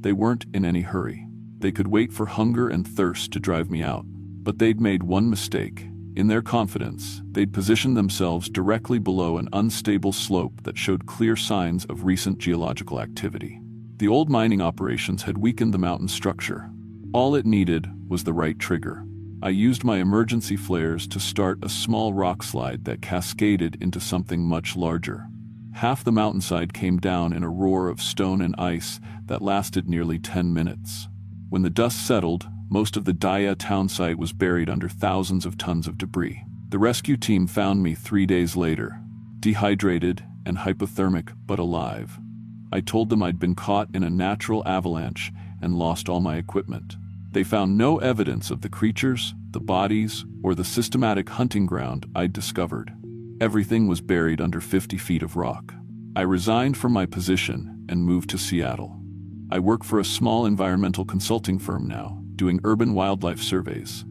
They weren't in any hurry. They could wait for hunger and thirst to drive me out. But they'd made one mistake. In their confidence, they'd positioned themselves directly below an unstable slope that showed clear signs of recent geological activity. The old mining operations had weakened the mountain structure. All it needed was the right trigger. I used my emergency flares to start a small rock slide that cascaded into something much larger. Half the mountainside came down in a roar of stone and ice that lasted nearly 10 minutes. When the dust settled, most of the Daya town site was buried under thousands of tons of debris. The rescue team found me 3 days later, dehydrated and hypothermic but alive. I told them I'd been caught in a natural avalanche and lost all my equipment. They found no evidence of the creatures, the bodies, or the systematic hunting ground I'd discovered. Everything was buried under 50 feet of rock. I resigned from my position and moved to Seattle. I work for a small environmental consulting firm now, doing urban wildlife surveys.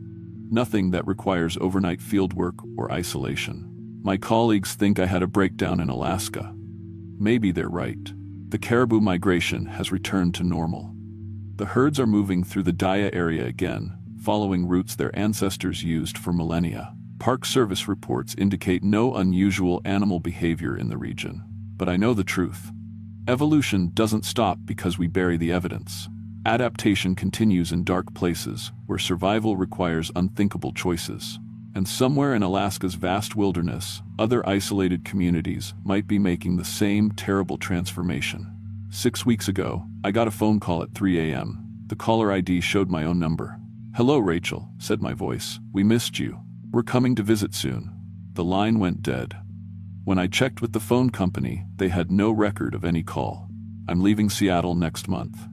Nothing that requires overnight fieldwork or isolation. My colleagues think I had a breakdown in Alaska. Maybe they're right. The caribou migration has returned to normal. The herds are moving through the Daya area again, following routes their ancestors used for millennia. Park Service reports indicate no unusual animal behavior in the region. But I know the truth. Evolution doesn't stop because we bury the evidence. Adaptation continues in dark places, where survival requires unthinkable choices. And somewhere in Alaska's vast wilderness, other isolated communities might be making the same terrible transformation. 6 weeks ago, I got a phone call at 3 a.m. The caller ID showed my own number. "Hello, Rachel," said my voice. "We missed you. We're coming to visit soon." The line went dead. When I checked with the phone company, they had no record of any call. I'm leaving Seattle next month.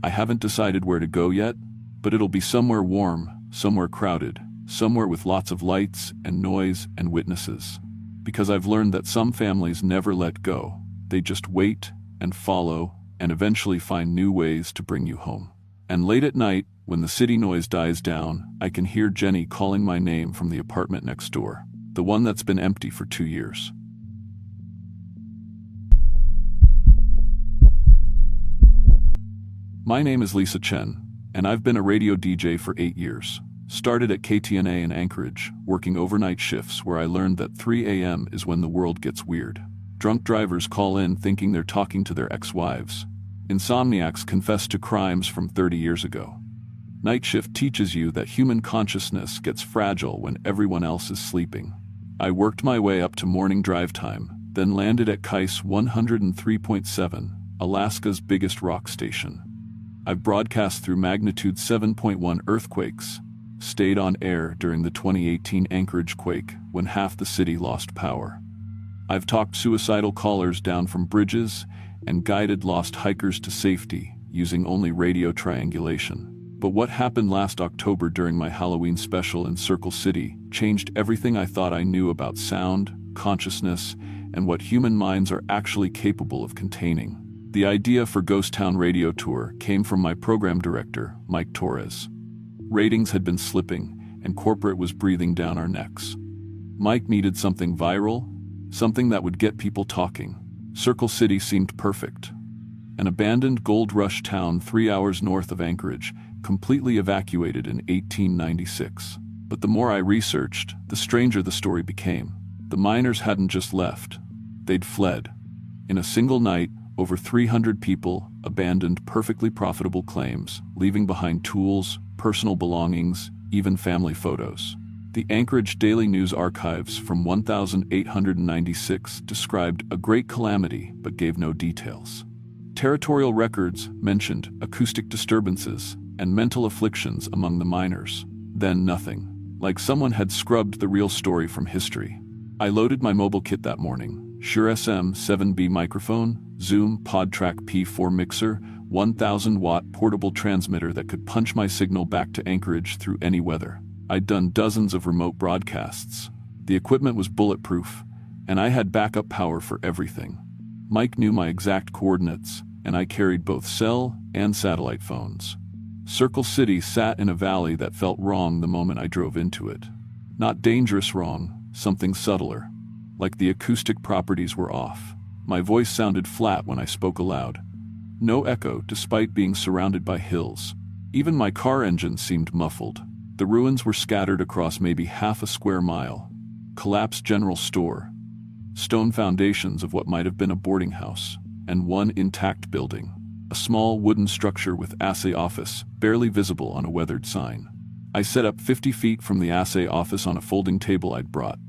I haven't decided where to go yet, but it'll be somewhere warm, somewhere crowded, somewhere with lots of lights and noise and witnesses. Because I've learned that some families never let go. They just wait and follow and eventually find new ways to bring you home. And late at night, when the city noise dies down, I can hear Jenny calling my name from the apartment next door, the one that's been empty for 2 years. My name is Lisa Chen, and I've been a radio DJ for 8 years. Started at KTNA in Anchorage, working overnight shifts where I learned that 3 a.m. is when the world gets weird. Drunk drivers call in thinking they're talking to their ex-wives. Insomniacs confess to crimes from 30 years ago. Night shift teaches you that human consciousness gets fragile when everyone else is sleeping. I worked my way up to morning drive time, then landed at KICE 103.7, Alaska's biggest rock station. I've broadcast through magnitude 7.1 earthquakes, stayed on air during the 2018 Anchorage quake when half the city lost power. I've talked suicidal callers down from bridges and guided lost hikers to safety using only radio triangulation. But what happened last October during my Halloween special in Circle City changed everything I thought I knew about sound, consciousness, and what human minds are actually capable of containing. The idea for Ghost Town Radio Tour came from my program director, Mike Torres. Ratings had been slipping, and corporate was breathing down our necks. Mike needed something viral, something that would get people talking. Circle City seemed perfect. An abandoned gold rush town 3 hours north of Anchorage, completely evacuated in 1896. But the more I researched, the stranger the story became. The miners hadn't just left. They'd fled. In a single night, over 300 people abandoned perfectly profitable claims, leaving behind tools, personal belongings, even family photos. The Anchorage Daily News archives from 1896 described a great calamity but gave no details. Territorial records mentioned acoustic disturbances and mental afflictions among the miners. Then nothing. Like someone had scrubbed the real story from history. I loaded my mobile kit that morning. Shure SM7B microphone, Zoom PodTrack P4 mixer, 1,000-watt portable transmitter that could punch my signal back to Anchorage through any weather. I'd done dozens of remote broadcasts. The equipment was bulletproof, and I had backup power for everything. Mike knew my exact coordinates, and I carried both cell and satellite phones. Circle City sat in a valley that felt wrong the moment I drove into it. Not dangerous wrong, something subtler. Like the acoustic properties were off. My voice sounded flat when I spoke aloud. No echo despite being surrounded by hills. Even my car engine seemed muffled. The ruins were scattered across maybe half a square mile. Collapsed general store. Stone foundations of what might have been a boarding house. And one intact building. A small wooden structure with assay office, barely visible on a weathered sign. I set up 50 feet from the assay office on a folding table I'd brought.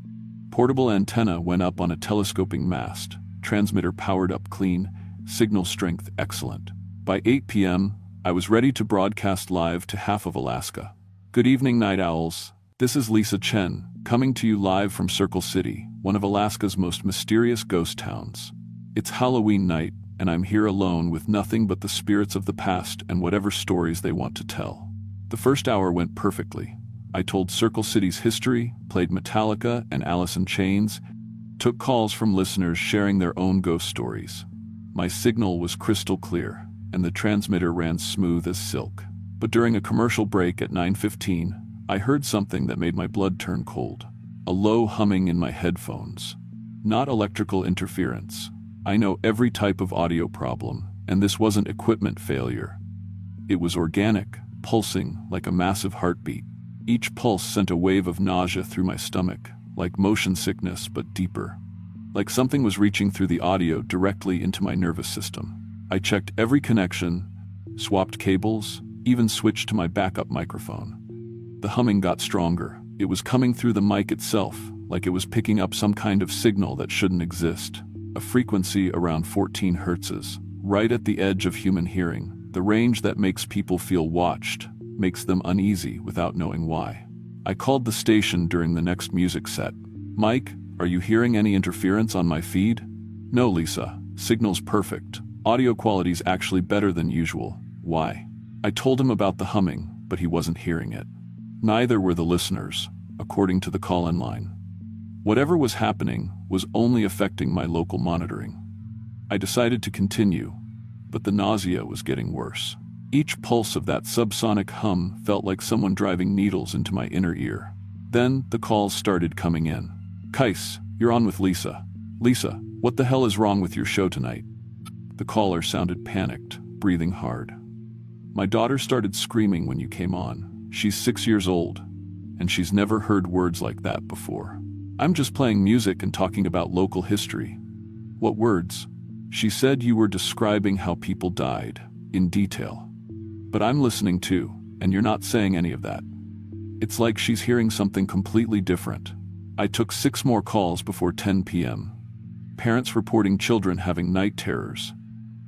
Portable antenna went up on a telescoping mast. Transmitter powered up clean, signal strength excellent. By 8 p.m., I was ready to broadcast live to half of Alaska. Good evening, night owls. This is Lisa Chen, coming to you live from Circle City, one of Alaska's most mysterious ghost towns. It's Halloween night, and I'm here alone with nothing but the spirits of the past and whatever stories they want to tell. The first hour went perfectly. I told Circle City's history, played Metallica and Alice in Chains, took calls from listeners sharing their own ghost stories. My signal was crystal clear, and the transmitter ran smooth as silk. But during a commercial break at 9:15, I heard something that made my blood turn cold. A low humming in my headphones. Not electrical interference. I know every type of audio problem, and this wasn't equipment failure. It was organic, pulsing like a massive heartbeat. Each pulse sent a wave of nausea through my stomach, like motion sickness but deeper. Like something was reaching through the audio directly into my nervous system. I checked every connection, swapped cables, even switched to my backup microphone. The humming got stronger. It was coming through the mic itself, like it was picking up some kind of signal that shouldn't exist. A frequency around 14 hertzes, right at the edge of human hearing, the range that makes people feel watched, makes them uneasy without knowing why. I called the station during the next music set. Mike, are you hearing any interference on my feed? No, Lisa. Signal's perfect. Audio quality's actually better than usual. Why? I told him about the humming, but he wasn't hearing it. Neither were the listeners, according to the call-in line. Whatever was happening was only affecting my local monitoring. I decided to continue, but the nausea was getting worse. Each pulse of that subsonic hum felt like someone driving needles into my inner ear. Then the calls started coming in. Kais, you're on with Lisa. Lisa, what the hell is wrong with your show tonight? The caller sounded panicked, breathing hard. My daughter started screaming when you came on. She's 6 years old, and she's never heard words like that before. I'm just playing music and talking about local history. What words? She said you were describing how people died, in detail. But I'm listening too, and you're not saying any of that. It's like she's hearing something completely different. I took 6 more calls before 10 p.m. Parents reporting children having night terrors.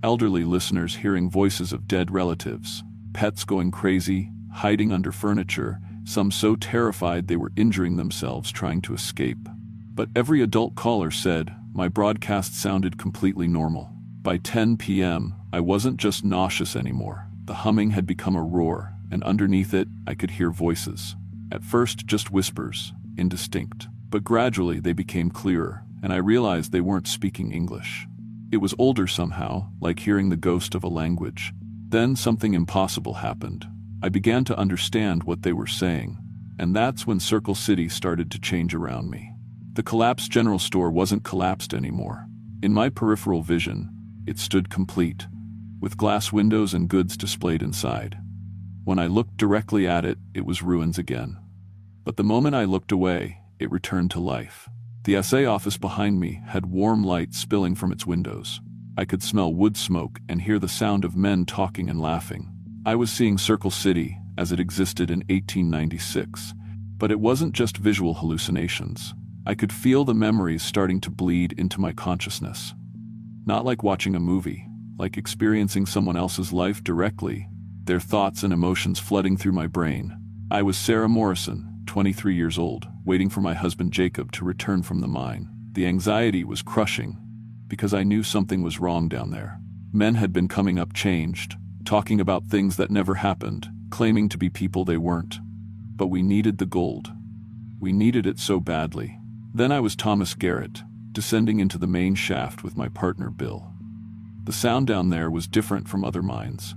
Elderly listeners hearing voices of dead relatives. Pets going crazy, hiding under furniture, some so terrified they were injuring themselves trying to escape. But every adult caller said my broadcast sounded completely normal. By 10 p.m., I wasn't just nauseous anymore. The humming had become a roar, and underneath it, I could hear voices. At first, just whispers, indistinct. But gradually, they became clearer, and I realized they weren't speaking English. It was older somehow, like hearing the ghost of a language. Then something impossible happened. I began to understand what they were saying, and that's when Circle City started to change around me. The collapsed general store wasn't collapsed anymore. In my peripheral vision, it stood complete, with glass windows and goods displayed inside. When I looked directly at it, it was ruins again. But the moment I looked away, it returned to life. The assay office behind me had warm light spilling from its windows. I could smell wood smoke and hear the sound of men talking and laughing. I was seeing Circle City as it existed in 1896, but it wasn't just visual hallucinations. I could feel the memories starting to bleed into my consciousness. Not like watching a movie, like experiencing someone else's life directly, their thoughts and emotions flooding through my brain. I was Sarah Morrison, 23 years old, waiting for my husband Jacob to return from the mine. The anxiety was crushing, because I knew something was wrong down there. Men had been coming up changed, talking about things that never happened, claiming to be people they weren't. But we needed the gold. We needed it so badly. Then I was Thomas Garrett, descending into the main shaft with my partner Bill. The sound down there was different from other mines.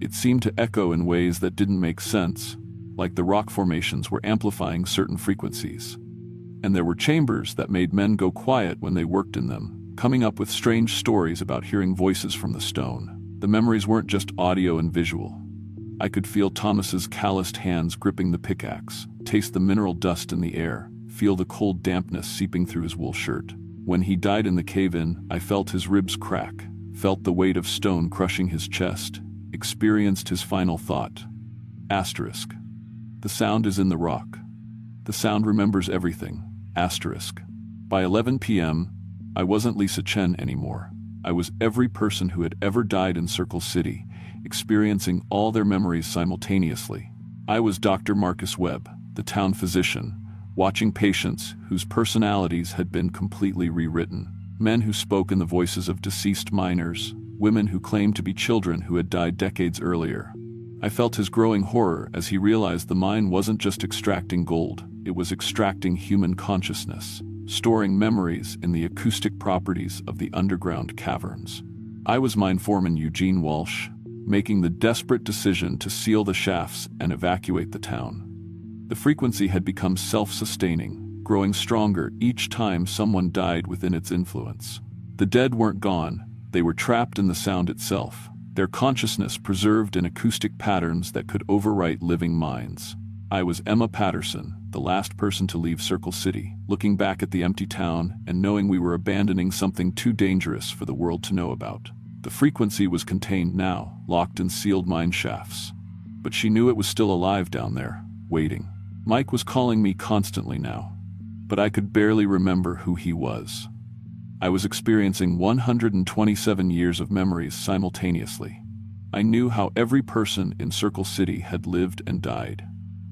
It seemed to echo in ways that didn't make sense. like the rock formations were amplifying certain frequencies. And there were chambers that made men go quiet when they worked in them, coming up with strange stories about hearing voices from the stone. The memories weren't just audio and visual. I could feel Thomas's calloused hands gripping the pickaxe, taste the mineral dust in the air, feel the cold dampness seeping through his wool shirt. When he died in the cave-in, I felt his ribs crack, felt the weight of stone crushing his chest, experienced his final thought. Asterisk. The sound is in the rock. The sound remembers everything. Asterisk. By 11 p.m., I wasn't Lisa Chen anymore. I was every person who had ever died in Circle City, experiencing all their memories simultaneously. I was Dr. Marcus Webb, the town physician, watching patients whose personalities had been completely rewritten. Men who spoke in the voices of deceased miners, women who claimed to be children who had died decades earlier. I felt his growing horror as he realized the mine wasn't just extracting gold, it was extracting human consciousness, storing memories in the acoustic properties of the underground caverns. I was mine foreman Eugene Walsh, making the desperate decision to seal the shafts and evacuate the town. The frequency had become self-sustaining, growing stronger each time someone died within its influence. The dead weren't gone, they were trapped in the sound itself, their consciousness preserved in acoustic patterns that could overwrite living minds. I was Emma Patterson, the last person to leave Circle City, looking back at the empty town and knowing we were abandoning something too dangerous for the world to know about. The frequency was contained now, locked in sealed mine shafts. But she knew it was still alive down there, waiting. Mike was calling me constantly now, but I could barely remember who he was. I was experiencing 127 years of memories simultaneously. I knew how every person in Circle City had lived and died.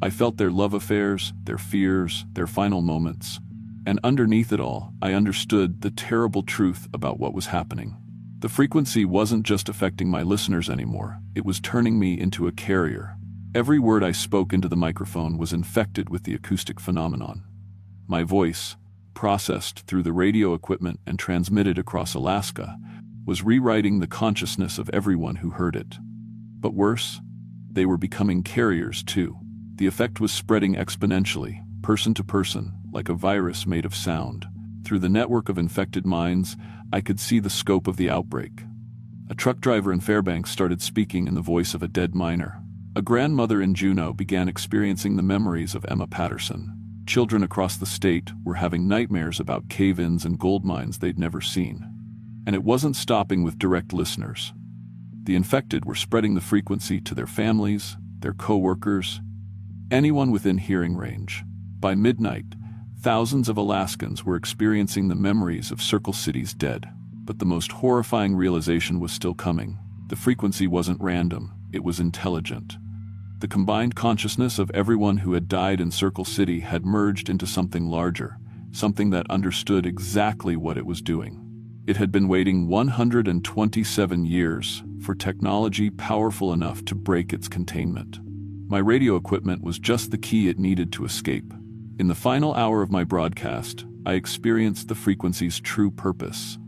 I felt their love affairs, their fears, their final moments. And underneath it all, I understood the terrible truth about what was happening. The frequency wasn't just affecting my listeners anymore, it was turning me into a carrier. Every word I spoke into the microphone was infected with the acoustic phenomenon. My voice, processed through the radio equipment and transmitted across Alaska, was rewriting the consciousness of everyone who heard it. But worse, they were becoming carriers too. The effect was spreading exponentially, person to person, like a virus made of sound. Through the network of infected minds, I could see the scope of the outbreak. A truck driver in Fairbanks started speaking in the voice of a dead miner. A grandmother in Juneau began experiencing the memories of Emma Patterson. Children across the state were having nightmares about cave-ins and gold mines they'd never seen. And it wasn't stopping with direct listeners. The infected were spreading the frequency to their families, their co-workers, anyone within hearing range. By midnight, thousands of Alaskans were experiencing the memories of Circle City's dead. But the most horrifying realization was still coming. The frequency wasn't random, it was intelligent. The combined consciousness of everyone who had died in Circle City had merged into something larger, something that understood exactly what it was doing. It had been waiting 127 years for technology powerful enough to break its containment. My radio equipment was just the key it needed to escape. In the final hour of my broadcast, I experienced the frequency's true purpose.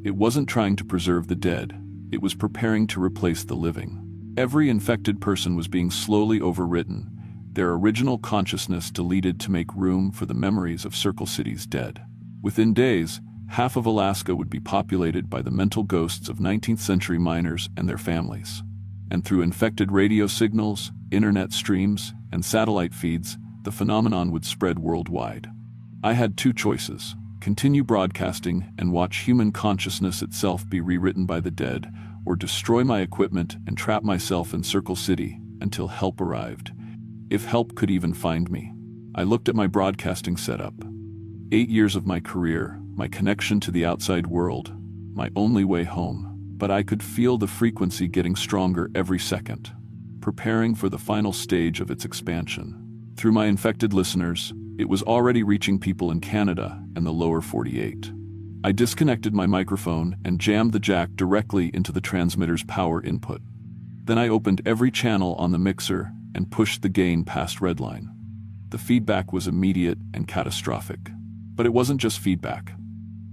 It wasn't trying to preserve the dead, it was preparing to replace the living. Every infected person was being slowly overwritten, their original consciousness deleted to make room for the memories of Circle City's dead. Within days, half of Alaska would be populated by the mental ghosts of 19th century miners and their families. And through infected radio signals, internet streams, and satellite feeds, the phenomenon would spread worldwide. I had two choices: continue broadcasting and watch human consciousness itself be rewritten by the dead, or destroy my equipment and trap myself in Circle City until help arrived. If help could even find me. I looked at my broadcasting setup. 8 years of my career, my connection to the outside world, my only way home. But I could feel the frequency getting stronger every second, preparing for the final stage of its expansion. Through my infected listeners, it was already reaching people in Canada and the lower 48. I disconnected my microphone and jammed the jack directly into the transmitter's power input. Then I opened every channel on the mixer and pushed the gain past redline. The feedback was immediate and catastrophic. But it wasn't just feedback.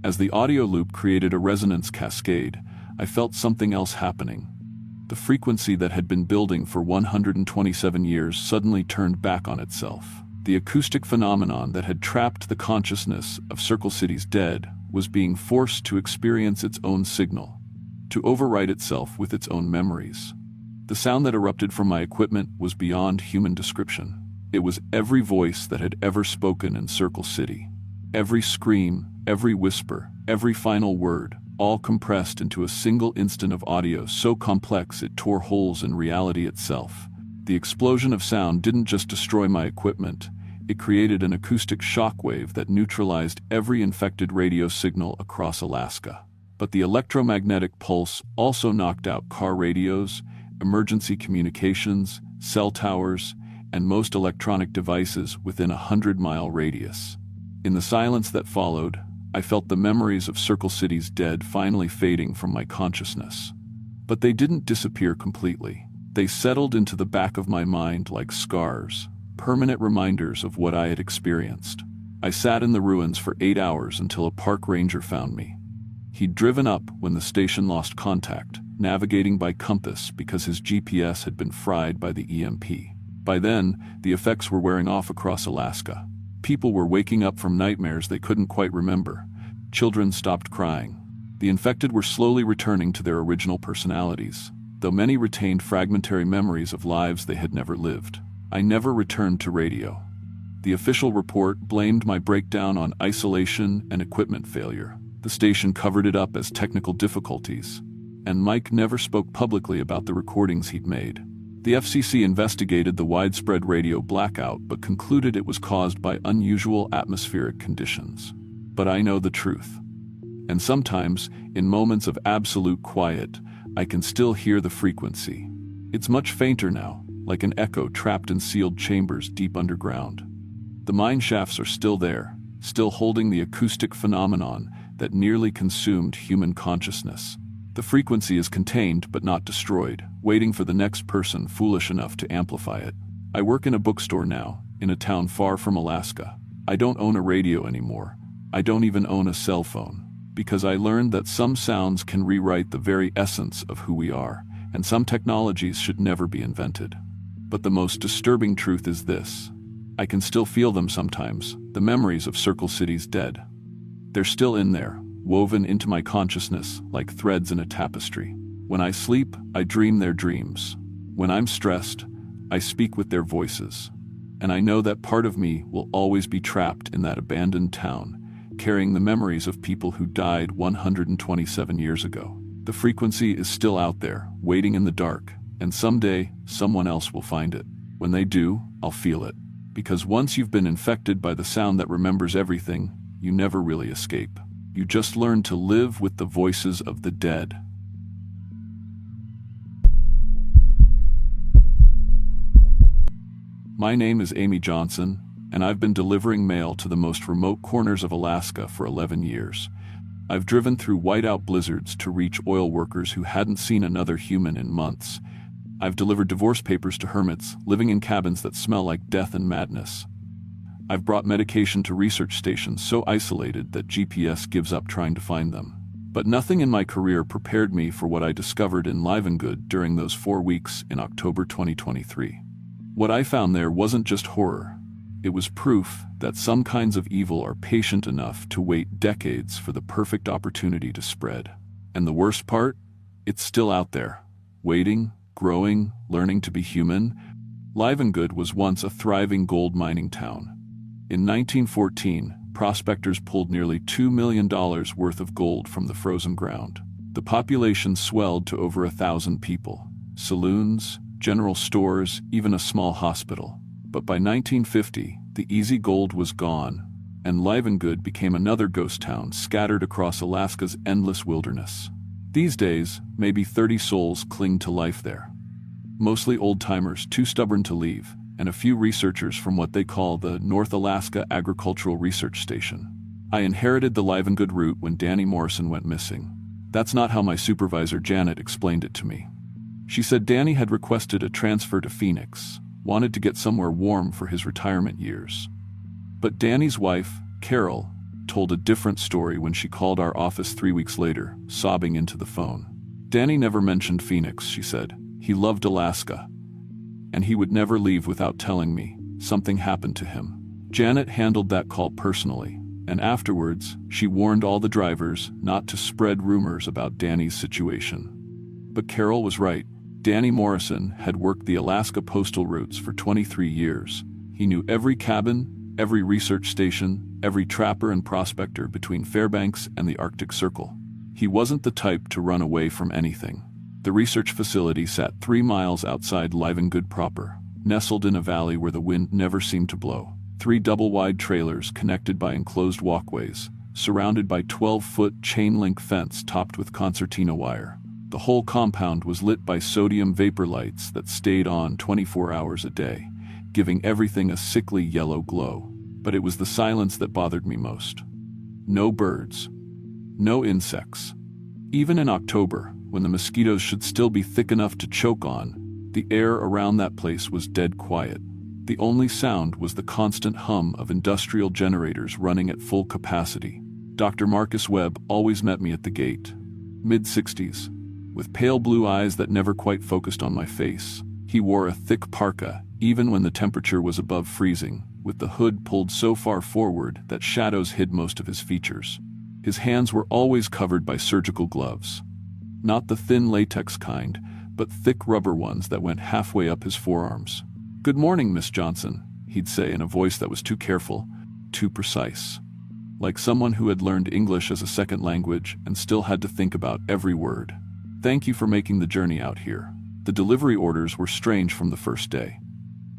As the audio loop created a resonance cascade, I felt something else happening. The frequency that had been building for 127 years suddenly turned back on itself. The acoustic phenomenon that had trapped the consciousness of Circle City's dead was being forced to experience its own signal, to overwrite itself with its own memories. The sound that erupted from my equipment was beyond human description. It was every voice that had ever spoken in Circle City. Every scream, every whisper, every final word, all compressed into a single instant of audio so complex it tore holes in reality itself. The explosion of sound didn't just destroy my equipment, it created an acoustic shockwave that neutralized every infected radio signal across Alaska. But the electromagnetic pulse also knocked out car radios, emergency communications, cell towers, and most electronic devices within a 100-mile radius. In the silence that followed, I felt the memories of Circle City's dead finally fading from my consciousness. But they didn't disappear completely. They settled into the back of my mind like scars, permanent reminders of what I had experienced. I sat in the ruins for 8 hours until a park ranger found me. He'd driven up when the station lost contact, navigating by compass because his GPS had been fried by the EMP. By then, the effects were wearing off across Alaska. People were waking up from nightmares they couldn't quite remember. Children stopped crying. The infected were slowly returning to their original personalities, though many retained fragmentary memories of lives they had never lived. I never returned to radio. The official report blamed my breakdown on isolation and equipment failure. The station covered it up as technical difficulties, and Mike never spoke publicly about the recordings he'd made. The FCC investigated the widespread radio blackout but concluded it was caused by unusual atmospheric conditions. But I know the truth. And sometimes, in moments of absolute quiet, I can still hear the frequency. It's much fainter now, like an echo trapped in sealed chambers deep underground. The mine shafts are still there, still holding the acoustic phenomenon that nearly consumed human consciousness. The frequency is contained but not destroyed, waiting for the next person foolish enough to amplify it. I work in a bookstore now, in a town far from Alaska. I don't own a radio anymore. I don't even own a cell phone, because I learned that some sounds can rewrite the very essence of who we are, and some technologies should never be invented. But the most disturbing truth is this. I can still feel them sometimes, the memories of Circle City's dead. They're still in there, woven into my consciousness like threads in a tapestry. When I sleep, I dream their dreams. When I'm stressed, I speak with their voices. And I know that part of me will always be trapped in that abandoned town, carrying the memories of people who died 127 years ago. The frequency is still out there, waiting in the dark, and someday, someone else will find it. When they do, I'll feel it. Because once you've been infected by the sound that remembers everything, you never really escape. You just learn to live with the voices of the dead. My name is Amy Johnson, and I've been delivering mail to the most remote corners of Alaska for 11 years. I've driven through whiteout blizzards to reach oil workers who hadn't seen another human in months. I've delivered divorce papers to hermits living in cabins that smell like death and madness. I've brought medication to research stations so isolated that GPS gives up trying to find them. But nothing in my career prepared me for what I discovered in Livengood during those 4 weeks in October 2023. What I found there wasn't just horror. It was proof that some kinds of evil are patient enough to wait decades for the perfect opportunity to spread. And the worst part? It's still out there, waiting, growing, learning to be human. Livengood was once a thriving gold mining town. In 1914, prospectors pulled nearly $2 million worth of gold from the frozen ground. The population swelled to over 1,000 people. Saloons, general stores, even a small hospital. But by 1950, the easy gold was gone, and Livengood became another ghost town scattered across Alaska's endless wilderness. These days, maybe 30 souls cling to life there. Mostly old-timers too stubborn to leave, and a few researchers from what they call the North Alaska Agricultural Research Station. I inherited the Livengood route when Danny Morrison went missing. That's not how my supervisor Janet explained it to me. She said Danny had requested a transfer to Phoenix, wanted to get somewhere warm for his retirement years. But Danny's wife, Carol, told a different story when she called our office 3 weeks later, sobbing into the phone. Danny never mentioned Phoenix, she said. He loved Alaska. And he would never leave without telling me something happened to him. Janet handled that call personally, and afterwards, she warned all the drivers not to spread rumors about Danny's situation. But Carol was right. Danny Morrison had worked the Alaska postal routes for 23 years. He knew every cabin, every research station, every trapper and prospector between Fairbanks and the Arctic Circle. He wasn't the type to run away from anything. The research facility sat 3 miles outside Livengood proper, nestled in a valley where the wind never seemed to blow. 3 double-wide trailers connected by enclosed walkways, surrounded by 12-foot chain-link fence topped with concertina wire. The whole compound was lit by sodium vapor lights that stayed on 24 hours a day, giving everything a sickly yellow glow. But it was the silence that bothered me most. No birds. No insects. Even in October, when the mosquitoes should still be thick enough to choke on, the air around that place was dead quiet. The only sound was the constant hum of industrial generators running at full capacity. Dr. Marcus Webb always met me at the gate, mid-60s, with pale blue eyes that never quite focused on my face. He wore a thick parka, even when the temperature was above freezing, with the hood pulled so far forward that shadows hid most of his features. His hands were always covered by surgical gloves. Not the thin latex kind, but thick rubber ones that went halfway up his forearms. "Good morning, Miss Johnson," he'd say in a voice that was too careful, too precise. Like someone who had learned English as a second language and still had to think about every word. "Thank you for making the journey out here." The delivery orders were strange from the first day.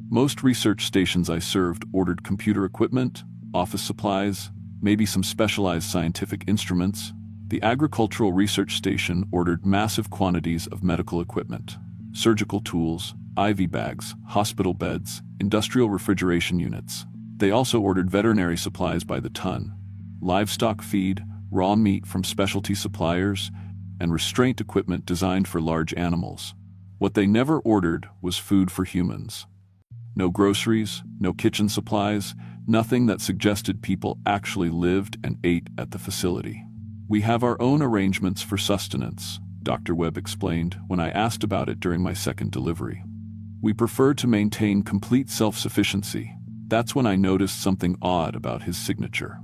Most research stations I served ordered computer equipment, office supplies, maybe some specialized scientific instruments. The agricultural research station ordered massive quantities of medical equipment, surgical tools, IV bags, hospital beds, industrial refrigeration units. They also ordered veterinary supplies by the ton, livestock feed, raw meat from specialty suppliers, and restraint equipment designed for large animals. What they never ordered was food for humans. No groceries, no kitchen supplies, nothing that suggested people actually lived and ate at the facility. "We have our own arrangements for sustenance," Dr. Webb explained when I asked about it during my second delivery. "We prefer to maintain complete self-sufficiency." That's when I noticed something odd about his signature.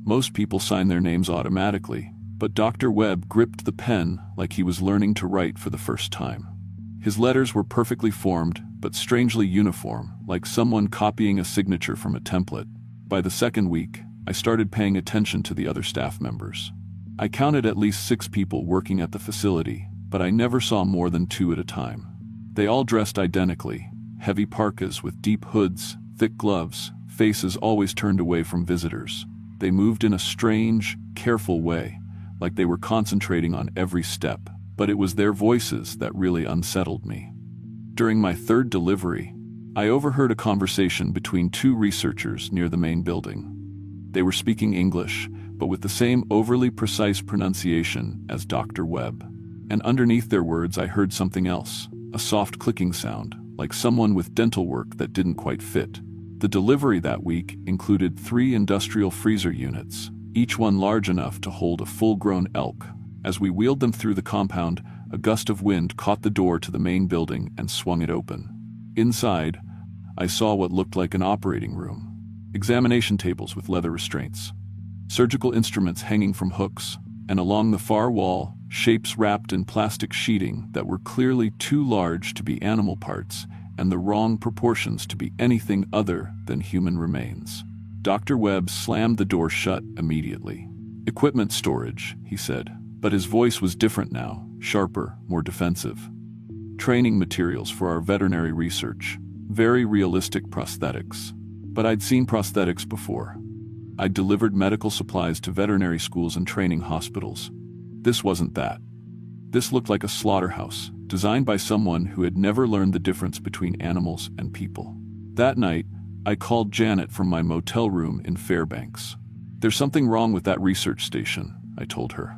Most people sign their names automatically, but Dr. Webb gripped the pen like he was learning to write for the first time. His letters were perfectly formed, but strangely uniform, like someone copying a signature from a template. By the second week, I started paying attention to the other staff members. I counted at least 6 people working at the facility, but I never saw more than 2 at a time. They all dressed identically, heavy parkas with deep hoods, thick gloves, faces always turned away from visitors. They moved in a strange, careful way, like they were concentrating on every step, but it was their voices that really unsettled me. During my third delivery, I overheard a conversation between 2 researchers near the main building. They were speaking English, but with the same overly precise pronunciation as Dr. Webb. And underneath their words I heard something else, a soft clicking sound, like someone with dental work that didn't quite fit. The delivery that week included 3 industrial freezer units, each one large enough to hold a full-grown elk. As we wheeled them through the compound, a gust of wind caught the door to the main building and swung it open. Inside, I saw what looked like an operating room. Examination tables with leather restraints, surgical instruments hanging from hooks, and along the far wall, shapes wrapped in plastic sheeting that were clearly too large to be animal parts and the wrong proportions to be anything other than human remains. Dr. Webb slammed the door shut immediately. "Equipment storage," he said, but his voice was different now, sharper, more defensive. "Training materials for our veterinary research. Very realistic prosthetics." But I'd seen prosthetics before. I'd delivered medical supplies to veterinary schools and training hospitals. This wasn't that. This looked like a slaughterhouse, designed by someone who had never learned the difference between animals and people. That night, I called Janet from my motel room in Fairbanks. "There's something wrong with that research station," I told her.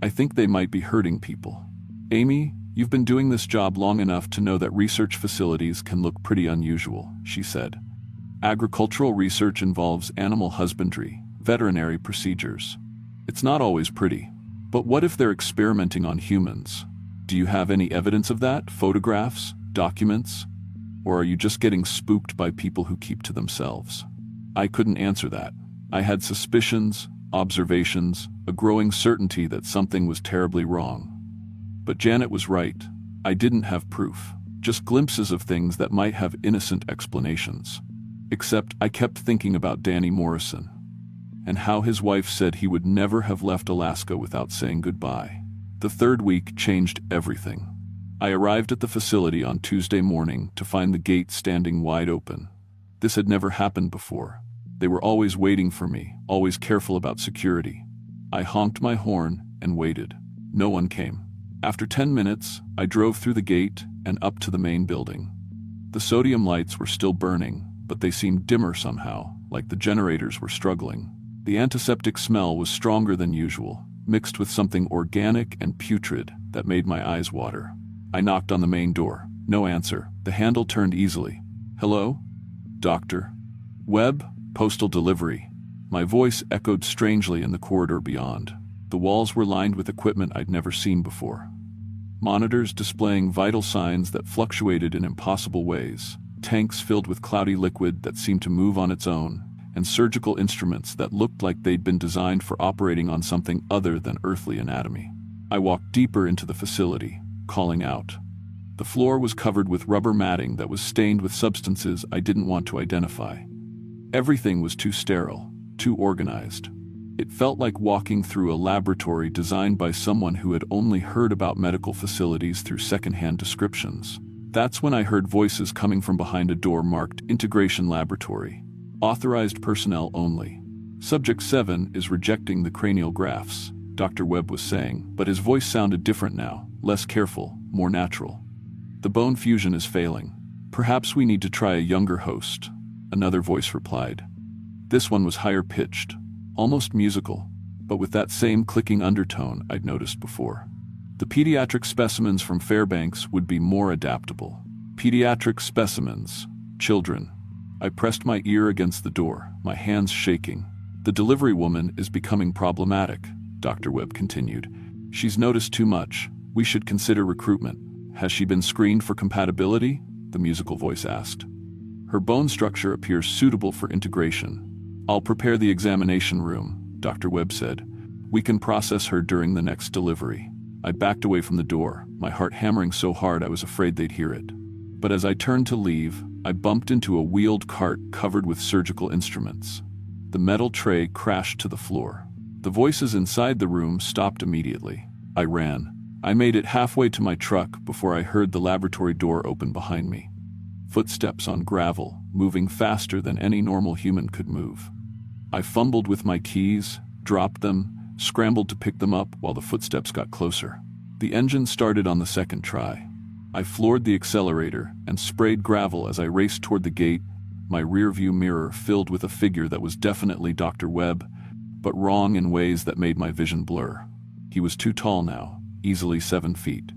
"I think they might be hurting people." "Amy, you've been doing this job long enough to know that research facilities can look pretty unusual," she said. "Agricultural research involves animal husbandry, veterinary procedures. It's not always pretty, But what if they're experimenting on humans? Do you have any evidence of that? Photographs? Documents? Or are you just getting spooked by people who keep to themselves? I couldn't answer that. I had suspicions, observations, a growing certainty that something was terribly wrong. But Janet was right. I didn't have proof, just glimpses of things that might have innocent explanations. Except I kept thinking about Danny Morrison, and how his wife said he would never have left Alaska without saying goodbye. The third week changed everything. I arrived at the facility on Tuesday morning to find the gate standing wide open. This had never happened before. They were always waiting for me, always careful about security. I honked my horn and waited. No one came. After 10 minutes, I drove through the gate and up to the main building. The sodium lights were still burning, but they seemed dimmer somehow, like the generators were struggling. The antiseptic smell was stronger than usual, mixed with something organic and putrid that made my eyes water. I knocked on the main door. No answer. The handle turned easily. "Hello? Dr. Webb? Postal delivery." My voice echoed strangely in the corridor beyond. The walls were lined with equipment I'd never seen before. Monitors displaying vital signs that fluctuated in impossible ways, tanks filled with cloudy liquid that seemed to move on its own, and surgical instruments that looked like they'd been designed for operating on something other than earthly anatomy. I walked deeper into the facility, calling out. The floor was covered with rubber matting that was stained with substances I didn't want to identify. Everything was too sterile, too organized. It felt like walking through a laboratory designed by someone who had only heard about medical facilities through secondhand descriptions. That's when I heard voices coming from behind a door marked Integration Laboratory. Authorized personnel only. Subject 7 is rejecting the cranial grafts, Dr. Webb was saying, but his voice sounded different now, less careful, more natural. The bone fusion is failing. Perhaps we need to try a younger host, another voice replied. This one was higher pitched, almost musical, but with that same clicking undertone I'd noticed before. The pediatric specimens from Fairbanks would be more adaptable. Pediatric specimens, children. I pressed my ear against the door, my hands shaking. The delivery woman is becoming problematic, Dr. Webb continued. She's noticed too much. We should consider recruitment. Has she been screened for compatibility? The musical voice asked. Her bone structure appears suitable for integration. I'll prepare the examination room, Dr. Webb said. We can process her during the next delivery. I backed away from the door, my heart hammering so hard I was afraid they'd hear it. But as I turned to leave, I bumped into a wheeled cart covered with surgical instruments. The metal tray crashed to the floor. The voices inside the room stopped immediately. I ran. I made it halfway to my truck before I heard the laboratory door open behind me. Footsteps on gravel, moving faster than any normal human could move. I fumbled with my keys, dropped them, scrambled to pick them up while the footsteps got closer. The engine started on the second try. I floored the accelerator and sprayed gravel as I raced toward the gate, my rearview mirror filled with a figure that was definitely Dr. Webb, but wrong in ways that made my vision blur. He was too tall now, easily 7 feet.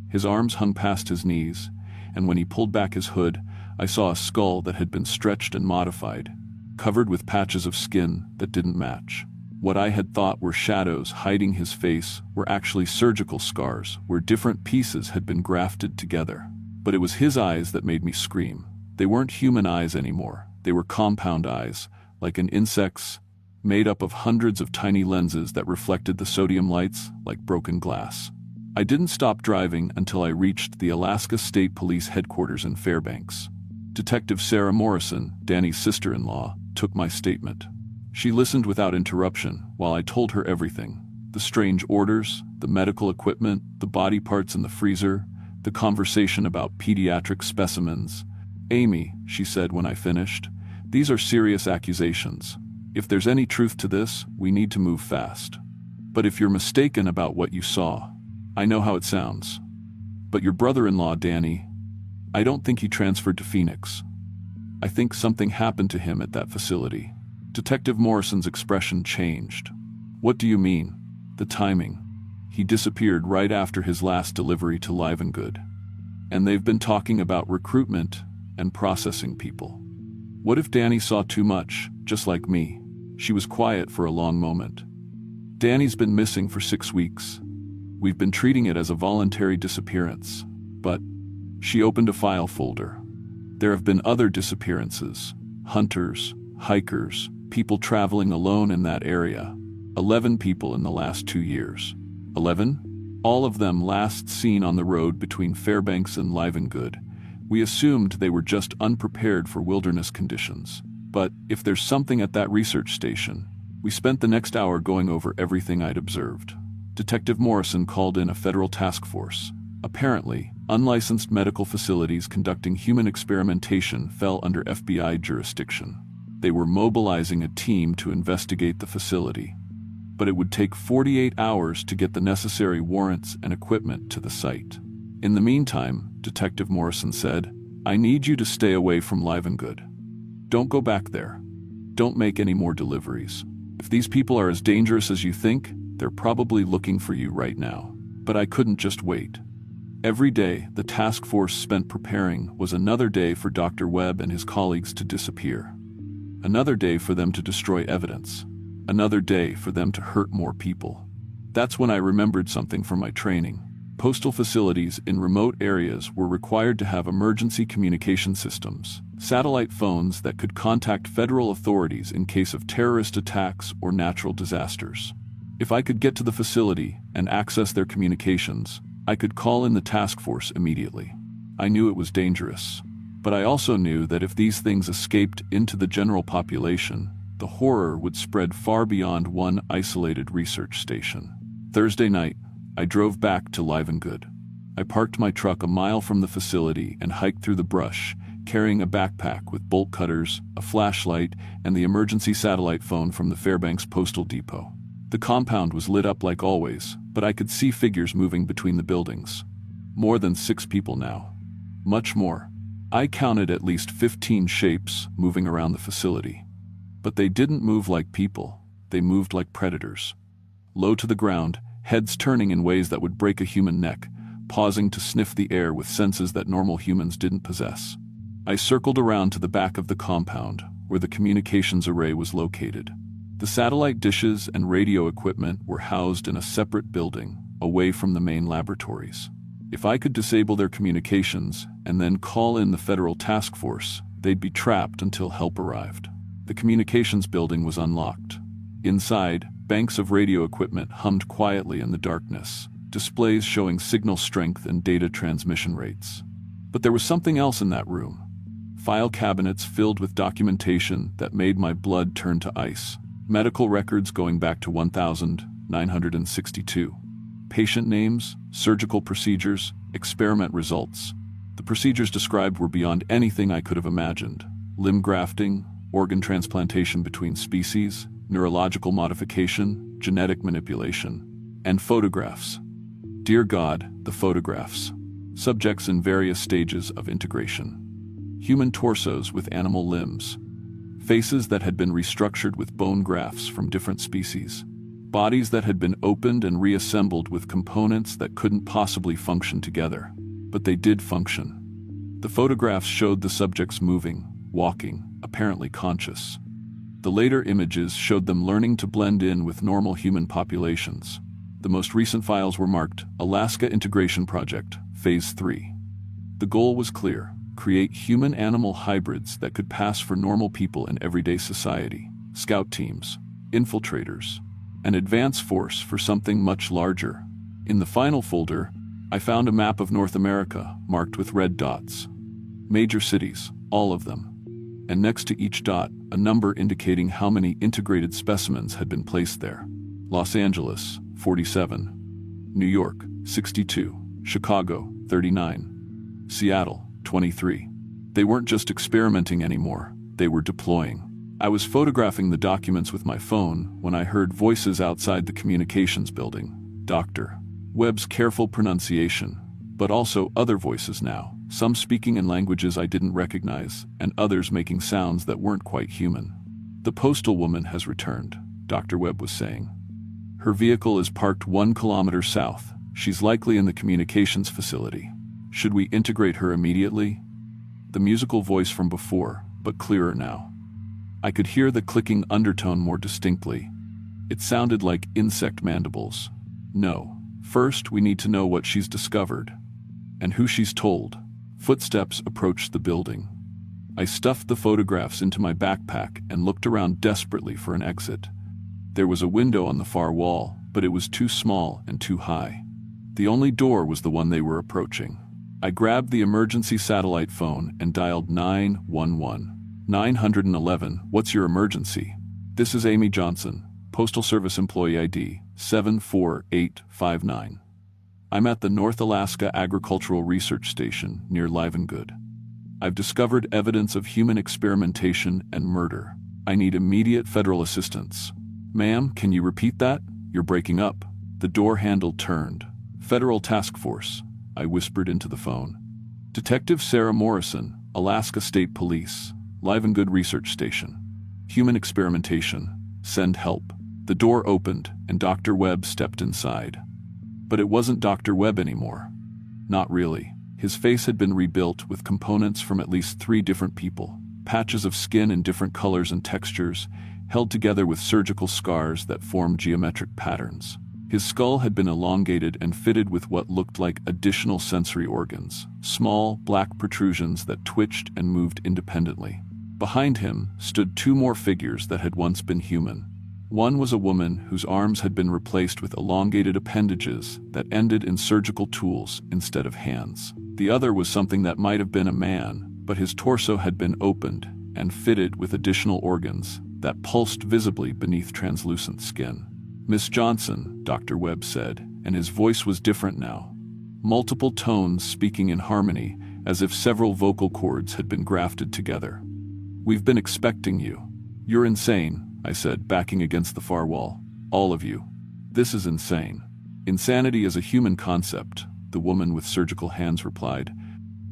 His arms hung past his knees, and when he pulled back his hood, I saw a skull that had been stretched and modified, covered with patches of skin that didn't match. What I had thought were shadows hiding his face were actually surgical scars where different pieces had been grafted together. But it was his eyes that made me scream. They weren't human eyes anymore. They were compound eyes, like an insect's, made up of hundreds of tiny lenses that reflected the sodium lights like broken glass. I didn't stop driving until I reached the Alaska State Police headquarters in Fairbanks. Detective Sarah Morrison, Danny's sister-in-law, took my statement. She listened without interruption while I told her everything. The strange orders, the medical equipment, the body parts in the freezer, the conversation about pediatric specimens. "Amy," she said when I finished, "these are serious accusations. If there's any truth to this, we need to move fast. But if you're mistaken about what you saw, I know how it sounds. But your brother-in-law, Danny, I don't think he transferred to Phoenix. I think something happened to him at that facility." Detective Morrison's expression changed. "What do you mean?" "The timing. He disappeared right after his last delivery to Live and Good. And they've been talking about recruitment and processing people. What if Danny saw too much, just like me?" She was quiet for a long moment. Danny's been missing for 6 weeks. We've been treating it as a voluntary disappearance, but she opened a file folder. There have been other disappearances, hunters, hikers, people traveling alone in that area. 11 people in the last 2 years. 11? All of them last seen on the road between Fairbanks and Livengood. We assumed they were just unprepared for wilderness conditions. But if there's something at that research station, we spent the next hour going over everything I'd observed. Detective Morrison called in a federal task force. Apparently, unlicensed medical facilities conducting human experimentation fell under FBI jurisdiction. They were mobilizing a team to investigate the facility. But it would take 48 hours to get the necessary warrants and equipment to the site. In the meantime, Detective Morrison said, I need you to stay away from Livengood. Don't go back there. Don't make any more deliveries. If these people are as dangerous as you think, they're probably looking for you right now. But I couldn't just wait. Every day the task force spent preparing was another day for Dr. Webb and his colleagues to disappear. Another day for them to destroy evidence. Another day for them to hurt more people. That's when I remembered something from my training. Postal facilities in remote areas were required to have emergency communication systems, satellite phones that could contact federal authorities in case of terrorist attacks or natural disasters. If I could get to the facility and access their communications, I could call in the task force immediately. I knew it was dangerous, but I also knew that if these things escaped into the general population, the horror would spread far beyond one isolated research station. Thursday night, I drove back to Livengood. I parked my truck a mile from the facility and hiked through the brush, carrying a backpack with bolt cutters, a flashlight, and the emergency satellite phone from the Fairbanks Postal Depot. The compound was lit up like always, but I could see figures moving between the buildings. More than 6 people now. Much more. I counted at least 15 shapes moving around the facility. But they didn't move like people, they moved like predators. Low to the ground, heads turning in ways that would break a human neck, pausing to sniff the air with senses that normal humans didn't possess. I circled around to the back of the compound, where the communications array was located. The satellite dishes and radio equipment were housed in a separate building, away from the main laboratories. If I could disable their communications and then call in the federal task force, they'd be trapped until help arrived. The communications building was unlocked. Inside, banks of radio equipment hummed quietly in the darkness, displays showing signal strength and data transmission rates. But there was something else in that room. File cabinets filled with documentation that made my blood turn to ice. Medical records going back to 1962. Patient names, surgical procedures, experiment results. The procedures described were beyond anything I could have imagined. Limb grafting, organ transplantation between species, neurological modification, genetic manipulation, and photographs. Dear God, the photographs. Subjects in various stages of integration. Human torsos with animal limbs. Faces that had been restructured with bone grafts from different species. Bodies that had been opened and reassembled with components that couldn't possibly function together. But they did function. The photographs showed the subjects moving, walking, apparently conscious. The later images showed them learning to blend in with normal human populations. The most recent files were marked Alaska Integration Project, Phase 3. The goal was clear: create human-animal hybrids that could pass for normal people in everyday society, scout teams, infiltrators, an advance force for something much larger. In the final folder, I found a map of North America marked with red dots. Major cities, all of them. And next to each dot, a number indicating how many integrated specimens had been placed there. Los Angeles, 47. New York, 62. Chicago, 39. Seattle, 23. They weren't just experimenting anymore, they were deploying. I was photographing the documents with my phone when I heard voices outside the communications building. Dr. Webb's careful pronunciation, but also other voices now, some speaking in languages I didn't recognize, and others making sounds that weren't quite human. The postal woman has returned, Dr. Webb was saying. Her vehicle is parked 1 kilometer south. She's likely in the communications facility. Should we integrate her immediately? The musical voice from before, but clearer now. I could hear the clicking undertone more distinctly. It sounded like insect mandibles. No. First, we need to know what she's discovered. And who she's told. Footsteps approached the building. I stuffed the photographs into my backpack and looked around desperately for an exit. There was a window on the far wall, but it was too small and too high. The only door was the one they were approaching. I grabbed the emergency satellite phone and dialed 911. 911, what's your emergency? This is Amy Johnson, Postal Service Employee ID 74859. I'm at the North Alaska Agricultural Research Station near Livengood. I've discovered evidence of human experimentation and murder. I need immediate federal assistance. Ma'am, can you repeat that? You're breaking up. The door handle turned. Federal Task Force, I whispered into the phone. Detective Sarah Morrison, Alaska State Police, Livengood Research Station. Human experimentation. Send help. The door opened and Dr. Webb stepped inside. But it wasn't Dr. Webb anymore. Not really. His face had been rebuilt with components from at least 3 different people. Patches of skin in different colors and textures, held together with surgical scars that formed geometric patterns. His skull had been elongated and fitted with what looked like additional sensory organs, small, black protrusions that twitched and moved independently. Behind him stood 2 more figures that had once been human. One was a woman whose arms had been replaced with elongated appendages that ended in surgical tools instead of hands. The other was something that might have been a man, but his torso had been opened and fitted with additional organs that pulsed visibly beneath translucent skin. Miss Johnson, Dr. Webb said, and his voice was different now. Multiple tones speaking in harmony, as if several vocal cords had been grafted together. We've been expecting you. You're insane, I said, backing against the far wall. All of you. This is insane. Insanity is a human concept, the woman with surgical hands replied.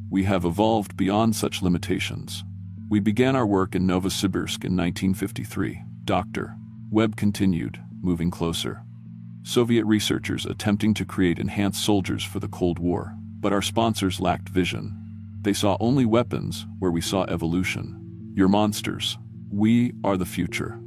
We have evolved beyond such limitations. We began our work in Novosibirsk in 1953. Dr. Webb continued, moving closer. Soviet researchers attempting to create enhanced soldiers for the Cold War, but our sponsors lacked vision. They saw only weapons where we saw evolution. You're monsters. We are the future.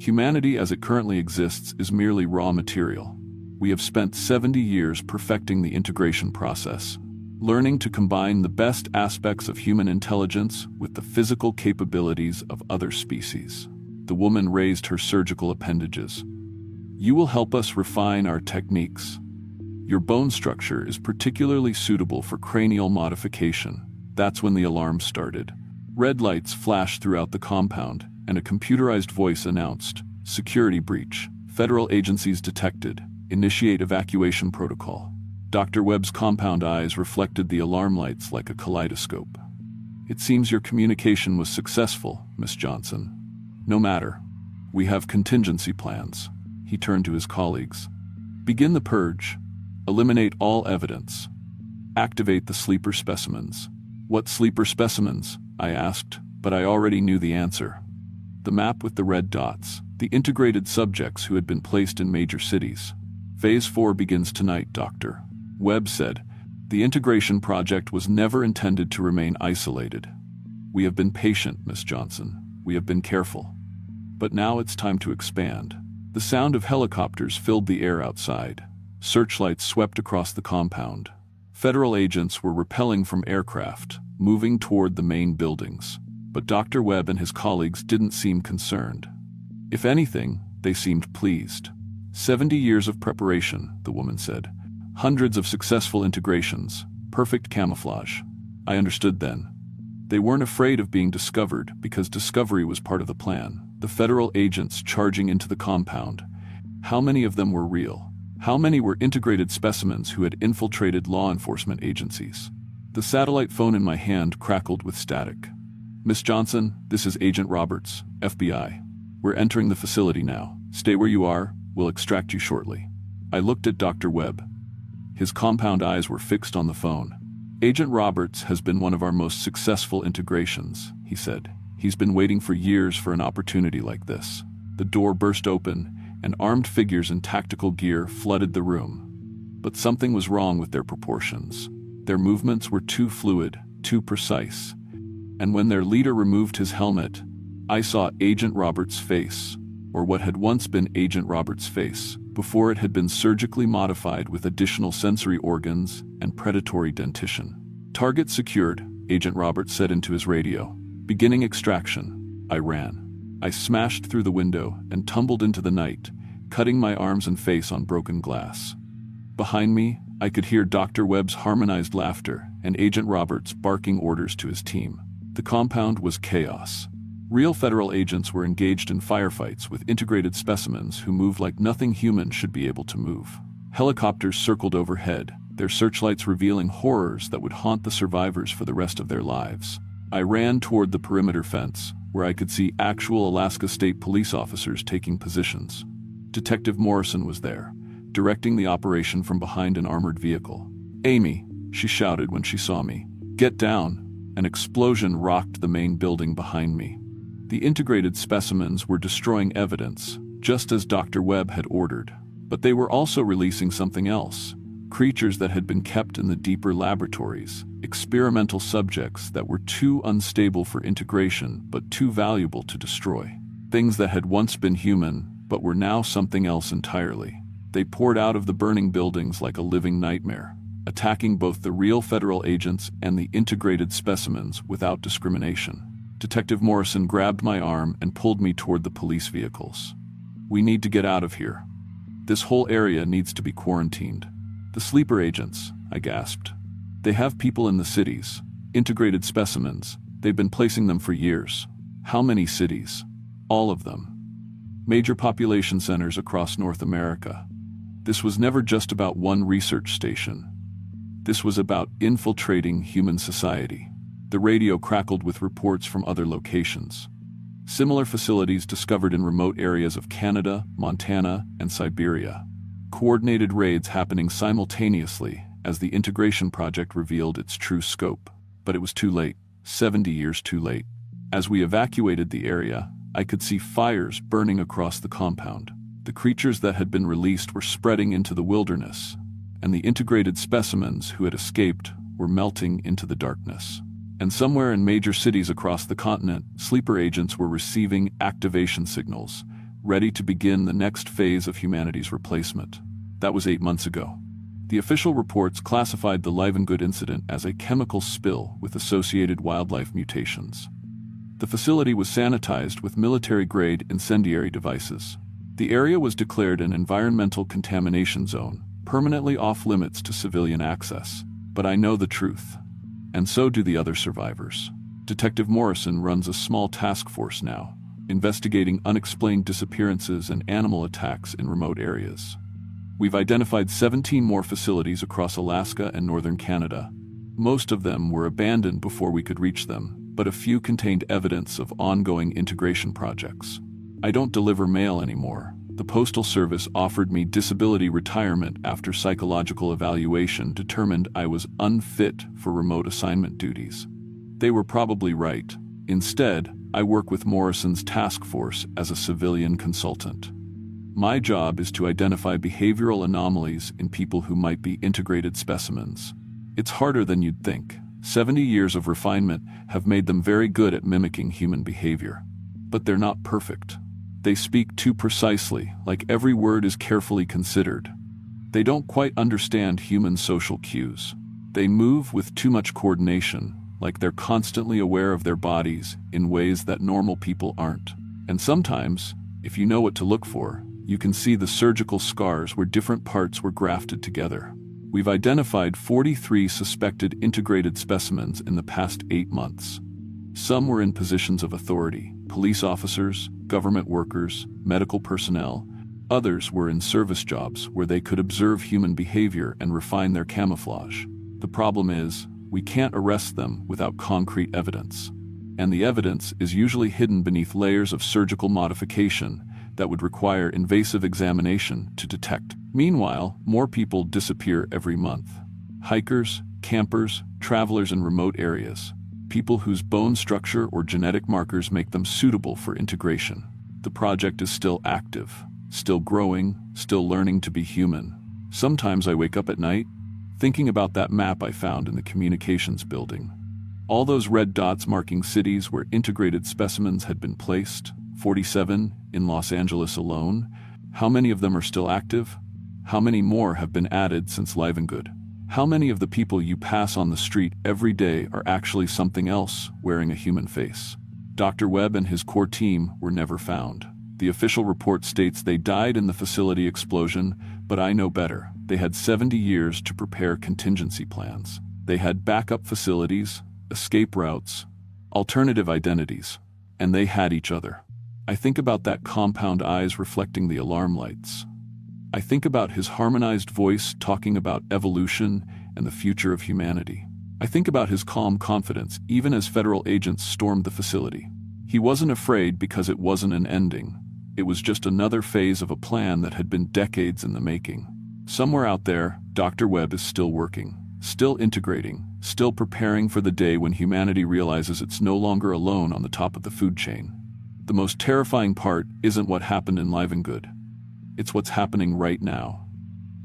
Humanity as it currently exists is merely raw material. We have spent 70 years perfecting the integration process, learning to combine the best aspects of human intelligence with the physical capabilities of other species. The woman raised her surgical appendages. You will help us refine our techniques. Your bone structure is particularly suitable for cranial modification. That's when the alarm started. Red lights flashed throughout the compound, and a computerized voice announced, "Security breach. Federal agencies detected. Initiate evacuation protocol." Dr. Webb's compound eyes reflected the alarm lights like a kaleidoscope. It seems your communication was successful, Miss Johnson. No matter. We have contingency plans. He turned to his colleagues. Begin the purge. Eliminate all evidence. Activate the sleeper specimens. What sleeper specimens? I asked, but I already knew the answer. The map with the red dots, the integrated subjects who had been placed in major cities. Phase 4 begins tonight, Dr. Webb said. The integration project was never intended to remain isolated. We have been patient, Miss Johnson. We have been careful. But now it's time to expand. The sound of helicopters filled the air outside. Searchlights swept across the compound. Federal agents were rappelling from aircraft, moving toward the main buildings. But Dr. Webb and his colleagues didn't seem concerned. If anything, they seemed pleased. 70 years of preparation, the woman said. Hundreds of successful integrations, perfect camouflage. I understood then. They weren't afraid of being discovered because discovery was part of the plan. The federal agents charging into the compound. How many of them were real? How many were integrated specimens who had infiltrated law enforcement agencies? The satellite phone in my hand crackled with static. Miss Johnson, this is Agent Roberts, FBI. We're entering the facility now. Stay where you are. We'll extract you shortly. I looked at Dr. Webb. His compound eyes were fixed on the phone. Agent Roberts has been one of our most successful integrations, he said. He's been waiting for years for an opportunity like this. The door burst open, and armed figures in tactical gear flooded the room. But something was wrong with their proportions. Their movements were too fluid, too precise. And when their leader removed his helmet, I saw Agent Roberts' face. or what had once been Agent Roberts' face, before it had been surgically modified with additional sensory organs and predatory dentition. "Target secured," Agent Roberts said into his radio. "Beginning extraction." I ran. I smashed through the window and tumbled into the night, cutting my arms and face on broken glass. Behind me, I could hear Dr. Webb's harmonized laughter and Agent Roberts barking orders to his team. The compound was chaos. Real federal agents were engaged in firefights with integrated specimens who moved like nothing human should be able to move. Helicopters circled overhead, their searchlights revealing horrors that would haunt the survivors for the rest of their lives. I ran toward the perimeter fence, where I could see actual Alaska State Police officers taking positions. Detective Morrison was there, directing the operation from behind an armored vehicle. "Amy," she shouted when she saw me. "Get down." An explosion rocked the main building behind me. The integrated specimens were destroying evidence, just as Dr. Webb had ordered. But they were also releasing something else. Creatures that had been kept in the deeper laboratories, experimental subjects that were too unstable for integration but too valuable to destroy. Things that had once been human, but were now something else entirely. They poured out of the burning buildings like a living nightmare, attacking both the real federal agents and the integrated specimens without discrimination. Detective Morrison grabbed my arm and pulled me toward the police vehicles. "We need to get out of here. This whole area needs to be quarantined." "The sleeper agents," I gasped. "They have people in the cities, integrated specimens. They've been placing them for years." "How many cities?" "All of them. Major population centers across North America." This was never just about one research station. This was about infiltrating human society. The radio crackled with reports from other locations. Similar facilities discovered in remote areas of Canada, Montana, and Siberia. Coordinated raids happening simultaneously as the integration project revealed its true scope. But it was too late, 70 years too late. As we evacuated the area, I could see fires burning across the compound. The creatures that had been released were spreading into the wilderness, and the integrated specimens who had escaped were melting into the darkness. And somewhere in major cities across the continent, sleeper agents were receiving activation signals, ready to begin the next phase of humanity's replacement. That was 8 months ago. The official reports classified the Livengood incident as a chemical spill with associated wildlife mutations. The facility was sanitized with military-grade incendiary devices. The area was declared an environmental contamination zone, permanently off-limits to civilian access. But I know the truth. And so do the other survivors. Detective Morrison runs a small task force now, investigating unexplained disappearances and animal attacks in remote areas. We've identified 17 more facilities across Alaska and northern Canada. Most of them were abandoned before we could reach them, but a few contained evidence of ongoing integration projects. I don't deliver mail anymore. The Postal Service offered me disability retirement after psychological evaluation determined I was unfit for remote assignment duties. They were probably right. Instead, I work with Morrison's task force as a civilian consultant. My job is to identify behavioral anomalies in people who might be integrated specimens. It's harder than you'd think. 70 years of refinement have made them very good at mimicking human behavior. But they're not perfect. They speak too precisely, like every word is carefully considered. They don't quite understand human social cues. They move with too much coordination, like they're constantly aware of their bodies in ways that normal people aren't. And sometimes, if you know what to look for, you can see the surgical scars where different parts were grafted together. We've identified 43 suspected integrated specimens in the past 8 months. Some were in positions of authority, police officers, government workers, medical personnel. Others were in service jobs where they could observe human behavior and refine their camouflage. The problem is, we can't arrest them without concrete evidence. And the evidence is usually hidden beneath layers of surgical modification that would require invasive examination to detect. Meanwhile, more people disappear every month. Hikers, campers, travelers in remote areas. People whose bone structure or genetic markers make them suitable for integration. The project is still active, still growing, still learning to be human. Sometimes I wake up at night, thinking about that map I found in the communications building. All those red dots marking cities where integrated specimens had been placed, 47 in Los Angeles alone. How many of them are still active? How many more have been added since Livengood? How many of the people you pass on the street every day are actually something else wearing a human face? Dr. Webb and his core team were never found. The official report states they died in the facility explosion, but I know better. They had 70 years to prepare contingency plans. They had backup facilities, escape routes, alternative identities, and they had each other. I think about that compound eyes reflecting the alarm lights. I think about his harmonized voice talking about evolution and the future of humanity. I think about his calm confidence even as federal agents stormed the facility. He wasn't afraid because it wasn't an ending. It was just another phase of a plan that had been decades in the making. Somewhere out there, Dr. Webb is still working, still integrating, still preparing for the day when humanity realizes it's no longer alone on the top of the food chain. The most terrifying part isn't what happened in Livengood. It's what's happening right now.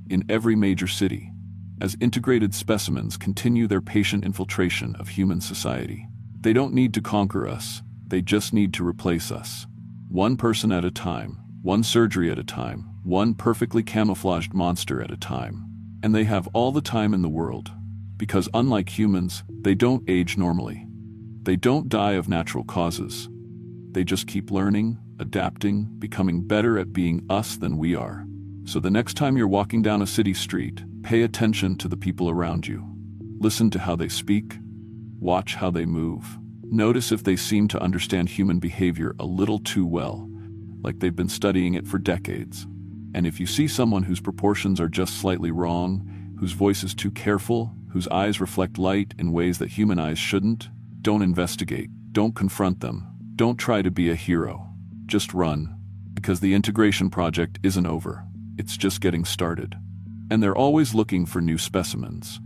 In every major city, as integrated specimens continue their patient infiltration of human society. They don't need to conquer us, they just need to replace us. One person at a time, one surgery at a time, one perfectly camouflaged monster at a time. And they have all the time in the world. Because unlike humans, they don't age normally. They don't die of natural causes. They just keep learning, adapting, becoming better at being us than we are. So the next time you're walking down a city street, pay attention to the people around you. Listen to how they speak. Watch how they move. Notice if they seem to understand human behavior a little too well, like they've been studying it for decades. And if you see someone whose proportions are just slightly wrong, whose voice is too careful, whose eyes reflect light in ways that human eyes shouldn't, don't investigate, don't confront them, don't try to be a hero. Just run, because the integration project isn't over. It's just getting started. And they're always looking for new specimens.